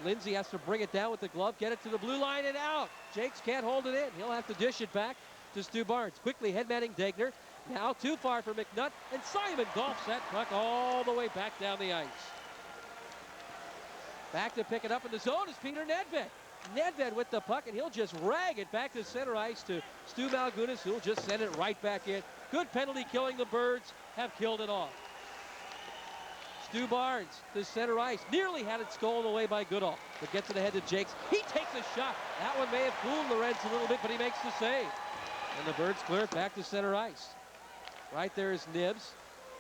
A: Lindsey has to bring it down with the glove, get it to the blue line and out. Jakes can't hold it in. He'll have to dish it back to Stu Barnes. Quickly headmanning Degner. Now too far for McNutt, and Simon golfs that puck all the way back down the ice. Back to pick it up in the zone is Peter Nedved. Nedved with the puck, and he'll just rag it back to center ice to Stu Malgunas, who'll just send it right back in. Good penalty killing. The Birds have killed it off. Stu Barnes to center ice. Nearly had it stolen away by Goodall, but gets it ahead to Jakes. He takes a shot. That one may have fooled Lorenz a little bit, but he makes the save. And the Birds clear it back to center ice. Right there is Nibs.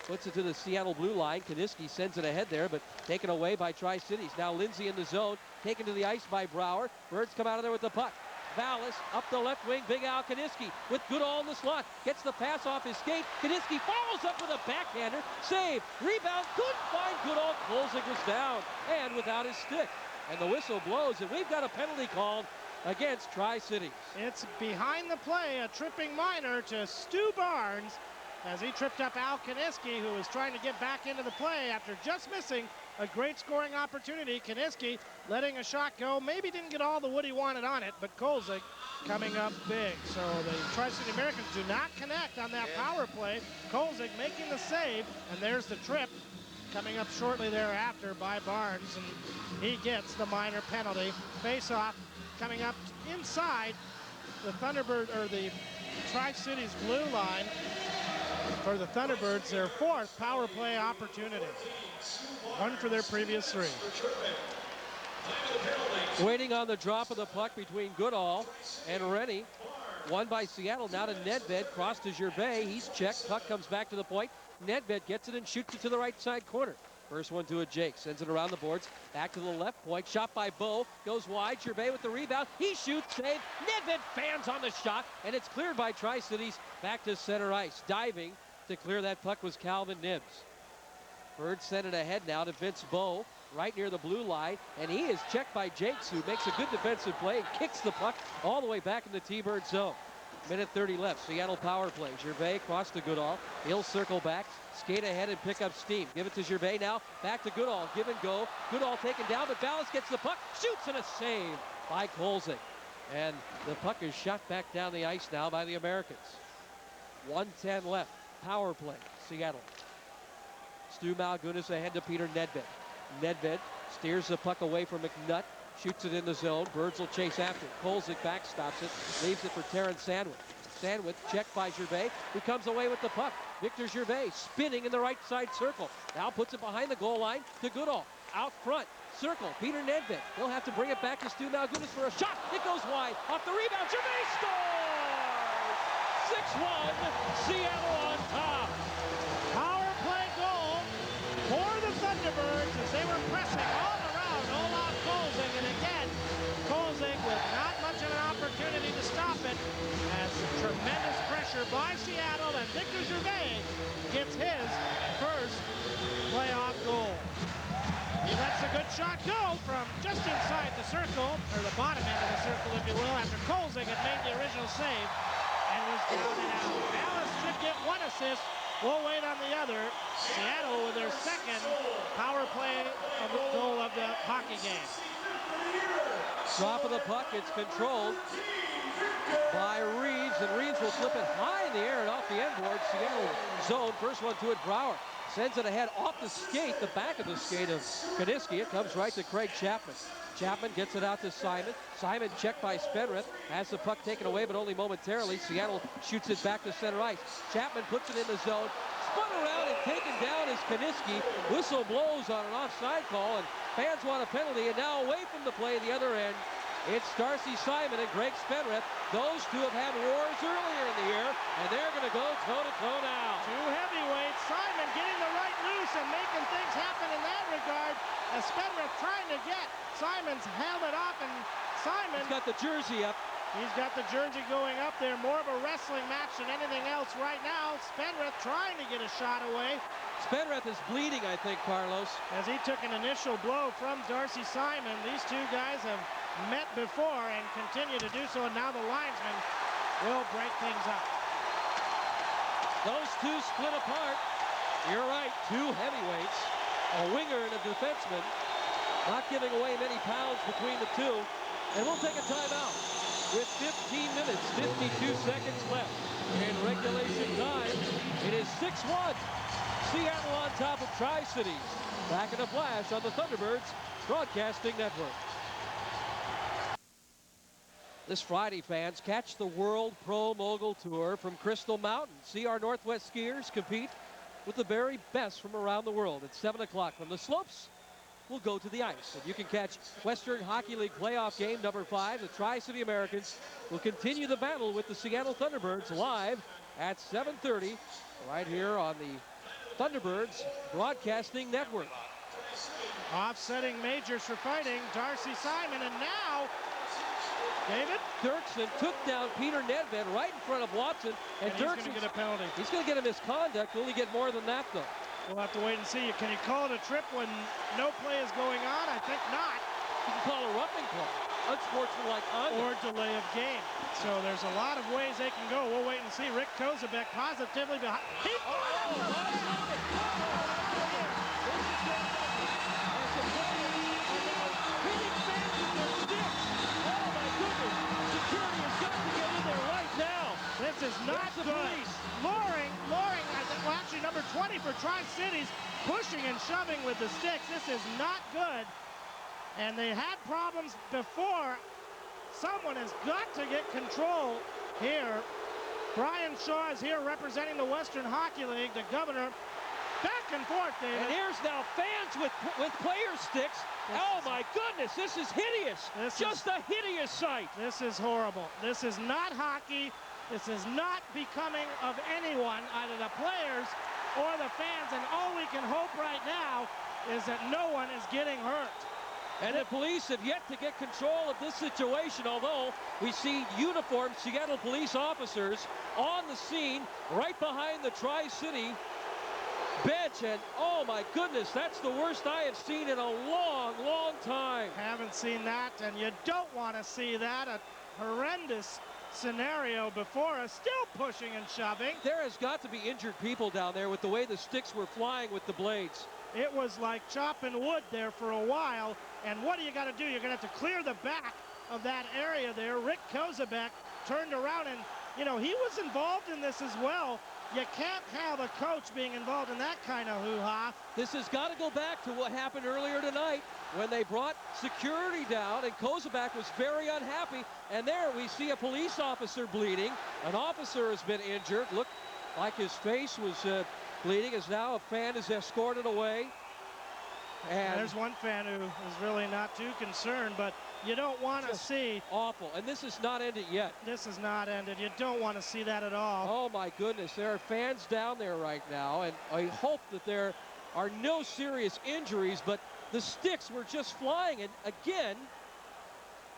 A: Puts it to the Seattle blue line. Kaniski sends it ahead there, but taken away by Tri-Cities. Now Lindsey in the zone. Taken to the ice by Brouwer. Birds come out of there with the puck. Vallis up the left wing. Big Al Kaniski with Goodall in the slot. Gets the pass off his skate. Kaniski follows up with a backhander. Save. Rebound. Couldn't find Goodall. Kolzig was down and without his stick. And the whistle blows, and we've got a penalty called against Tri-Cities.
B: It's behind the play, a tripping minor to Stu Barnes as he tripped up Al Kaniski, who was trying to get back into the play after just missing a great scoring opportunity. Kaniski letting a shot go. Maybe didn't get all the wood he wanted on it, but Kolzig coming up big. So the Tri-City Americans do not connect on that power play. Kolzig making the save, and there's the trip coming up shortly thereafter by Barnes, and he gets the minor penalty. Face-off coming up inside the Thunderbird, or the Tri-Cities blue line. for the Thunderbirds, their 4th power play opportunity. 1 for their previous 3.
A: Waiting on the drop of the puck between Goodall and Rennie. Won by Seattle, now to Nedved, cross to Gervais, he's checked, puck comes back to the point. Nedved gets it and shoots it to the right side corner. First one to a Jake, sends it around the boards, back to the left point, shot by Bo, goes wide, Gervais with the rebound, he shoots, save, Nedved fans on the shot, and it's cleared by Tri-Cities, back to center ice. Diving to clear that puck was Calvin Nibs. Birds send it ahead now to Vince Bo, right near the blue line, and he is checked by Jakes, who makes a good defensive play and kicks the puck all the way back in the T-Bird zone. Minute 30 left, Seattle power play. Gervais across to Goodall, he'll circle back, skate ahead and pick up steam. Give it to Gervais now, back to Goodall, give and go. Goodall taken down, but Ballas gets the puck, shoots, and a save by Kolzig. And the puck is shot back down the ice now by the Americans. 1:10 left, power play, Seattle. Stu Malgunas ahead to Peter Nedved. Nedved steers the puck away from McNutt, shoots it in the zone. Birds will chase after it. Kolzig backstops it, leaves it for Terrence Sandwich. Sandwich checked by Gervais, who comes away with the puck. Victor Gervais spinning in the right side circle. Now puts it behind the goal line to Goodall. Out front, circle, Peter Nedved. He'll have to bring it back to Stu Malgunas for a shot. It goes wide, off the rebound, Gervais scores! 6-1, Seattle on top.
B: Power play goal for the Thunderbirds as they were pressing all around Olaf Kolzig, and again, Kolzig with not much of an opportunity to stop it as tremendous pressure by Seattle, and Victor Gervais gets his first playoff goal. He lets a good shot go from just inside the circle, or the bottom end of the circle, if you will, after Kolzig had made the original save and was down and out. Ballas should get 1 assist. We'll wait on the other. Seattle with their 2nd power play of the goal of the hockey game.
A: Drop of the puck, it's controlled by Reeves, and Reeves will flip it high in the air and off the end board. Seattle zone, first one to it, Brouwer. Sends it ahead off the skate, the back of the skate of Kaniski. It comes right to Craig Chapman. Chapman gets it out to Simon. Simon checked by Spenrith. Has the puck taken away, but only momentarily. Seattle shoots it back to center ice. Chapman puts it in the zone. Spun around and taken down is Kaniski. Whistle blows on an offside call, and fans want a penalty. And now away from the play the other end, it's Darcy Simon and Greg Spenrith. Those two have had wars earlier in the year, and they're going to go toe-to-toe now.
B: 2 heavyweights. Simon getting the right loose and making things happen in that regard. As Spenrith trying to get Simon's helmet off, and Simon...
A: He's got the jersey up.
B: He's got the jersey going up there. More of a wrestling match than anything else right now. Spenrith trying to get a shot away.
A: Spenrith is bleeding, I think, Carlos.
B: As he took an initial blow from Darcy Simon. These 2 guys have met before and continue to do so, and now the linesman will break things up.
A: Those 2 split apart. You're right, 2 heavyweights, a winger and a defenseman, not giving away many pounds between the 2. And we'll take a timeout with 15 minutes, 52 seconds left in regulation time. It is 6-1. Seattle on top of Tri-Cities. Back in a flash on the Thunderbirds Broadcasting Network. This Friday, fans, catch the World Pro Mogul Tour from Crystal Mountain. See our Northwest skiers compete with the very best from around the world. At 7 o'clock from the slopes, we'll go to the ice. And you can catch Western Hockey League playoff game number 5. The Tri-City Americans will continue the battle with the Seattle Thunderbirds live at 7:30 right here on the Thunderbirds Broadcasting Network.
B: Offsetting majors for fighting, Darcy Simon, and now David
A: Dirksen took down Peter Nedved right in front of Watson, and
B: he's going to get a penalty.
A: He's going to get a misconduct. Will he get more than that, though?
B: We'll have to wait and see. Can you call it a trip when no play is going on? I think not.
A: You can call a roughing call. Unsportsmanlike conduct.
B: Or delay of game. So there's a lot of ways they can go. We'll wait and see. Rick Kozubek positively behind. This is not good. Loring, well, actually number 20 for Tri-Cities, pushing and shoving with the sticks. This is not good. And they had problems before. Someone has got to get control here Brian Shaw is here representing the Western Hockey League, the governor. Back and forth, David.
A: And here's now fans with player sticks. Oh my goodness, this is hideous. Just a hideous sight.
B: This is horrible. This is not hockey. This is not becoming of anyone, either the players or the fans. And all we can hope right now is that no one is getting hurt.
A: And the police have yet to get control of this situation, although we see uniformed Seattle police officers on the scene right behind the Tri-City bench. And oh my goodness, that's the worst I have seen in a long, long time.
B: Haven't seen that, and you don't want to see that. A horrendous scenario before us, still pushing and shoving.
A: There has got to be injured people down there with the way the sticks were flying with the blades.
B: It was like chopping wood there for a while. And what do you got to do? You're going to have to clear the back of that area there. Rick Kozebek turned around, and, you know, he was involved in this as well. You can't have a coach being involved in that kind of hoo-ha.
A: This has got to go back to what happened earlier tonight when they brought security down, and Kozebek was very unhappy. And there we see a police officer bleeding. An officer has been injured. Looked like his face was bleeding, as now a fan is escorted away. And
B: there's one fan who is really not too concerned, but you don't want to see.
A: Awful. And this is not ended yet.
B: This is not ended. You don't want to see that at all.
A: Oh my goodness, there are fans down there right now, and I hope that there are no serious injuries, but the sticks were just flying, and again,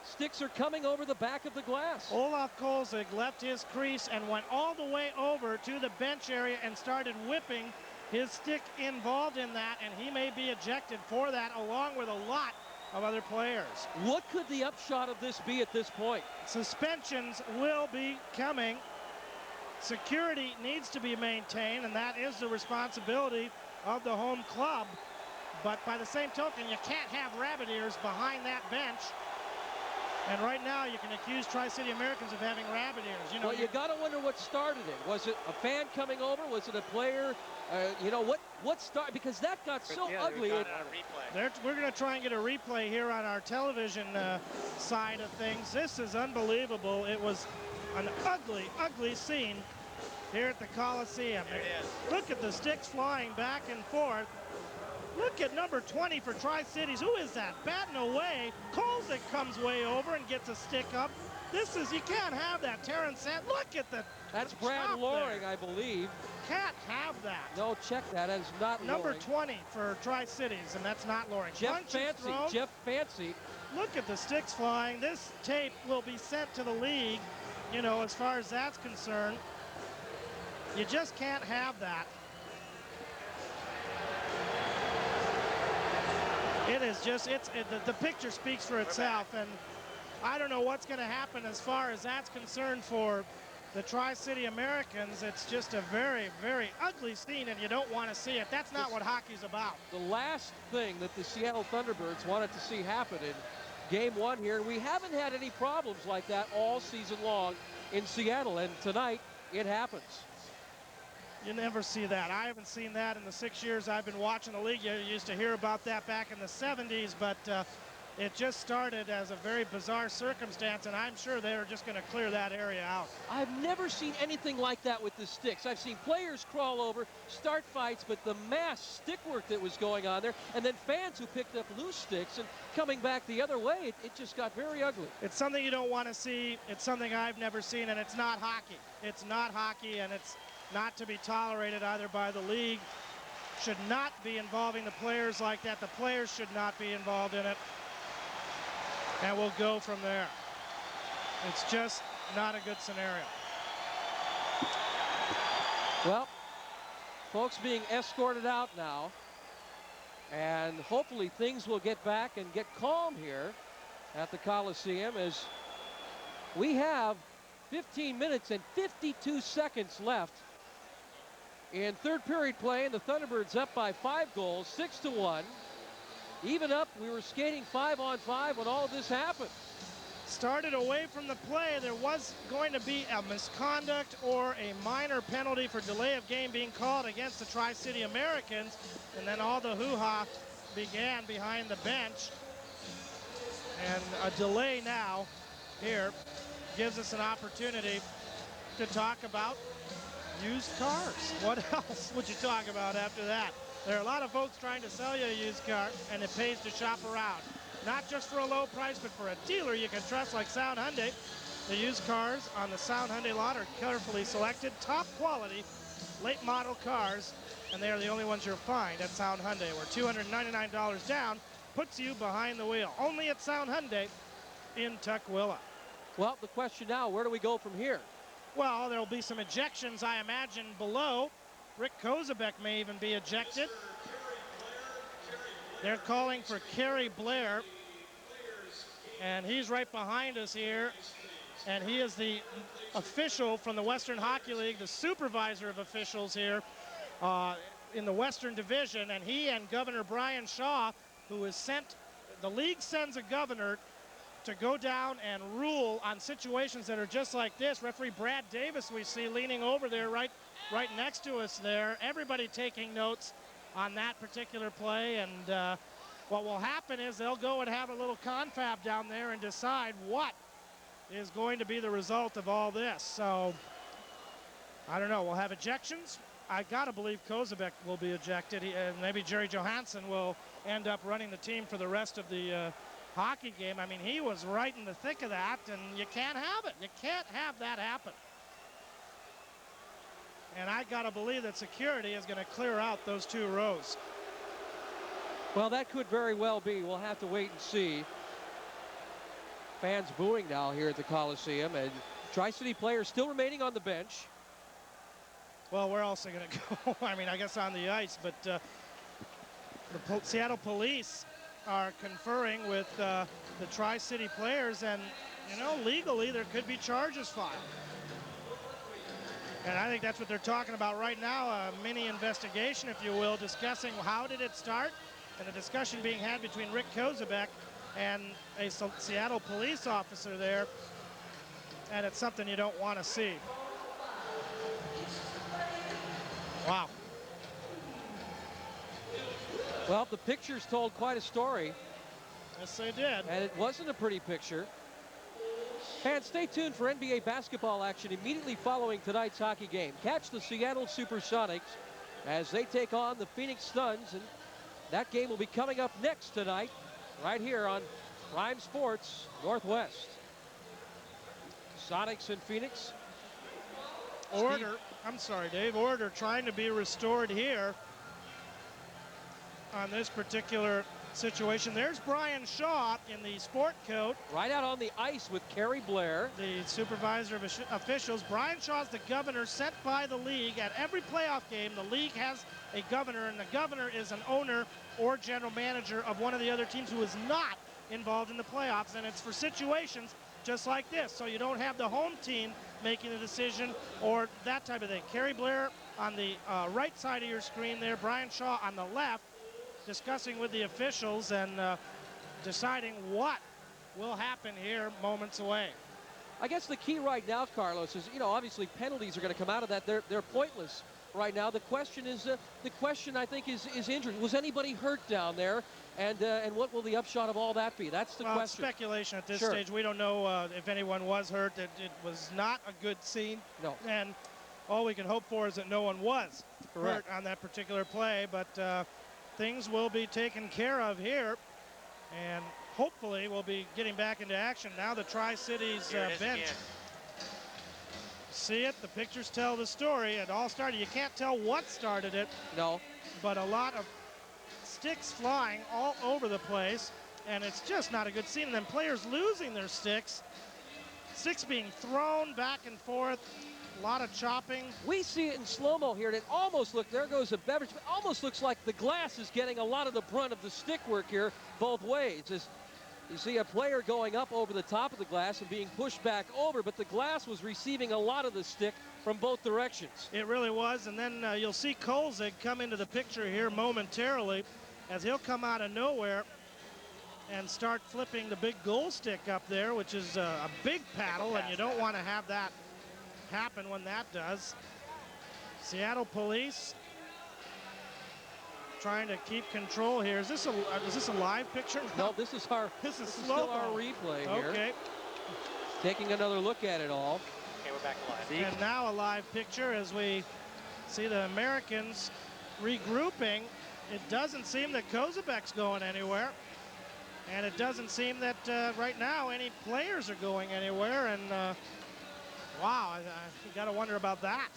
A: sticks are coming over the back of the glass.
B: Olaf Kolzig left his crease and went all the way over to the bench area and started whipping his stick involved in that, and he may be ejected for that, along with a lot of other players.
A: What could the upshot of this be at this point?
B: Suspensions will be coming. Security needs to be maintained, and that is the responsibility of the home club. But by the same token, you can't have rabbit ears behind that bench. And right now, you can accuse Tri-City Americans of having rabbit ears. You know,
A: well, you got to wonder what started it. Was it a fan coming over? Was it a player? You know, what started? Because that got so ugly.
B: We're going to try and get a replay here on our television side of things. This is unbelievable. It was an ugly, ugly scene here at the Coliseum.
D: There it is.
B: Look at the sticks flying back and forth. Look at number 20 for Tri-Cities. Who is that? Batting away. Kolzig comes way over and gets a stick up. This is, you can't have that. Terrence Sand, look at the
A: That's Brad Loring, I believe.
B: Can't have that.
A: No, check that. That is not
B: Number
A: Loring.
B: 20 for Tri-Cities, and that's not Loring.
A: Jeff Fancy. Jeff Fancy.
B: Look at the sticks flying. This tape will be sent to the league, you know, as far as that's concerned. You just can't have that. It is just, the picture speaks for itself, and I don't know what's going to happen as far as that's concerned for the Tri-City Americans. It's just a very, very ugly scene, and you don't want to see it. That's not what hockey's about.
A: The last thing that the Seattle Thunderbirds wanted to see happen in Game 1 here, and we haven't had any problems like that all season long in Seattle, and tonight it happens.
B: You never see that. I haven't seen that in the 6 years I've been watching the league. You used to hear about that back in the 70s, but it just started as a very bizarre circumstance, and I'm sure they're just going to clear that area out.
A: I've never seen anything like that with the sticks. I've seen players crawl over, start fights, but the mass stick work that was going on there, and then fans who picked up loose sticks and coming back the other way, it just got very ugly.
B: It's something you don't want to see. It's something I've never seen, and it's not hockey. It's not hockey, and it's not to be tolerated either by the league. Should not be involving the players like that. The players should not be involved in it. And we'll go from there. It's just not a good scenario.
A: Well, folks being escorted out now, and hopefully things will get back and get calm here at the Coliseum, as we have 15 minutes and 52 seconds left in third period play, and the Thunderbirds up by 5 goals, 6-1. Even up, we were skating 5-on-5 when all of this happened.
B: Started away from the play. There was going to be a misconduct or a minor penalty for delay of game being called against the Tri-City Americans, and then all the hoo-ha began behind the bench. And a delay now here gives us an opportunity to talk about used cars. What else would you talk about after that? There are a lot of folks trying to sell you a used car, and it pays to shop around. Not just for a low price, but for a dealer you can trust like Sound Hyundai. The used cars on the Sound Hyundai lot are carefully selected, top quality, late model cars, and they are the only ones you'll find at Sound Hyundai, where $299 down puts you behind the wheel. Only at Sound Hyundai in Tukwila.
A: Well, the question now, where do we go from here?
B: Well, there'll be some ejections, I imagine, below. Rick Kozebek may even be ejected. They're calling for Kerry Blair, and he's right behind us here, and he is the official from the Western Hockey League, the supervisor of officials here in the Western Division, and he and Governor Brian Shaw, who is sent, the league sends a governor to go down and rule on situations that are just like this. Referee Brad Davis we see leaning over there right next to us there. Everybody taking notes on that particular play, and what will happen is they'll go and have a little confab down there and decide what is going to be the result of all this. So I don't know, we'll have ejections. I gotta believe Kozebek will be ejected, and maybe Jerry Johansson will end up running the team for the rest of the hockey game. I mean, he was right in the thick of that, and you can't have it. You can't have that happen. And I gotta believe that security is gonna clear out those two rows.
A: Well, that could very well be. We'll have to wait and see. Fans booing now here at the Coliseum, and Tri-City players still remaining on the bench.
B: Well, where else are they gonna go? I mean, I guess on the ice, but the Seattle Police are conferring with the Tri-City players, and you know, legally there could be charges filed. And I think that's what they're talking about right now, a mini investigation, if you will, discussing how did it start, and a discussion being had between Rick Kozebek and a Seattle police officer there, and it's something you don't want to see. Wow.
A: Well, the pictures told quite a story.
B: Yes, they did.
A: And it wasn't a pretty picture. Fans, stay tuned for NBA basketball action immediately following tonight's hockey game. Catch the Seattle Supersonics as they take on the Phoenix Suns, and that game will be coming up next tonight, right here on Prime Sports Northwest. Sonics and Phoenix.
B: Order, I'm sorry, Dave, order trying to be restored here on this particular situation. There's Brian Shaw in the sport coat.
A: Right out on the ice with Kerry Blair,
B: the supervisor of officials. Brian Shaw's the governor sent by the league. At every playoff game, the league has a governor, and the governor is an owner or general manager of one of the other teams who is not involved in the playoffs, and it's for situations just like this, so you don't have the home team making the decision or that type of thing. Kerry Blair on the right side of your screen there, Brian Shaw on the left, discussing with the officials and deciding what will happen here moments away.
A: I guess the key right now, Carlos, is, you know, obviously penalties are going to come out of that. They're pointless right now. The question is, I think, is injury. Was anybody hurt down there? And what will the upshot of all that be? That's the question.
B: Speculation at this stage. We don't know if anyone was hurt. It was not a good scene.
A: No.
B: And all we can hope for is that no one was hurt on that particular play. But things will be taken care of here. And hopefully we'll be getting back into action. Now the Tri-Cities bench. See it? The pictures tell the story. It all started. You can't tell what started it.
A: No.
B: But a lot of sticks flying all over the place, and it's just not a good scene. And then players losing their sticks being thrown back and forth, a lot of chopping.
A: We see it in slow-mo here, and it almost looks, there goes a beverage, it almost looks like the glass is getting a lot of the brunt of the stick work here both ways. As you see a player going up over the top of the glass and being pushed back over, but the glass was receiving a lot of the stick from both directions.
B: It really was, and then you'll see Kolzig come into the picture here momentarily, as he'll come out of nowhere and start flipping the big goal stick up there, which is a big paddle, and you don't want to have that happen when that does. Seattle Police trying to keep control here. Is this a live picture?
A: No, this is
B: this is
A: still our replay here.
B: Okay.
A: Taking another look at it all.
D: Okay, we're back alive.
B: And now a live picture as we see the Americans regrouping. It doesn't seem that Kozubek's going anywhere. And it doesn't seem that right now any players are going anywhere. And wow, you got to wonder about that.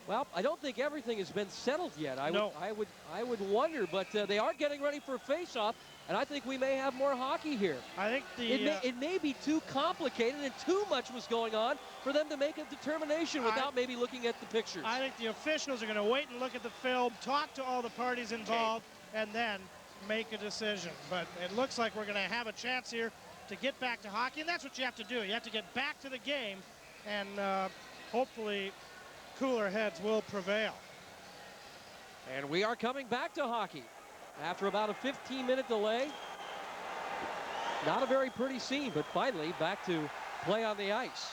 A: Well, I don't think everything has been settled yet. I would wonder, but they are getting ready for face-off, and I think we may have more hockey here.
B: I think
A: it may be too complicated and too much was going on for them to make a determination without maybe looking at the pictures.
B: I think the officials are going to wait and look at the film, talk to all the parties involved, and then make a decision. But it looks like we're going to have a chance here to get back to hockey, and that's what you have to do. You have to get back to the game, and hopefully cooler heads will prevail.
A: And we are coming back to hockey after about a 15-minute delay. Not a very pretty scene, but finally back to play on the ice.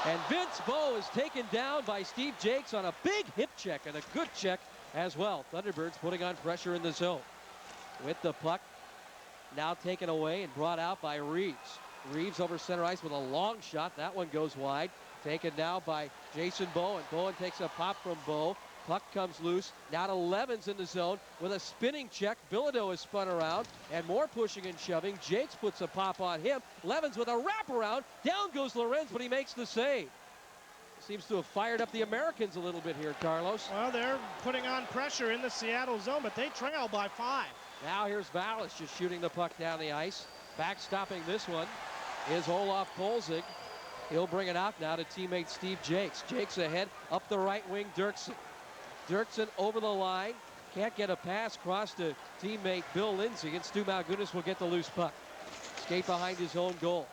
A: And Vince Bow is taken down by Steve Jakes on a big hip check and a good check as well. Thunderbirds putting on pressure in the zone. With the puck now taken away and brought out by Reeves. Reeves over center ice with a long shot. That one goes wide. Taken now by Jason Bowen. Bowen takes a pop from Bow. Puck comes loose. Now to Levens in the zone with a spinning check. Bilodeau is spun around and more pushing and shoving. Jakes puts a pop on him. Levens with a wraparound. Down goes Lorenz, but he makes the save. Seems to have fired up the Americans a little bit here, Carlos.
B: Well, they're putting on pressure in the Seattle zone, but they trail by 5.
A: Now here's Vallis just shooting the puck down the ice. Backstopping this one is Olaf Kolzig. He'll bring it out now to teammate Steve Jakes. Jakes ahead, up the right wing, Dirksen. Dirksen over the line. Can't get a pass across to teammate Bill Lindsay, and Stu Malgunas will get the loose puck. Skate behind his own goal.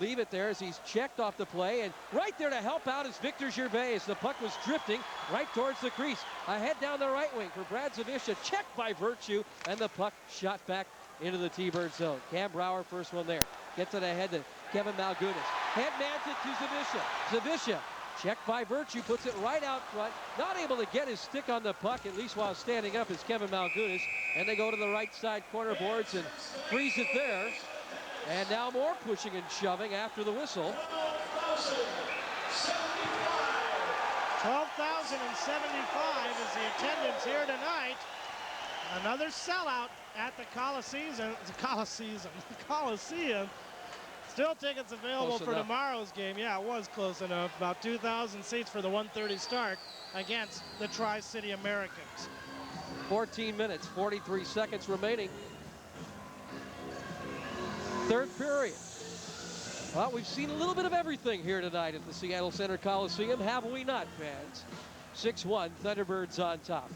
A: Leave it there as he's checked off the play, and right there to help out is Victor Gervais. The puck was drifting right towards the crease. Ahead down the right wing for Brad Zawisza. Checked by Virtue, and the puck shot back into the T-Bird zone. Cam Brower, first one there. Gets it ahead to Kevin Malgunas. Head mans it to Zawisza. Zawisza, checked by Virtue, puts it right out front. Not able to get his stick on the puck, at least while standing up, is Kevin Malgunas. And they go to the right side corner boards and freeze it there. And now more pushing and shoving after the whistle.
B: 12,075 is the attendance here tonight. Another sellout at the Coliseum. Still tickets available for tomorrow's game. Yeah, it was close enough. About 2,000 seats for the 1:30 start against the Tri-City Americans.
A: 14 minutes, 43 seconds remaining. Third period. Well, we've seen a little bit of everything here tonight at the Seattle Center Coliseum, have we not, fans? 6-1, Thunderbirds on top.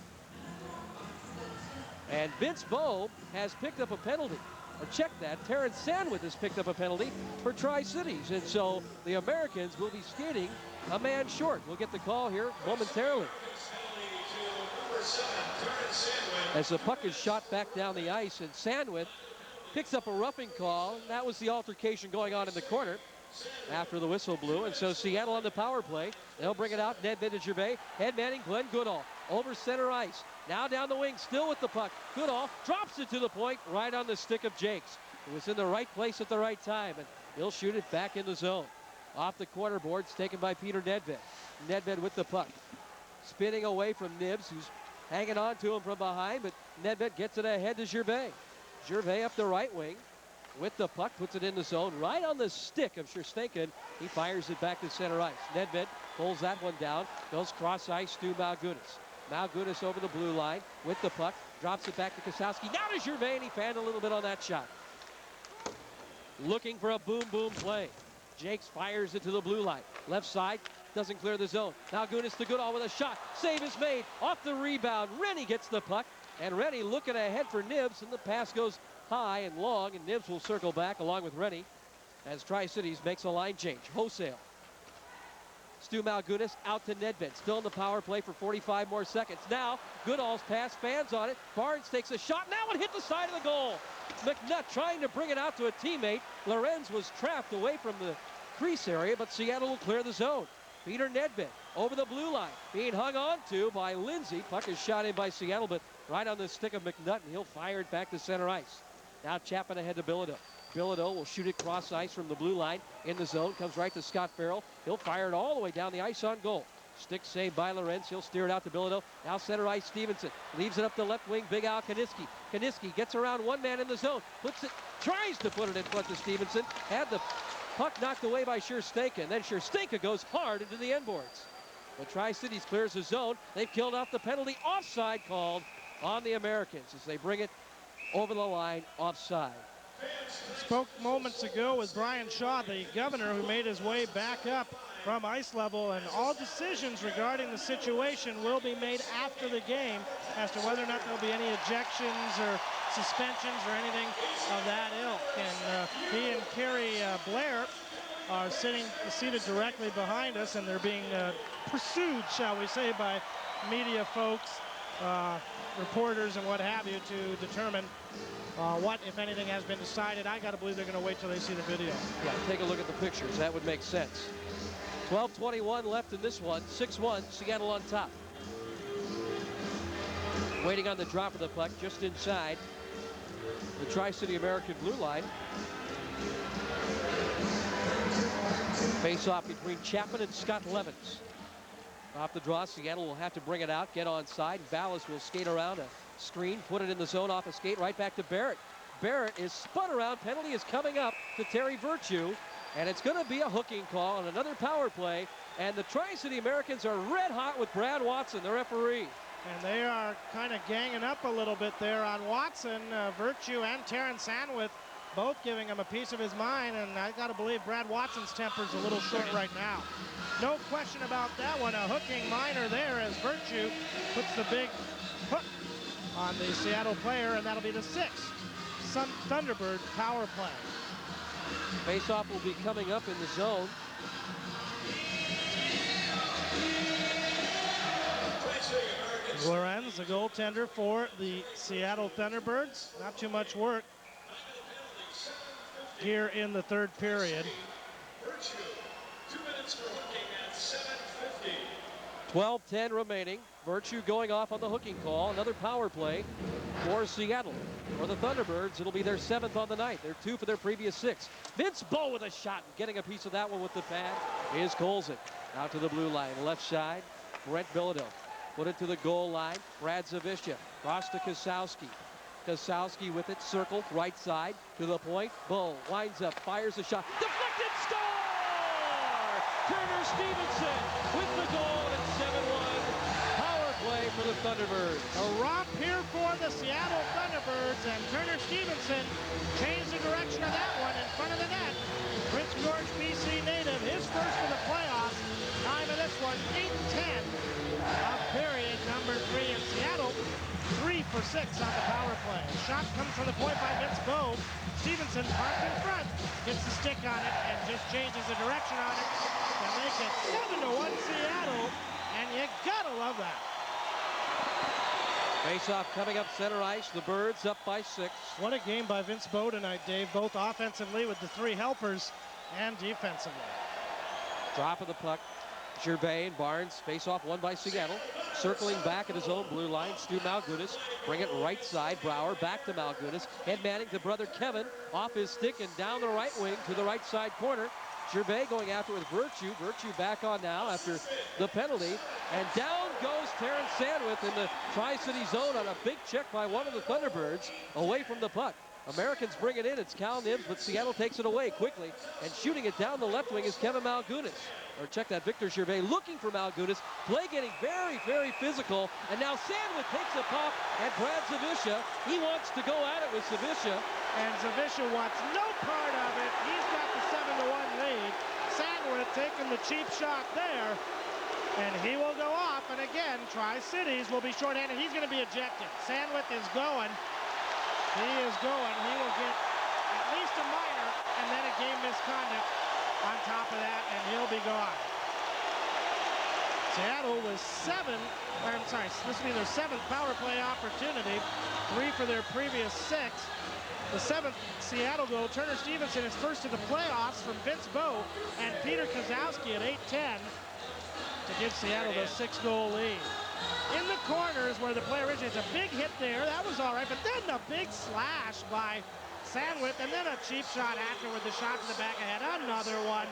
A: And Vince Bow has picked up a penalty. Or check that, Terrence Sandwith has picked up a penalty for Tri-Cities. And so the Americans will be skating a man short. We'll get the call here momentarily. As the puck is shot back down the ice, and Sandwith picks up a roughing call. That was the altercation going on in the corner after the whistle blew. And so Seattle on the power play. They'll bring it out. Ned Vintage-Gervais. Head manning Glenn Goodall. Over center ice. Now down the wing, still with the puck. Goodall drops it to the point right on the stick of Jakes. It was in the right place at the right time, and he'll shoot it back in the zone. Off the corner boards, taken by Peter Nedved. Nedved with the puck. Spinning away from Nibs, who's hanging on to him from behind, but Nedved gets it ahead to Gervais. Gervais up the right wing with the puck, puts it in the zone right on the stick of Sherstinkin. He fires it back to center ice. Nedved pulls that one down, goes cross ice to Malgunas. Malgunas over the blue line with the puck, drops it back to Kosowski. Now to Gervais, and he fanned a little bit on that shot. Looking for a boom play. Jakes fires it to the blue line. Left side, doesn't clear the zone. Malgunas to Goodall with a shot. Save is made. Off the rebound, Rennie gets the puck. And Rennie looking ahead for Nibs, and the pass goes high and long, and Nibs will circle back along with Rennie as Tri-Cities makes a line change. Wholesale. Stu Malgunas out to Nedved. Still in the power play for 45 more seconds. Now, Goodall's pass, fans on it. Barnes takes a shot. Now it hit the side of the goal. McNutt trying to bring it out to a teammate. Lorenz was trapped away from the crease area, but Seattle will clear the zone. Peter Nedved over the blue line, being hung on to by Lindsay. Puck is shot in by Seattle, but right on the stick of McNutt, and he'll fire it back to center ice. Now Chapman ahead to Bilodeau. Bilodeau will shoot it cross ice from the blue line in the zone. Comes right to Scott Farrell. He'll fire it all the way down the ice on goal. Stick save by Lorenz. He'll steer it out to Bilodeau. Now center ice Stevenson. Leaves it up the left wing. Big Al Kaniski. Kaniski gets around one man in the zone. Puts it, tries to put it in front to Stevenson. Had the puck knocked away by Sherstenka. And then Sherstenka goes hard into the end boards. But Tri-Cities clears the zone. They've killed off the penalty. Offside called on the Americans as they bring it over the line offside.
B: Spoke moments ago with Brian Shaw, the governor, who made his way back up from ice level, and all decisions regarding the situation will be made after the game as to whether or not there'll be any ejections or suspensions or anything of that ilk. And he and Kerry Blair are seated directly behind us, and they're being pursued, shall we say, by media folks, reporters and what have you, to determine what, if anything, has been decided. I got to believe they're going to wait till they see the video.
A: Yeah, take a look at the pictures. That would make sense. 12:21 left in this one. 6-1, Seattle on top. Waiting on the drop of the puck just inside the Tri-City American blue line. Face-off between Chapman and Scott Levens. Off the draw, Seattle will have to bring it out, get onside. Vallis will skate around a screen, put it in the zone off a skate, right back to Barrett. Barrett is spun around. Penalty is coming up to Terry Virtue, and it's going to be a hooking call on another power play. And the Tri-City Americans are red hot with Brad Watson, the referee.
B: And they are kind of ganging up a little bit there on Watson. Virtue and Terrence Sandwith both giving him a piece of his mind, and I got to believe Brad Watson's temper's a little short right now. No question about that one. A hooking minor there as Virtue puts the big hook on the Seattle player, and that'll be the 6th Thunderbird power play.
A: Face-off will be coming up in the zone.
B: Lorenz, the goaltender for the Seattle Thunderbirds. Not too much work here in the third period.
C: 2 minutes for hooking at 7:50.
A: 12:10 remaining. Virtue going off on the hooking call. Another power play for Seattle. For the Thunderbirds, it'll be their 7th on the night. They're 2 for their previous 6. Vince Bow with a shot, getting a piece of that one with the pad is Colson. Out to the blue line, left side, Brent Bilodeau. Put it to the goal line, Brad Zavisha. Cross to Kosowski. Kosowski with it, circled, right side, to the point. Bow winds up, fires a shot. Deflected, score! Turner Stevenson with the goal at 7-1. Power play for the Thunderbirds.
B: A romp here for the Seattle Thunderbirds, and Turner Stevenson changed the direction of that one in front of the net. Prince George, BC native, his first for the playoffs. Time of this one, 8:10 of period number 3 in Seattle. 3 for 6 on the power play. Shot comes from the point by Vince Bow. Stevenson parked in front, gets the stick on it, and just changes the direction on it to make it 7-1 Seattle, and you gotta love that.
A: Face-off coming up center ice. The Birds up by 6.
B: What a game by Vince Bow tonight, Dave, both offensively with the 3 helpers and defensively.
A: Drop of the puck. Gervais and Barnes face off, won by Seattle. Circling back at his own blue line, Stu Malgunas. Bring it right side, Brouwer back to Malgunas. Head manning to brother Kevin off his stick and down the right wing to the right side corner. Gervais going after with Virtue. Virtue back on now after the penalty. And down goes Terrence Sandwith in the Tri-City zone on a big check by one of the Thunderbirds away from the puck. Americans bring it in. It's Cal Nibbs, but Seattle takes it away quickly. And shooting it down the left wing is Kevin Malgunas. Or check that, Victor Gervais looking for Malgunas. Play getting very, very physical. And now Sandwith takes a pop at Brad Zavisha. He wants to go at it with Zavisha.
B: And Zavisha wants no part of it. He's got the 7-1 lead. Sandwith taking the cheap shot there. And he will go off. And again, Tri-Cities will be shorthanded. He's going to be ejected. Sandwith is going. He is going. He will get at least a minor and then a game misconduct on top of that, and he'll be gone. Seattle was this will be their 7th power play opportunity. 3 for their previous 6. The 7th Seattle goal. Turner Stevenson is first to the playoffs from Vince Bow and Peter Kozowski at 8:10 to give Seattle the 6-goal lead. In the corners where the play originates, a big hit there. That was all right, but then the big slash by sandwich, and then a cheap shot afterward, the shot to the back of the head, another one.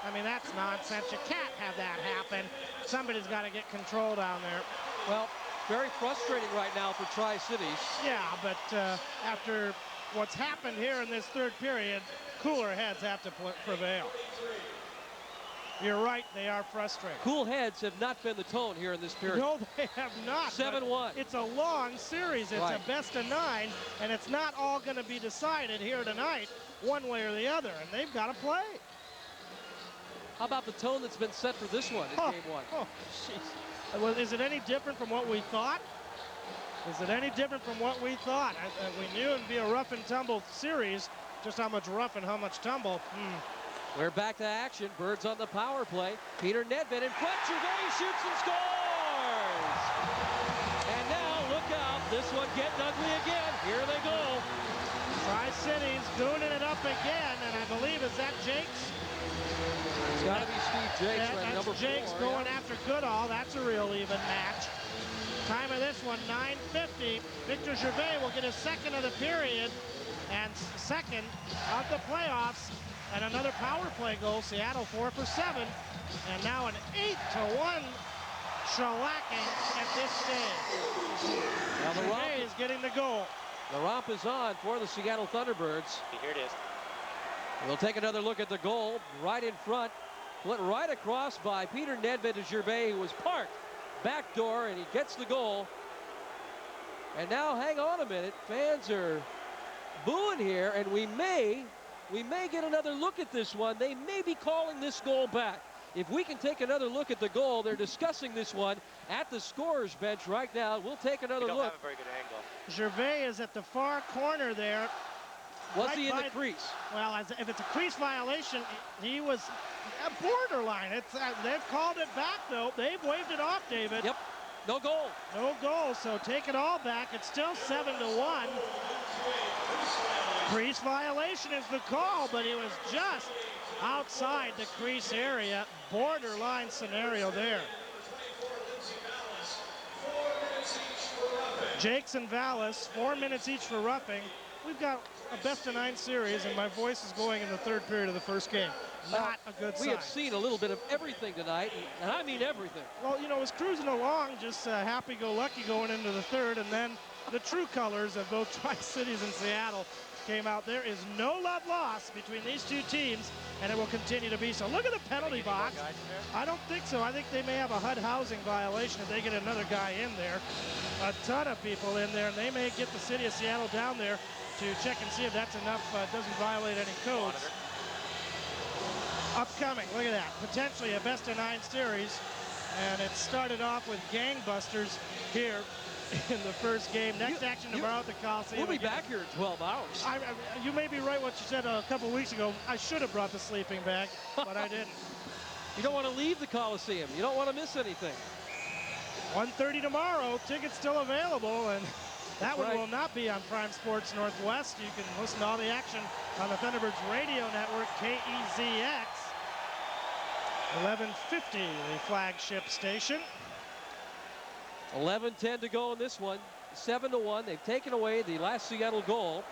B: I mean, that's nonsense. You can't have that happen. Somebody's got to get control down there.
A: Well, very frustrating right now for Tri-Cities.
B: Yeah, but after what's happened here in this third period, cooler heads have to prevail. You're right, they are frustrated.
A: Cool heads have not been the tone here in this period.
B: No, they have not.
A: 7-1.
B: It's a long series. It's
A: right.
B: a best of 9, and it's not all going to be decided here tonight, one way or the other, and they've got to play.
A: How about the tone that's been set for this one in game 1?
B: Oh, jeez. Well, is it any different from what we thought? Is it any different from what we thought? We knew it would be a rough and tumble series. Just how much rough and how much tumble.
A: We're back to action. Birds on the power play. Peter Nedved in front. Gervais shoots and scores! And now, look out. This one getting ugly again. Here they go.
B: Tri-Cities gooning it up again, and I believe, is that Jakes?
A: It's got to be Steve Jakes, right?
B: That's
A: Number 4.
B: Jakes going after Goodall. That's a real even match. Time of this one, 9:50. Victor Gervais will get his second of the period and second of the playoffs. And another power play goal. Seattle 4 for 7. And now an 8-1 shellacking at this stage.
A: Now the romp
B: Gervais is getting the goal.
A: The romp is on for the Seattle Thunderbirds.
D: Here it is.
A: We'll take another look at the goal right in front. Went right across by Peter Nedved to Gervais, who was parked backdoor, and he gets the goal. And now, hang on a minute, fans are booing here, and we may get another look at this one. They may be calling this goal back. If we can take another look at the goal, they're discussing this one at the scorer's bench right now. We'll take another
D: We don't
A: look.
D: have a very good angle.
B: Gervais is at the far corner there.
A: Was
B: right
A: he in the
B: by-
A: crease?
B: Well, if it's a crease violation, he was a borderline. They've called it back, though. They've waved it off, David.
A: Yep. No goal.
B: No goal, so take it all back. It's still 7-1. Crease violation is the call, but he was just outside the crease area. Borderline scenario there. Jakes and Vallis, 4 minutes each for roughing. We've got a best-of-9 series, and my voice is going in the third period of the first game. Not a good sign.
A: We have seen a little bit of everything tonight, and I mean everything.
B: Well, you know, it was cruising along, just happy-go-lucky going into the third, and then the true colors of both Tri-Cities and Seattle came out. There is no love lost between these two teams, and it will continue to be so. Look at the penalty box. I don't think so. I think they may have a HUD housing violation if they get another guy in there. A ton of people in there, and they may get the city of Seattle down there to check and see if that's enough, doesn't violate any codes. Upcoming, look at that, potentially a best-of-9 series, and it started off with gangbusters here in the first game. Next action tomorrow at the Coliseum.
A: We'll be back here in 12 hours.
B: You may be right what you said a couple weeks ago. I should have brought the sleeping bag, but I didn't.
A: You don't want to leave the Coliseum. You don't want to miss anything.
B: 1:30 tomorrow, tickets still available, and that one
A: right.
B: will not be on Prime Sports Northwest. You can listen to all the action on the Thunderbirds radio network, KEZX. 1150, the flagship station.
A: 11:10 to go in this one. 7-1. They've taken away the last Seattle goal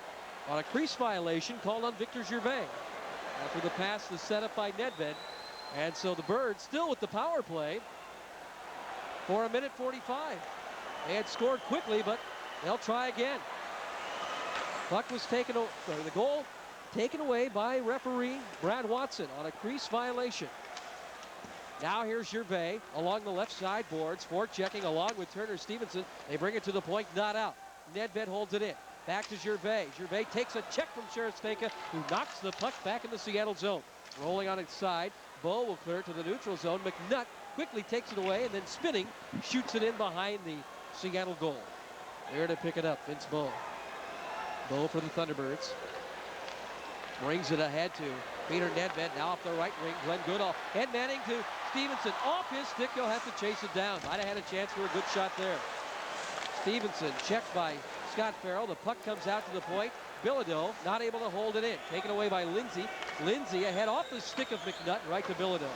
A: on a crease violation called on Victor Gervais. After the pass was set up by Nedved. And so the Birds still with the power play for 1:45. They had scored quickly, but they'll try again. Puck was taken, the goal taken away by referee Brad Watson on a crease violation. Now here's Gervais along the left side boards, forechecking along with Turner Stevenson. They bring it to the point, not out. Nedved holds it in. Back to Gervais. Gervais takes a check from Sherestvenka, who knocks the puck back in the Seattle zone. Rolling on its side, Bow will clear it to the neutral zone. McNutt quickly takes it away and then spinning, shoots it in behind the Seattle goal. There to pick it up, Vince Bow. Bow for the Thunderbirds. Brings it ahead to Peter Nedved, now off the right wing. Glenn Goodall head manning to Stevenson. Off his stick, he'll have to chase it down. Might have had a chance for a good shot there. Stevenson checked by Scott Farrell. The puck comes out to the point. Bilodeau not able to hold it in. Taken away by Lindsay. Lindsay ahead off the stick of McNutt, right to Bilodeau.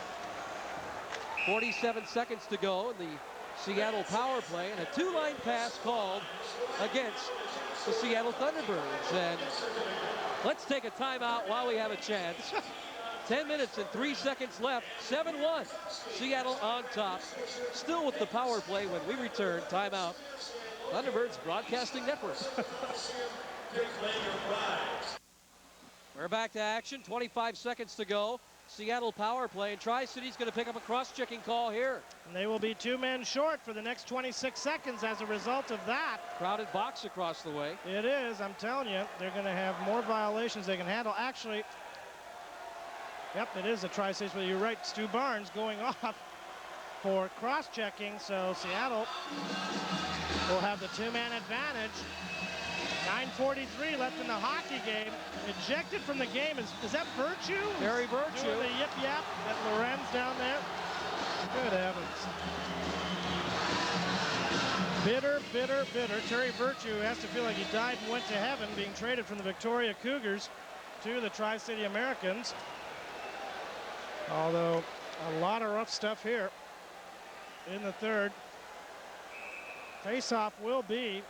A: 47 seconds to go in the Seattle power play, and a two-line pass called against the Seattle Thunderbirds. And Let's take a timeout while we have a chance. 10 minutes and 3 seconds left. 7-1. Seattle on top. Still with the power play when we return. Timeout. Thunderbirds Broadcasting Network. We're back to action. 25 seconds to go. Seattle power play, and Tri-City's going to pick up a cross-checking call here.
B: And they will be 2 men short for the next 26 seconds as a result of that.
A: Crowded box across the way.
B: It is, I'm telling you, they're going to have more violations they can handle. Actually, yep, it is a Tri-City, but you're right, Stu Barnes going off for cross-checking, so Seattle will have the 2-man advantage. 9:43 left in the hockey game. Ejected from the game. Is that Virtue?
A: Terry Virtue.
B: Doing the yip-yap at Lorenz down there. Good heavens. Bitter, bitter, bitter. Terry Virtue has to feel like he died and went to heaven, being traded from the Victoria Cougars to the Tri-City Americans. Although a lot of rough stuff here in the third. Face-off will be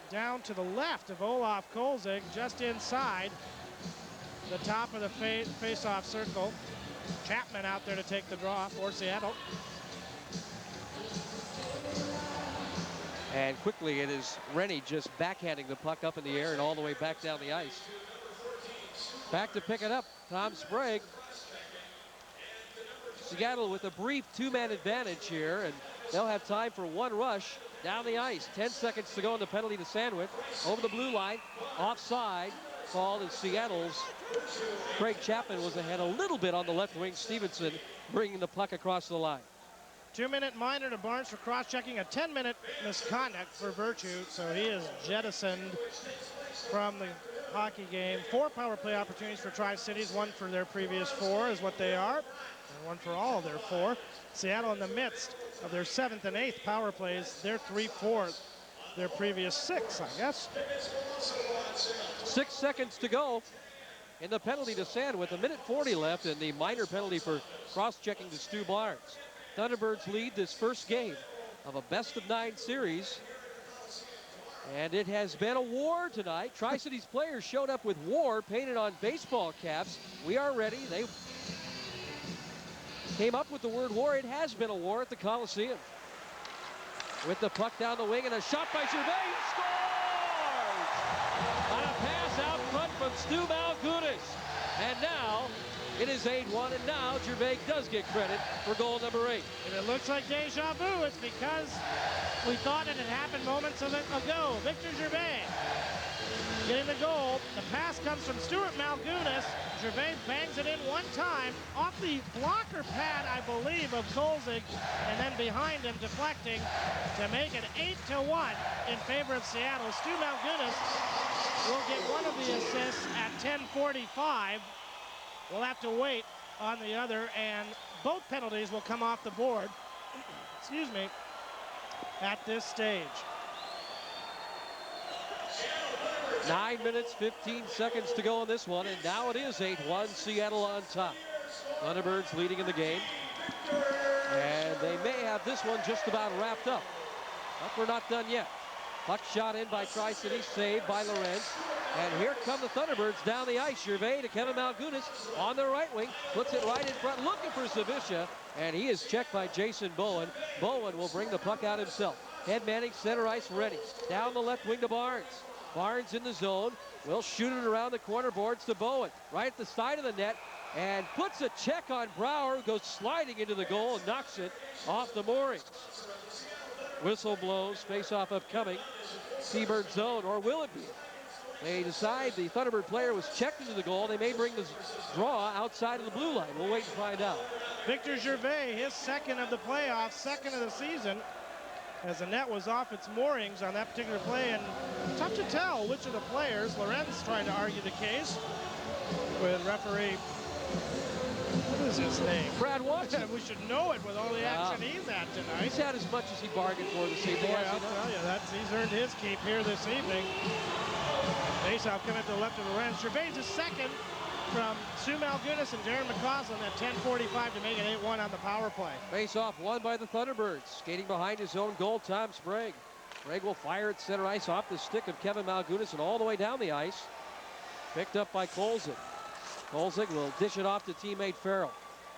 B: down to the left of Olaf Kolzig, just inside the top of the face-off circle. Chapman out there to take the draw for Seattle.
A: And quickly it is Rennie just backhanding the puck up in the air and all the way back down the ice. Back to pick it up, Tom Sprague. Seattle with a brief 2-man advantage here, and they'll have time for one rush down the ice. 10 seconds to go in the penalty to Sandwich. Over the blue line, offside, called as Seattle's Craig Chapman was ahead a little bit on the left wing. Stevenson bringing the puck across the line.
B: 2-minute minor to Barnes for cross-checking, a 10-minute misconduct for Virtue, so he is jettisoned from the hockey game. 4 power play opportunities for Tri-Cities, 1 for their previous 4 is what they are, and 1 for all of their 4. Seattle in the midst of their 7th and 8th power plays. They're 3-4 their previous 6, I guess.
A: 6 seconds to go in the penalty to Sandwich. 1:40 left, and the minor penalty for cross-checking to Stu Barnes. Thunderbirds lead this first game of a best-of-9 series. And it has been a war tonight. Tri-Cities players showed up with war painted on baseball caps. We are ready. They came up with the word war. It has been a war at the Coliseum. With the puck down the wing and a shot by Gervais. He scores! On a pass out front from Stu Malgunas. And now it is 8-1, and now Gervais does get credit for goal number 8.
B: If it looks like deja vu, it's because we thought it had happened moments ago. Victor Gervais getting the goal. The pass comes from Stuart Malgunas. Gervais bangs it in one time off the blocker pad, I believe, of Kolzig, and then behind him deflecting to make it 8-1 in favor of Seattle. Stu Malgunas will get one of the assists at 10:45. We'll have to wait on the other, and both penalties will come off the board, excuse me, at this stage.
A: 9 minutes, 15 seconds to go in this one, and now it is 8-1, Seattle on top. Thunderbirds leading in the game, and they may have this one just about wrapped up, but we're not done yet. Puck shot in by Tri-City, saved by Lorenz. And here come the Thunderbirds down the ice. Gervais to Kevin Malgunas on the right wing. Puts it right in front, looking for Zavisha. And he is checked by Jason Bowen. Bowen will bring the puck out himself. Head manning, center ice ready. Down the left wing to Barnes. Barnes in the zone. Will shoot it around the corner boards to Bowen. Right at the side of the net. And puts a check on Brouwer. Goes sliding into the goal and knocks it off the moorings. Whistle blows. Face-off upcoming. Seabird zone, or will it be? They decide the Thunderbird player was checked into the goal. They may bring the draw outside of the blue line. We'll wait and find out.
B: Victor Gervais, his 2nd of the playoffs, 2nd of the season, as the net was off its moorings on that particular play. And tough to tell which of the players. Lorenz trying to argue the case with referee, what is his name?
A: Brad Watson.
B: We should know it with all the action he's had tonight.
A: He's had as much as he bargained for this evening.
B: Boy, I'll tell you, he's earned his keep here this evening. Faceoff coming to the left of Lorenz. Gervais is 2nd from Stu Malgunas and Darren McCausland at 10:45 to make it 8-1 on the power play.
A: Face-off won by the Thunderbirds. Skating behind his own goal, Tom Sprague. Sprague will fire at center ice off the stick of Kevin Malgunas and all the way down the ice. Picked up by Kolzig. Kolzig will dish it off to teammate Farrell.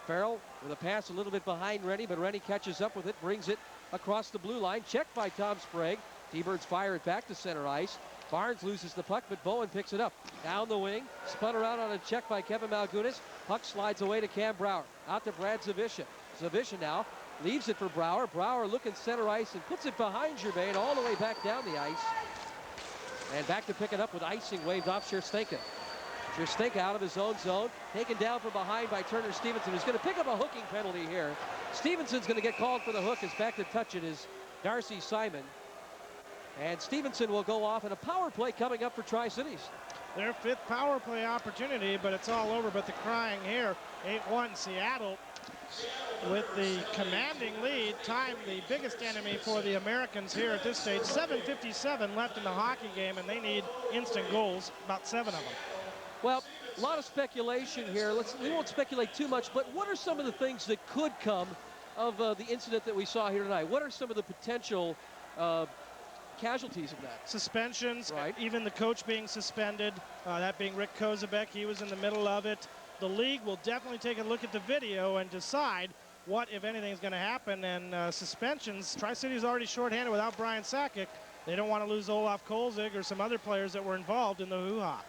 A: Farrell with a pass a little bit behind Rennie, but Rennie catches up with it, brings it across the blue line. Checked by Tom Sprague. T-Birds fire it back to center ice. Barnes loses the puck, but Bowen picks it up. Down the wing, spun around on a check by Kevin Malgunas. Puck slides away to Cam Brower. Out to Brad Zavisha. Zavisha now leaves it for Brower. Brower looking center ice and puts it behind Germain all the way back down the ice. And back to pick it up with icing waved off Scherstenka. Scherstenka out of his own zone, taken down from behind by Turner Stevenson, who's going to pick up a hooking penalty here. Stevenson's going to get called for the hook. As back to touch it is Darcy Simon. And Stevenson will go off, and a power play coming up for Tri-Cities.
B: Their 5th power play opportunity, but it's all over but the crying here. 8-1 Seattle with the commanding lead. Time the biggest enemy for the Americans here at this stage. 7:57 left in the hockey game, and they need instant goals, about 7 of them.
A: Well, a lot of speculation here. We won't speculate too much, but what are some of the things that could come of the incident that we saw here tonight? What are some of the potential casualties of that?
B: Suspensions,
A: right.
B: Even the coach being suspended, that being Rick Kozubek. He was in the middle of it. The league will definitely take a look at the video and decide what, if anything, is going to happen. And suspensions, Tri-City's already shorthanded without Brian Sakic. They don't want to lose Olaf Kolzig or some other players that were involved in the hoo-ha.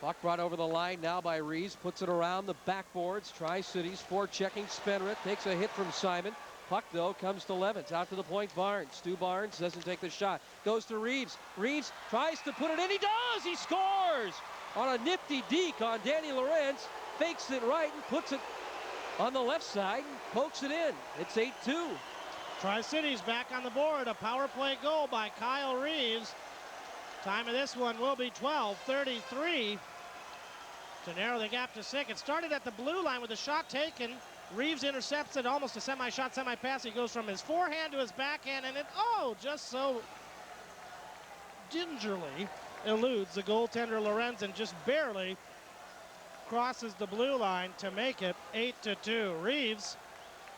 A: Puck brought over the line now by Reeves, puts it around the backboards. Tri-Cities forechecking Spenrith, takes a hit from Simon. Puck, though, comes to Levens. Out to the point, Barnes. Stu Barnes doesn't take the shot. Goes to Reeves. Reeves tries to put it in. He does! He scores! On a nifty deke on Danny Lorenz. Fakes it right and puts it on the left side and pokes it in. It's 8-2.
B: Tri-Cities back on the board. A power play goal by Kyle Reeves. Time of this one will be 12:33 to narrow the gap to 6. It started at the blue line with a shot taken. Reeves intercepts it, almost a semi-shot, semi-pass. He goes from his forehand to his backhand, and it, just so gingerly eludes the goaltender Lorenz and just barely crosses the blue line to make it 8-2. Reeves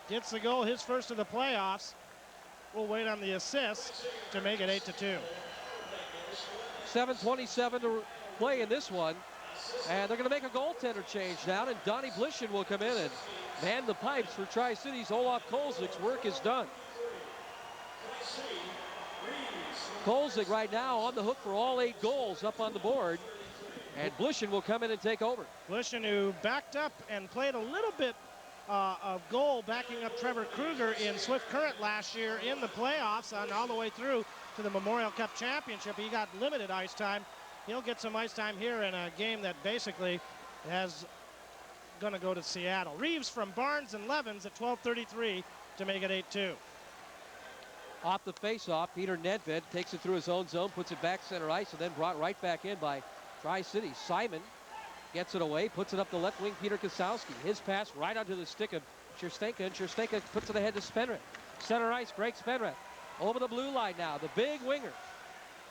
B: gets the goal, his first of the playoffs. We'll wait on the assist to make it 8-2.
A: 7:27 to play in this one. And they're going to make a goaltender change now, and Donnie Blishin will come in and man the pipes for Tri-Cities. Olaf Kolzig's work is done. Kolzig right now on the hook for all 8 goals up on the board. And Blishin will come in and take over.
B: Blishin, who backed up and played a little bit of goal backing up Trevor Kruger in Swift Current last year in the playoffs and all the way through to the Memorial Cup Championship. He got limited ice time. He'll get some ice time here in a game that basically has going to go to Seattle. Reeves from Barnes and Levens at 12:33 to make it 8-2.
A: Off the face-off, Peter Nedved takes it through his own zone, puts it back center ice, and then brought right back in by Tri-Cities. Simon gets it away, puts it up the left wing, Peter Kosowski. His pass right onto the stick of Scherstenka, and Scherstenka puts it ahead to Spenrith. Center ice, Greg Spenrith. Over the blue line now, the big winger.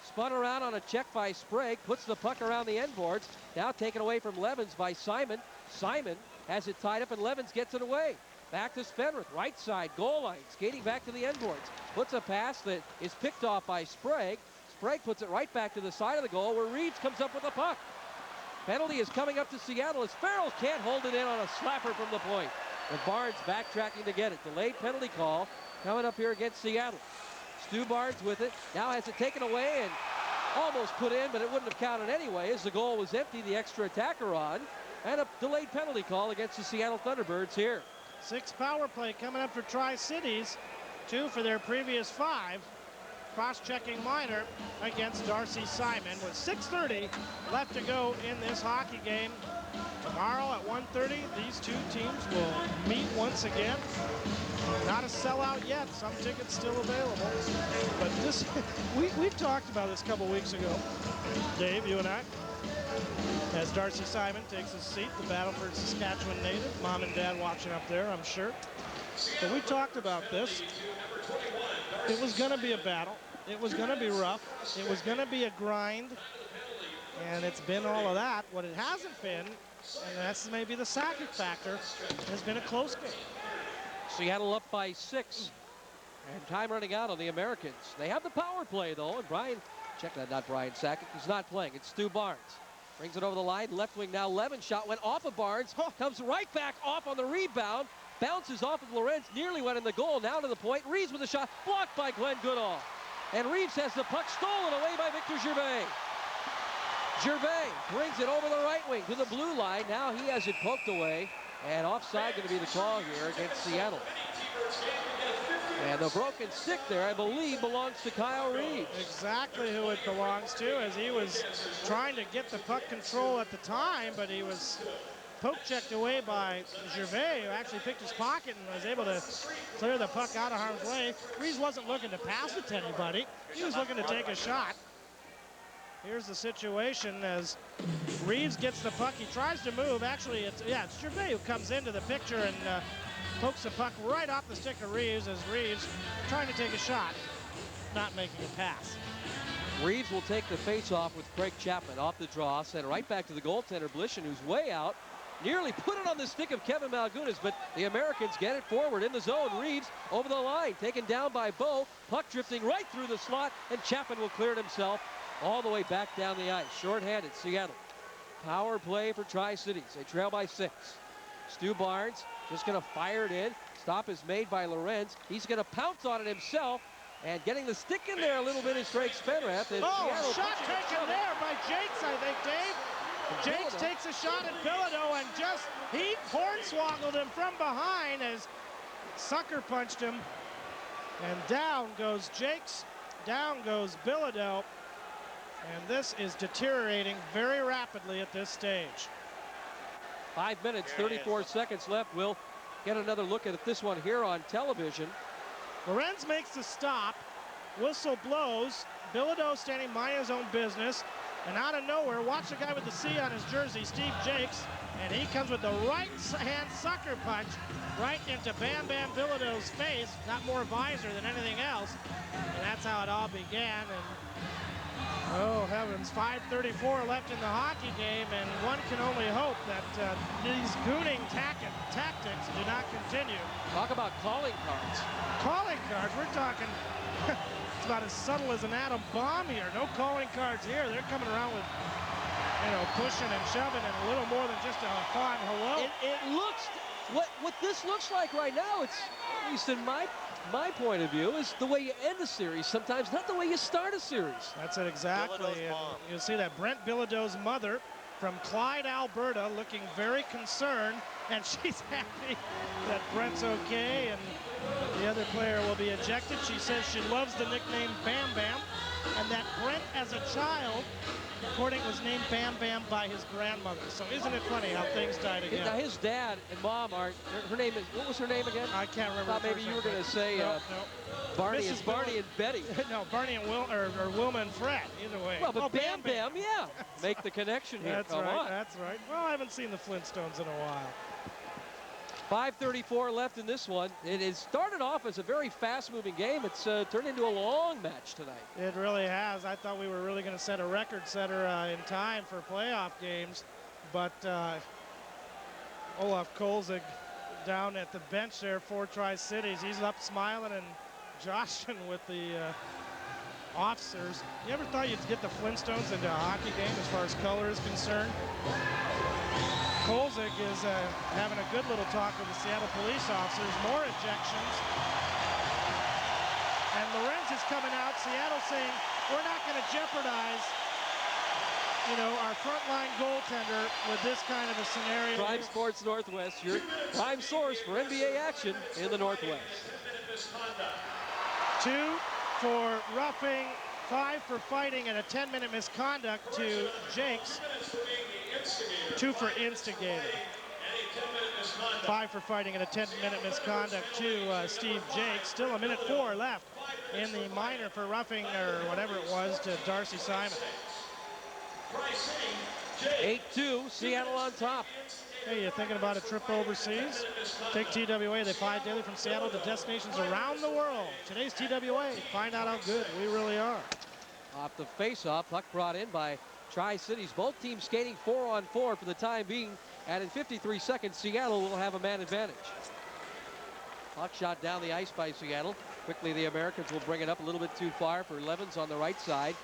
A: Spun around on a check by Sprague, puts the puck around the end boards. Now taken away from Levens by Simon. Simon has it tied up, and Levens gets it away. Back to Spenrith, right side, goal line, skating back to the end boards. Puts a pass that is picked off by Sprague. Sprague puts it right back to the side of the goal where Reeves comes up with the puck. Penalty is coming up to Seattle as Farrell can't hold it in on a slapper from the point. But Barnes backtracking to get it. Delayed penalty call coming up here against Seattle. Stu Barnes with it, now has it taken away and almost put in, but it wouldn't have counted anyway as the goal was empty, the extra attacker on, and a delayed penalty call against the Seattle Thunderbirds here.
B: 6 power play coming up for Tri-Cities, 2 for their previous 5. Cross-checking Minor against Darcy Simon with 6:30 left to go in this hockey game. Tomorrow at 1:30, these 2 teams will meet once again. Not a sellout yet. Some tickets still available. But this, we talked about this a couple weeks ago, Dave, you and I, as Darcy Simon takes his seat, the Battleford, Saskatchewan native. Mom and Dad watching up there, I'm sure. But we talked about this. It was going to be a battle. It was going to be rough. It was going to be a grind. And it's been all of that. What it hasn't been, and that's maybe the Sakic factor, has been a close game.
A: Seattle up by 6. And time running out on the Americans. They have the power play, though. And Brian, check that, not Brian Sakic. He's not playing. It's Stu Barnes. Brings it over the line. Left wing now. Levin shot went off of Barnes. Comes right back off on the rebound. Bounces off of Lorenz. Nearly went in the goal. Now to the point. Reeves with a shot. Blocked by Glenn Goodall. And Reeves has the puck stolen away by Victor Gervais. Gervais brings it over the right wing to the blue line. Now he has it poked away. And offside going to be the call here against Seattle. And the broken stick there, I believe, belongs to Kyle Reeves.
B: Exactly who it belongs to, as he was trying to get the puck control at the time, but he was poke-checked away by Gervais, who actually picked his pocket and was able to clear the puck out of harm's way. Reeves wasn't looking to pass it to anybody. He was looking to take a shot. Here's the situation as Reeves gets the puck. He tries to move. Actually, it's Gervais who comes into the picture and pokes the puck right off the stick of Reeves as Reeves trying to take a shot, not making a pass.
A: Reeves will take the face-off with Craig Chapman off the draw, sent right back to the goaltender, Blishin, who's way out. Nearly put it on the stick of Kevin Malgunas, but the Americans get it forward in the zone. Reeves over the line, taken down by Bo. Puck drifting right through the slot, and Chapman will clear it himself all the way back down the ice. Short-handed, Seattle. Power play for Tri-Cities. They trail by 6. Stu Barnes just going to fire it in. Stop is made by Lorenz. He's going to pounce on it himself. And getting the stick in there a little bit is Craig Spenrath.
B: Shot taken there by Jakes, I think, Dave. Jakes takes a shot at Bilodeau and just he hornswoggled him from behind as sucker punched him. And down goes Jakes, down goes Bilodeau. And this is deteriorating very rapidly at this stage.
A: 5 minutes, 34 seconds left. We'll get another look at this one here on television.
B: Lorenz makes the stop. Whistle blows. Bilodeau standing mind his own business. And out of nowhere, watch the guy with the C on his jersey, Steve Jakes. And he comes with the right-hand sucker punch right into Bam Bam Bilodeau's face. Got more visor than anything else. And that's how it all began. And oh, heavens, 5:34 left in the hockey game, and one can only hope that these gooning tactics do not continue.
A: Talk about calling cards.
B: Calling cards, we're talking, it's about as subtle as an atom bomb here. No calling cards here. They're coming around with, pushing and shoving and a little more than just a fond hello.
A: It looks, what this looks like right now, it's, at least in my point of view, is the way you end a series sometimes, not the way you start a series.
B: That's it exactly. You'll see that Brent Bilodeau's mother from Clyde, Alberta, looking very concerned, and she's happy that Brent's okay and the other player will be ejected. She says she loves the nickname Bam Bam, and that Brent as a child, according, was named Bam Bam by his grandmother. So isn't it funny how things die together?
A: Now his dad and mom are, her name is, what was her name again?
B: I can't remember.
A: I thought maybe you were going to say
B: no.
A: Barney and Betty.
B: No, Barney and Wilma and Fred, either way.
A: Well, but Bam Bam, yeah. Make the connection here.
B: That's right, that's right. Well, I haven't seen the Flintstones in a while.
A: 5:34 left in this one. It has started off as a very fast-moving game. It's turned into a long match tonight.
B: It really has. I thought we were really going to set a record setter in time for playoff games, but Olaf Kolzig down at the bench there for Tri-Cities. He's up smiling and joshing with the officers. You ever thought you'd get the Flintstones into a hockey game as far as color is concerned? Kolzig is having a good little talk with the Seattle police officers. More ejections. And Lorenz is coming out. Seattle saying, we're not going to jeopardize, our frontline goaltender with this kind of a scenario.
A: Prime Sports Northwest, your prime source for NBA action in the Northwest.
B: 2 for roughing, 5 for fighting, and a 10-minute misconduct to Jakes. 2 for instigating. 5 for fighting and a 10-minute misconduct to Steve Jakes. Still 1:04 left in the minor for roughing, or whatever it was, to Darcy Simon.
A: 8-2, Seattle on top.
B: Hey, you thinking about a trip overseas? Take TWA. They fly daily from Seattle to destinations around the world. Today's TWA. Find out how good we really are.
A: Off the face-off, puck brought in by Tri-Cities. Both teams skating 4-on-4 for the time being. And in 53 seconds, Seattle will have a man advantage. Puck shot down the ice by Seattle. Quickly, the Americans will bring it up a little bit too far for Levins on the right side.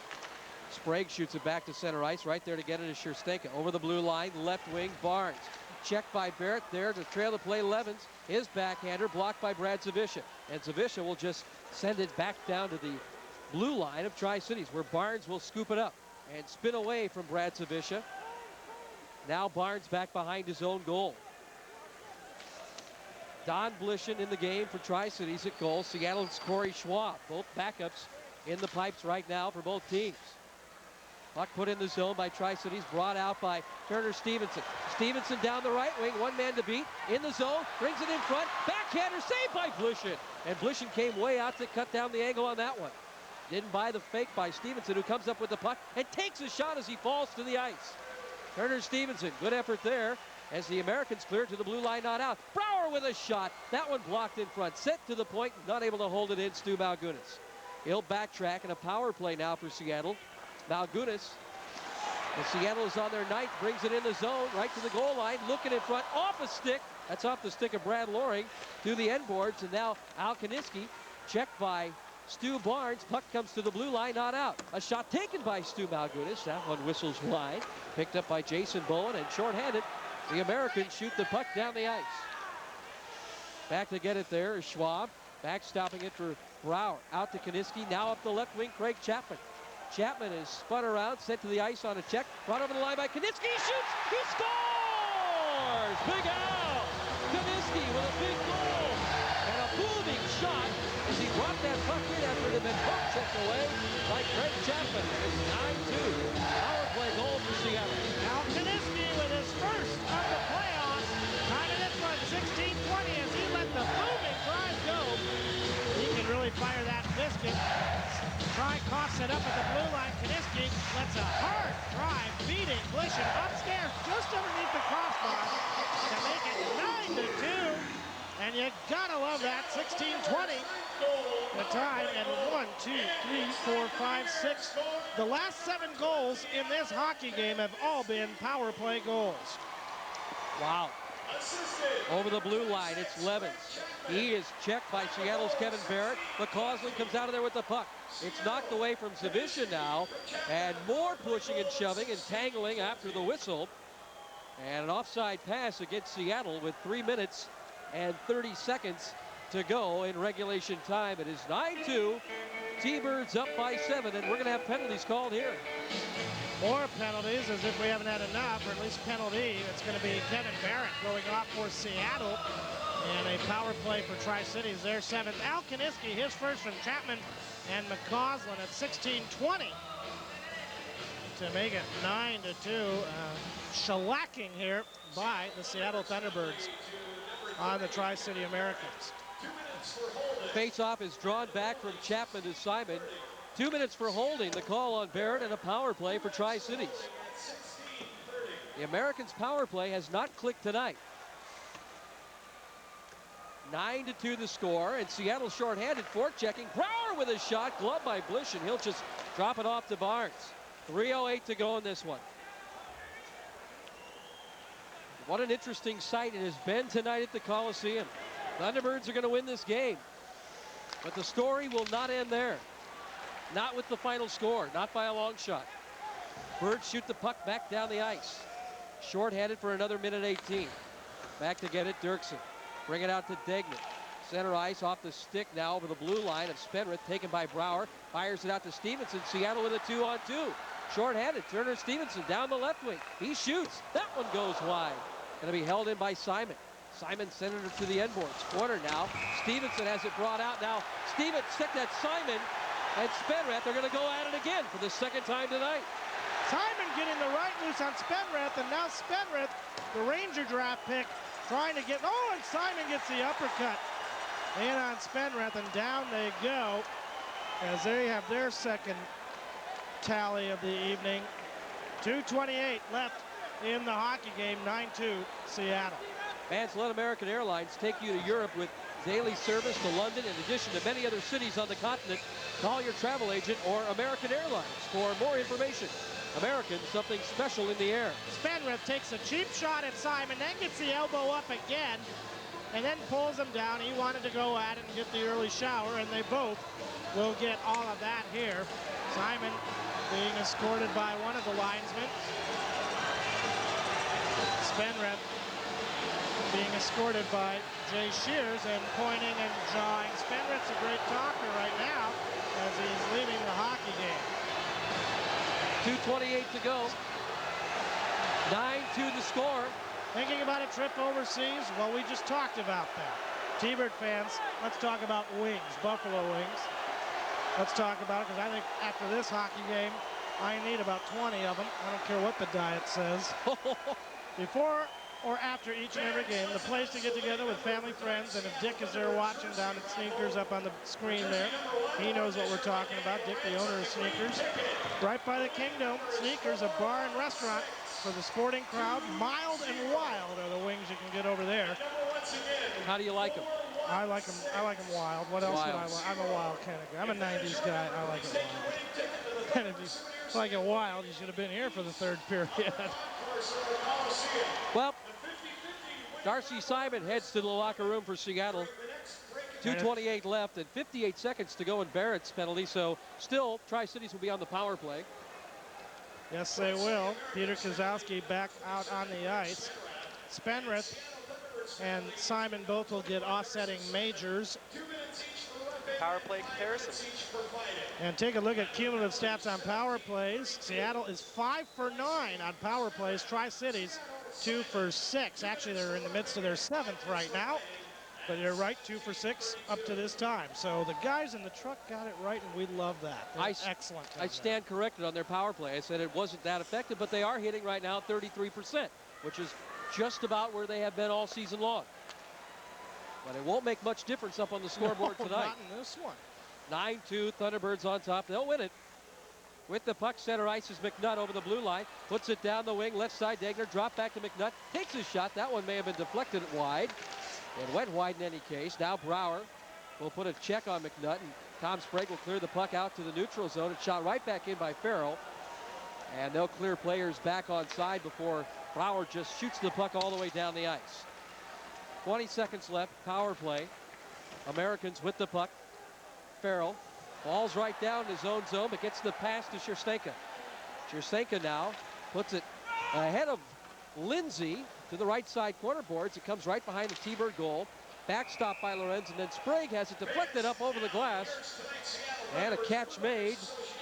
A: Sprague shoots it back to center ice. Right there to get it is Sherstenka. Over the blue line, left wing, Barnes. Checked by Barrett there to trail the play. Levens, his backhander, blocked by Brad Zawisza. And Zawisza will just send it back down to the blue line of Tri-Cities, where Barnes will scoop it up and spin away from Brad Zawisza. Now Barnes back behind his own goal. Don Blishen in the game for Tri-Cities at goal. Seattle's Corey Schwab. Both backups in the pipes right now for both teams. Puck put in the zone by Tri-Cities, brought out by Turner Stevenson. Stevenson down the right wing, one man to beat, in the zone, brings it in front, backhander saved by Blishen. And Blishen came way out to cut down the angle on that one. Didn't buy the fake by Stevenson, who comes up with the puck and takes a shot as he falls to the ice. Turner Stevenson, good effort there as the Americans clear to the blue line, not out. Brouwer with a shot, that one blocked in front, set to the point, not able to hold it in, Stu Malgunas. He'll backtrack, and a power play now for Seattle. Malgunas, and Seattle is on their ninth, brings it in the zone, right to the goal line, looking in front, off a stick. That's off the stick of Brad Loring to the end boards, and now Al Kaniski, checked by Stu Barnes. Puck comes to the blue line, not out. A shot taken by Stu Malgunas. That one whistles wide, picked up by Jason Bowen, and shorthanded. The Americans shoot the puck down the ice. Back to get it there is Schwab, backstopping it for Brouwer. Out to Kaniski, now up the left wing, Craig Chapman. Chapman is spun around, sent to the ice on a check, brought over the line by Kaniski. He shoots, he scores! Big Al Kaniski with a big goal and a booming shot as he brought that puck in after it had been puck checked away by Craig Chapman. It's 9-2. Power play goal for Seattle.
B: Al Kaniski with his first of the playoffs. Time in this one, 16-20 as he let the booming drive go. He can really fire that biscuit. Try coughs it up at the blue line. Kaniski lets a hard drive, beating Blishen upstairs just underneath the crossbar to make it 9-2. And you gotta love that. 16-20 the time, and 1, 2, 3, 4, 5, 6. The last 7 goals in this hockey game have all been power play goals.
A: Wow. Over the blue line, it's Levens. He is checked by Seattle's Kevin Barrett. McCausland comes out of there with the puck. It's knocked away from Zawisza now, and more pushing and shoving and tangling after the whistle. And an offside pass against Seattle with 3 minutes and 30 seconds to go in regulation time. It is 9-2. T-Birds up by 7, and we're going to have penalties called here.
B: More penalties, as if we haven't had enough, or at least penalty. It's going to be Kevin Barrett going off for Seattle. And a power play for Tri-Cities, their 7th. Al Kaniski, his first from Chapman and McCausland at 16-20 to make it 9-2. Shellacking here by the Seattle Thunderbirds on the Tri-City Americans.
A: Face-off is drawn back from Chapman to Simon. 2 minutes for holding. The call on Barrett, and a power play for Tri-Cities. The Americans' power play has not clicked tonight. 9-2 the score, and Seattle shorthanded, forechecking. Brouwer with a shot, gloved by Blishen. He'll just drop it off to Barnes. 3:08 to go in this one. What an interesting sight it has been tonight at the Coliseum. Thunderbirds are going to win this game, but the story will not end there. Not with the final score, not by a long shot. Birds shoot the puck back down the ice. Shorthanded for another minute 18. Back to get it, Dirksen. Bring it out to Degnan. Center ice off the stick now over the blue line of Spenrith, taken by Brouwer. Fires it out to Stevenson. Seattle with a 2-on-2. Shorthanded, Turner Stevenson down the left wing. He shoots. That one goes wide. Going to be held in by Simon. Simon sent it to the end boards. Corner now. Stevenson has it brought out now. Stevenson stick that Simon and Spenrith are going to go at it again for the second time tonight.
B: Simon getting the right loose on Spenrith, and now Spenrith, the Ranger draft pick, trying to get, oh, and Simon gets the uppercut in on Spenrith, and down they go as they have their second tally of the evening. 2:28 left in the hockey game, 9-2 Seattle.
A: Fans, let American Airlines take you to Europe with daily service to London in addition to many other cities on the continent. Call your travel agent or American Airlines for more information. American, something special in the air.
B: Spenrith takes a cheap shot at Simon, then gets the elbow up again, and then pulls him down. He wanted to go at it and get the early shower, and they both will get all of that here. Simon being escorted by one of the linesmen. Spenreth being escorted by Jay Shears and pointing and jawing. Spenreth's a great talker right now as he's leaving the hockey game.
A: 2:28 to go. 9-2 the score.
B: Thinking about a trip overseas? Well, we just talked about that. T-Bird fans, let's talk about wings, Buffalo wings. Let's talk about it, because I think after this hockey game, I need about 20 of them. I don't care what the diet says. Before or after each and every game, the place to get together with family, friends, and if Dick is there watching down at Sneakers up on the screen there, he knows what we're talking about. Dick, the owner of Sneakers. Right by the Kingdom, Sneakers, a bar and restaurant for the sporting crowd. Mild and wild are the wings you can get over there.
A: How do you like them?
B: I like them wild. What else would I like? I'm a wild kind of guy. I'm a 90s guy. I like it wild. And if you like it wild, you should have been here for the third period.
A: Well, Darcy Simon heads to the locker room for Seattle. 2:28 left and 58 seconds to go in Barrett's penalty. So still, Tri-Cities will be on the power play.
B: Yes, they will. Peter Kozowski back out on the ice. Spenreth and Simon both will get offsetting majors.
D: Power play comparison.
B: And take a look at cumulative stats on power plays. Seattle is 5 for 9 on power plays. Tri-Cities 2 for 6. Actually, they're in the midst of their 7th right now. But you're right, 2 for 6 up to this time. So the guys in the truck got it right, and we love that. They're excellent.
A: I stand corrected on their power play. I said it wasn't that effective, but they are hitting right now 33%, which is just about where they have been all season long. But it won't make much difference up on the scoreboard tonight.
B: Not in this one.
A: 9-2, Thunderbirds on top. They'll win it. With the puck, center ice is McNutt over the blue line. Puts it down the wing, left side. Degner drop back to McNutt. Takes a shot. That one may have been deflected wide. It went wide in any case. Now Brower will put a check on McNutt, and Tom Sprague will clear the puck out to the neutral zone. It's shot right back in by Farrell. And they'll clear players back on side before Brower just shoots the puck all the way down the ice. 20 seconds left, power play. Americans with the puck. Farrell falls right down to his own zone, but gets the pass to Sherstenka. Sherstenka now puts it ahead of Lindsay to the right side corner boards. It comes right behind the T-Bird goal. Backstop by Lorenz, and then Sprague has it deflected up over the glass. And a catch made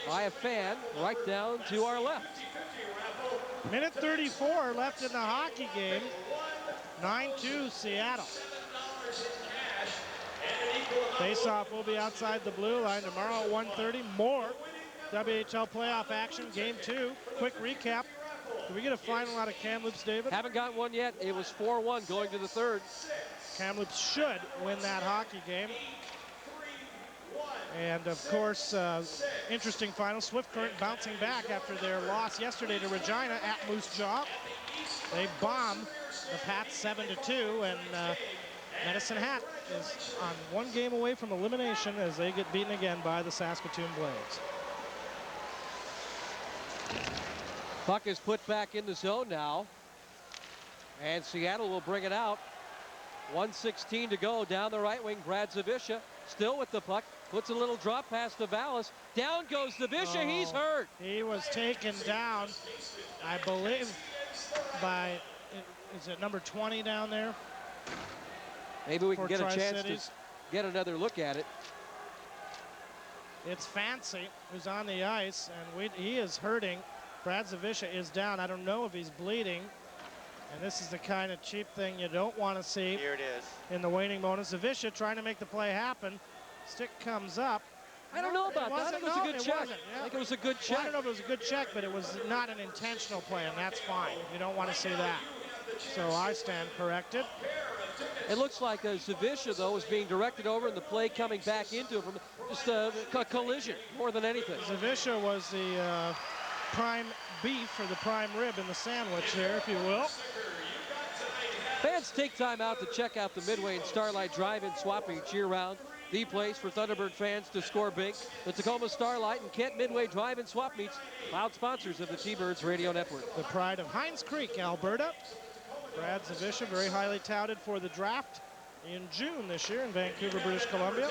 A: by a fan right down to our left.
B: Minute 34 left in the hockey game. 9-2 Seattle. Face-off will be outside the blue line tomorrow at 1:30. More WHL playoff action, game 2. Quick recap. Did we get a final out of Kamloops, David?
A: Haven't got one yet. It was 4-1 going to the third.
B: Kamloops should win that hockey game. And of course, interesting final. Swift Current bouncing back after their loss yesterday to Regina at Moose Jaw. They bomb the Pats 7-2, and Medicine Hat is on 1 game away from elimination as they get beaten again by the Saskatoon Blades.
A: Puck is put back in the zone now, and Seattle will bring it out. 1:16 to go down the right wing. Brad Zawisza still with the puck. Puts a little drop pass to Vallis. Down goes Zawisza.
B: Oh,
A: he's hurt.
B: He was taken down, I believe, by, is it number 20 down there?
A: Maybe we can get a chance
B: Tri-Cities.
A: to get another look at it.
B: It's Fancy who's on the ice, and he is hurting. Brad Zawisza is down. I don't know if he's bleeding. And this is the kind of cheap thing you don't want to see.
D: Here it is.
B: In the waning moments. Zawisza trying to make the play happen. Stick comes up.
A: I don't know about that. I think it was a good check.
B: Yeah.
A: I think it was a good
B: Well,
A: check.
B: I don't know if it was a good check, but it was not an intentional play, and that's fine. You don't want to see that. So I stand corrected.
A: It looks like Zawisza, though, is being directed over, and the play coming back into him from just a collision more than anything.
B: Zawisza was the prime beef, or the prime rib in the sandwich there, if you will.
A: Fans take time out to check out the Midway and Starlight Drive-In Swap Meets year-round. The place for Thunderbird fans to score big. The Tacoma Starlight and Kent Midway Drive-In Swap Meets, proud sponsors of the T-Birds Radio Network.
B: The pride of Hines Creek, Alberta. Brad Zawisza, very highly touted for the draft in June this year in Vancouver, British Columbia.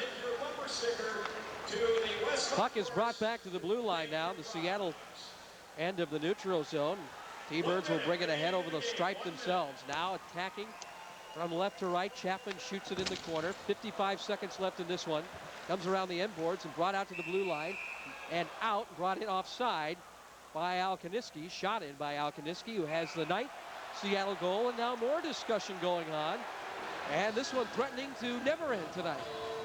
A: Puck is brought back to the blue line now, the Seattle end of the neutral zone. T-Birds will bring it ahead over the stripe themselves. Now attacking from left to right. Chapman shoots it in the corner. 55 seconds left in this one. Comes around the end boards and brought out to the blue line. And out, brought in offside by Alkaniski. Shot in by Alkaniski, who has the night. Seattle goal, and now more discussion going on. And this one threatening to never end tonight.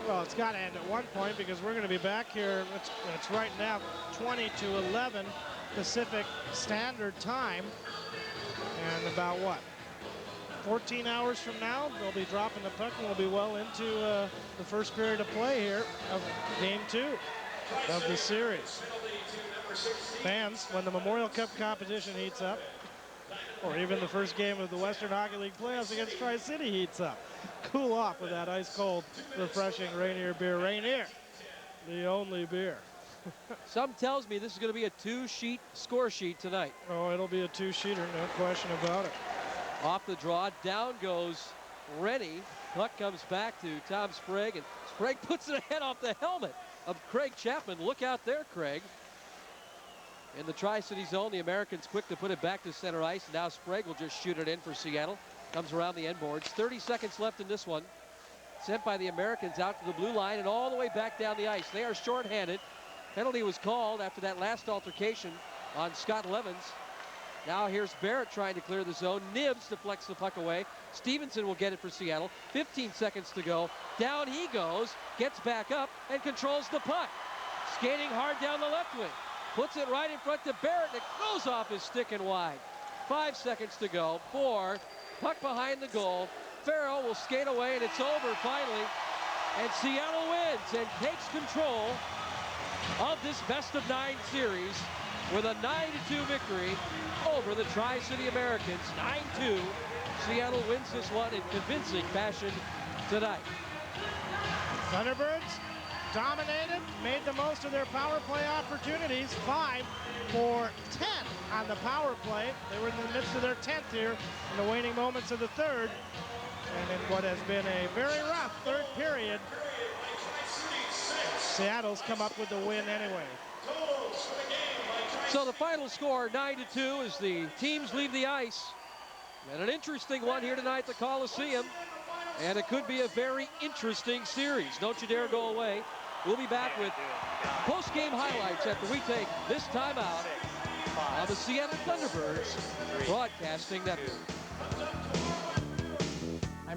B: Well, it's got to end at one point because we're going to be back here. It's right now 20 to 11 Pacific Standard Time. And about what? 14 hours from now, they'll be dropping the puck and we'll be well into the first period of play here of game 2 of the series. Fans, when the Memorial Cup competition heats up, or even the first game of the Western Hockey League playoffs against Tri-City heats up, cool off with that ice-cold, refreshing Rainier beer. Rainier, the only beer.
A: Some tells me this is going to be a 2-sheet score sheet tonight.
B: Oh, it'll be a 2-sheeter, no question about it.
A: Off the draw, down goes Rennie. Puck comes back to Tom Sprague, and Sprague puts it ahead off the helmet of Craig Chapman. Look out there, Craig. In the Tri-City zone, the Americans quick to put it back to center ice. Now Sprague will just shoot it in for Seattle. Comes around the end boards. 30 seconds left in this one. Sent by the Americans out to the blue line and all the way back down the ice. They are shorthanded. Penalty was called after that last altercation on Scott Levens. Now here's Barrett trying to clear the zone. Nibs deflects the puck away. Stevenson will get it for Seattle. 15 seconds to go. Down he goes, gets back up, and controls the puck. Skating hard down the left wing. Puts it right in front to Barrett, and it goes off his stick and wide. 5 seconds to go. 4. Puck behind the goal. Farrell will skate away, and it's over finally. And Seattle wins and takes control of this best-of-9 series with a 9-2 victory over the Tri-City Americans. 9-2. Seattle wins this one in convincing fashion tonight.
B: Thunderbirds dominated, made the most of their power play opportunities. 5 for 10 on the power play. They were in the midst of their 10th here in the waning moments of the third. And in what has been a very rough third period, Seattle's come up with the win anyway.
A: So the final score, 9-2, as the teams leave the ice. And an interesting one here tonight at the Coliseum. And it could be a very interesting series. Don't you dare go away. We'll be back with post-game highlights after we take this time out on the Seattle Thunderbirds Broadcasting Network.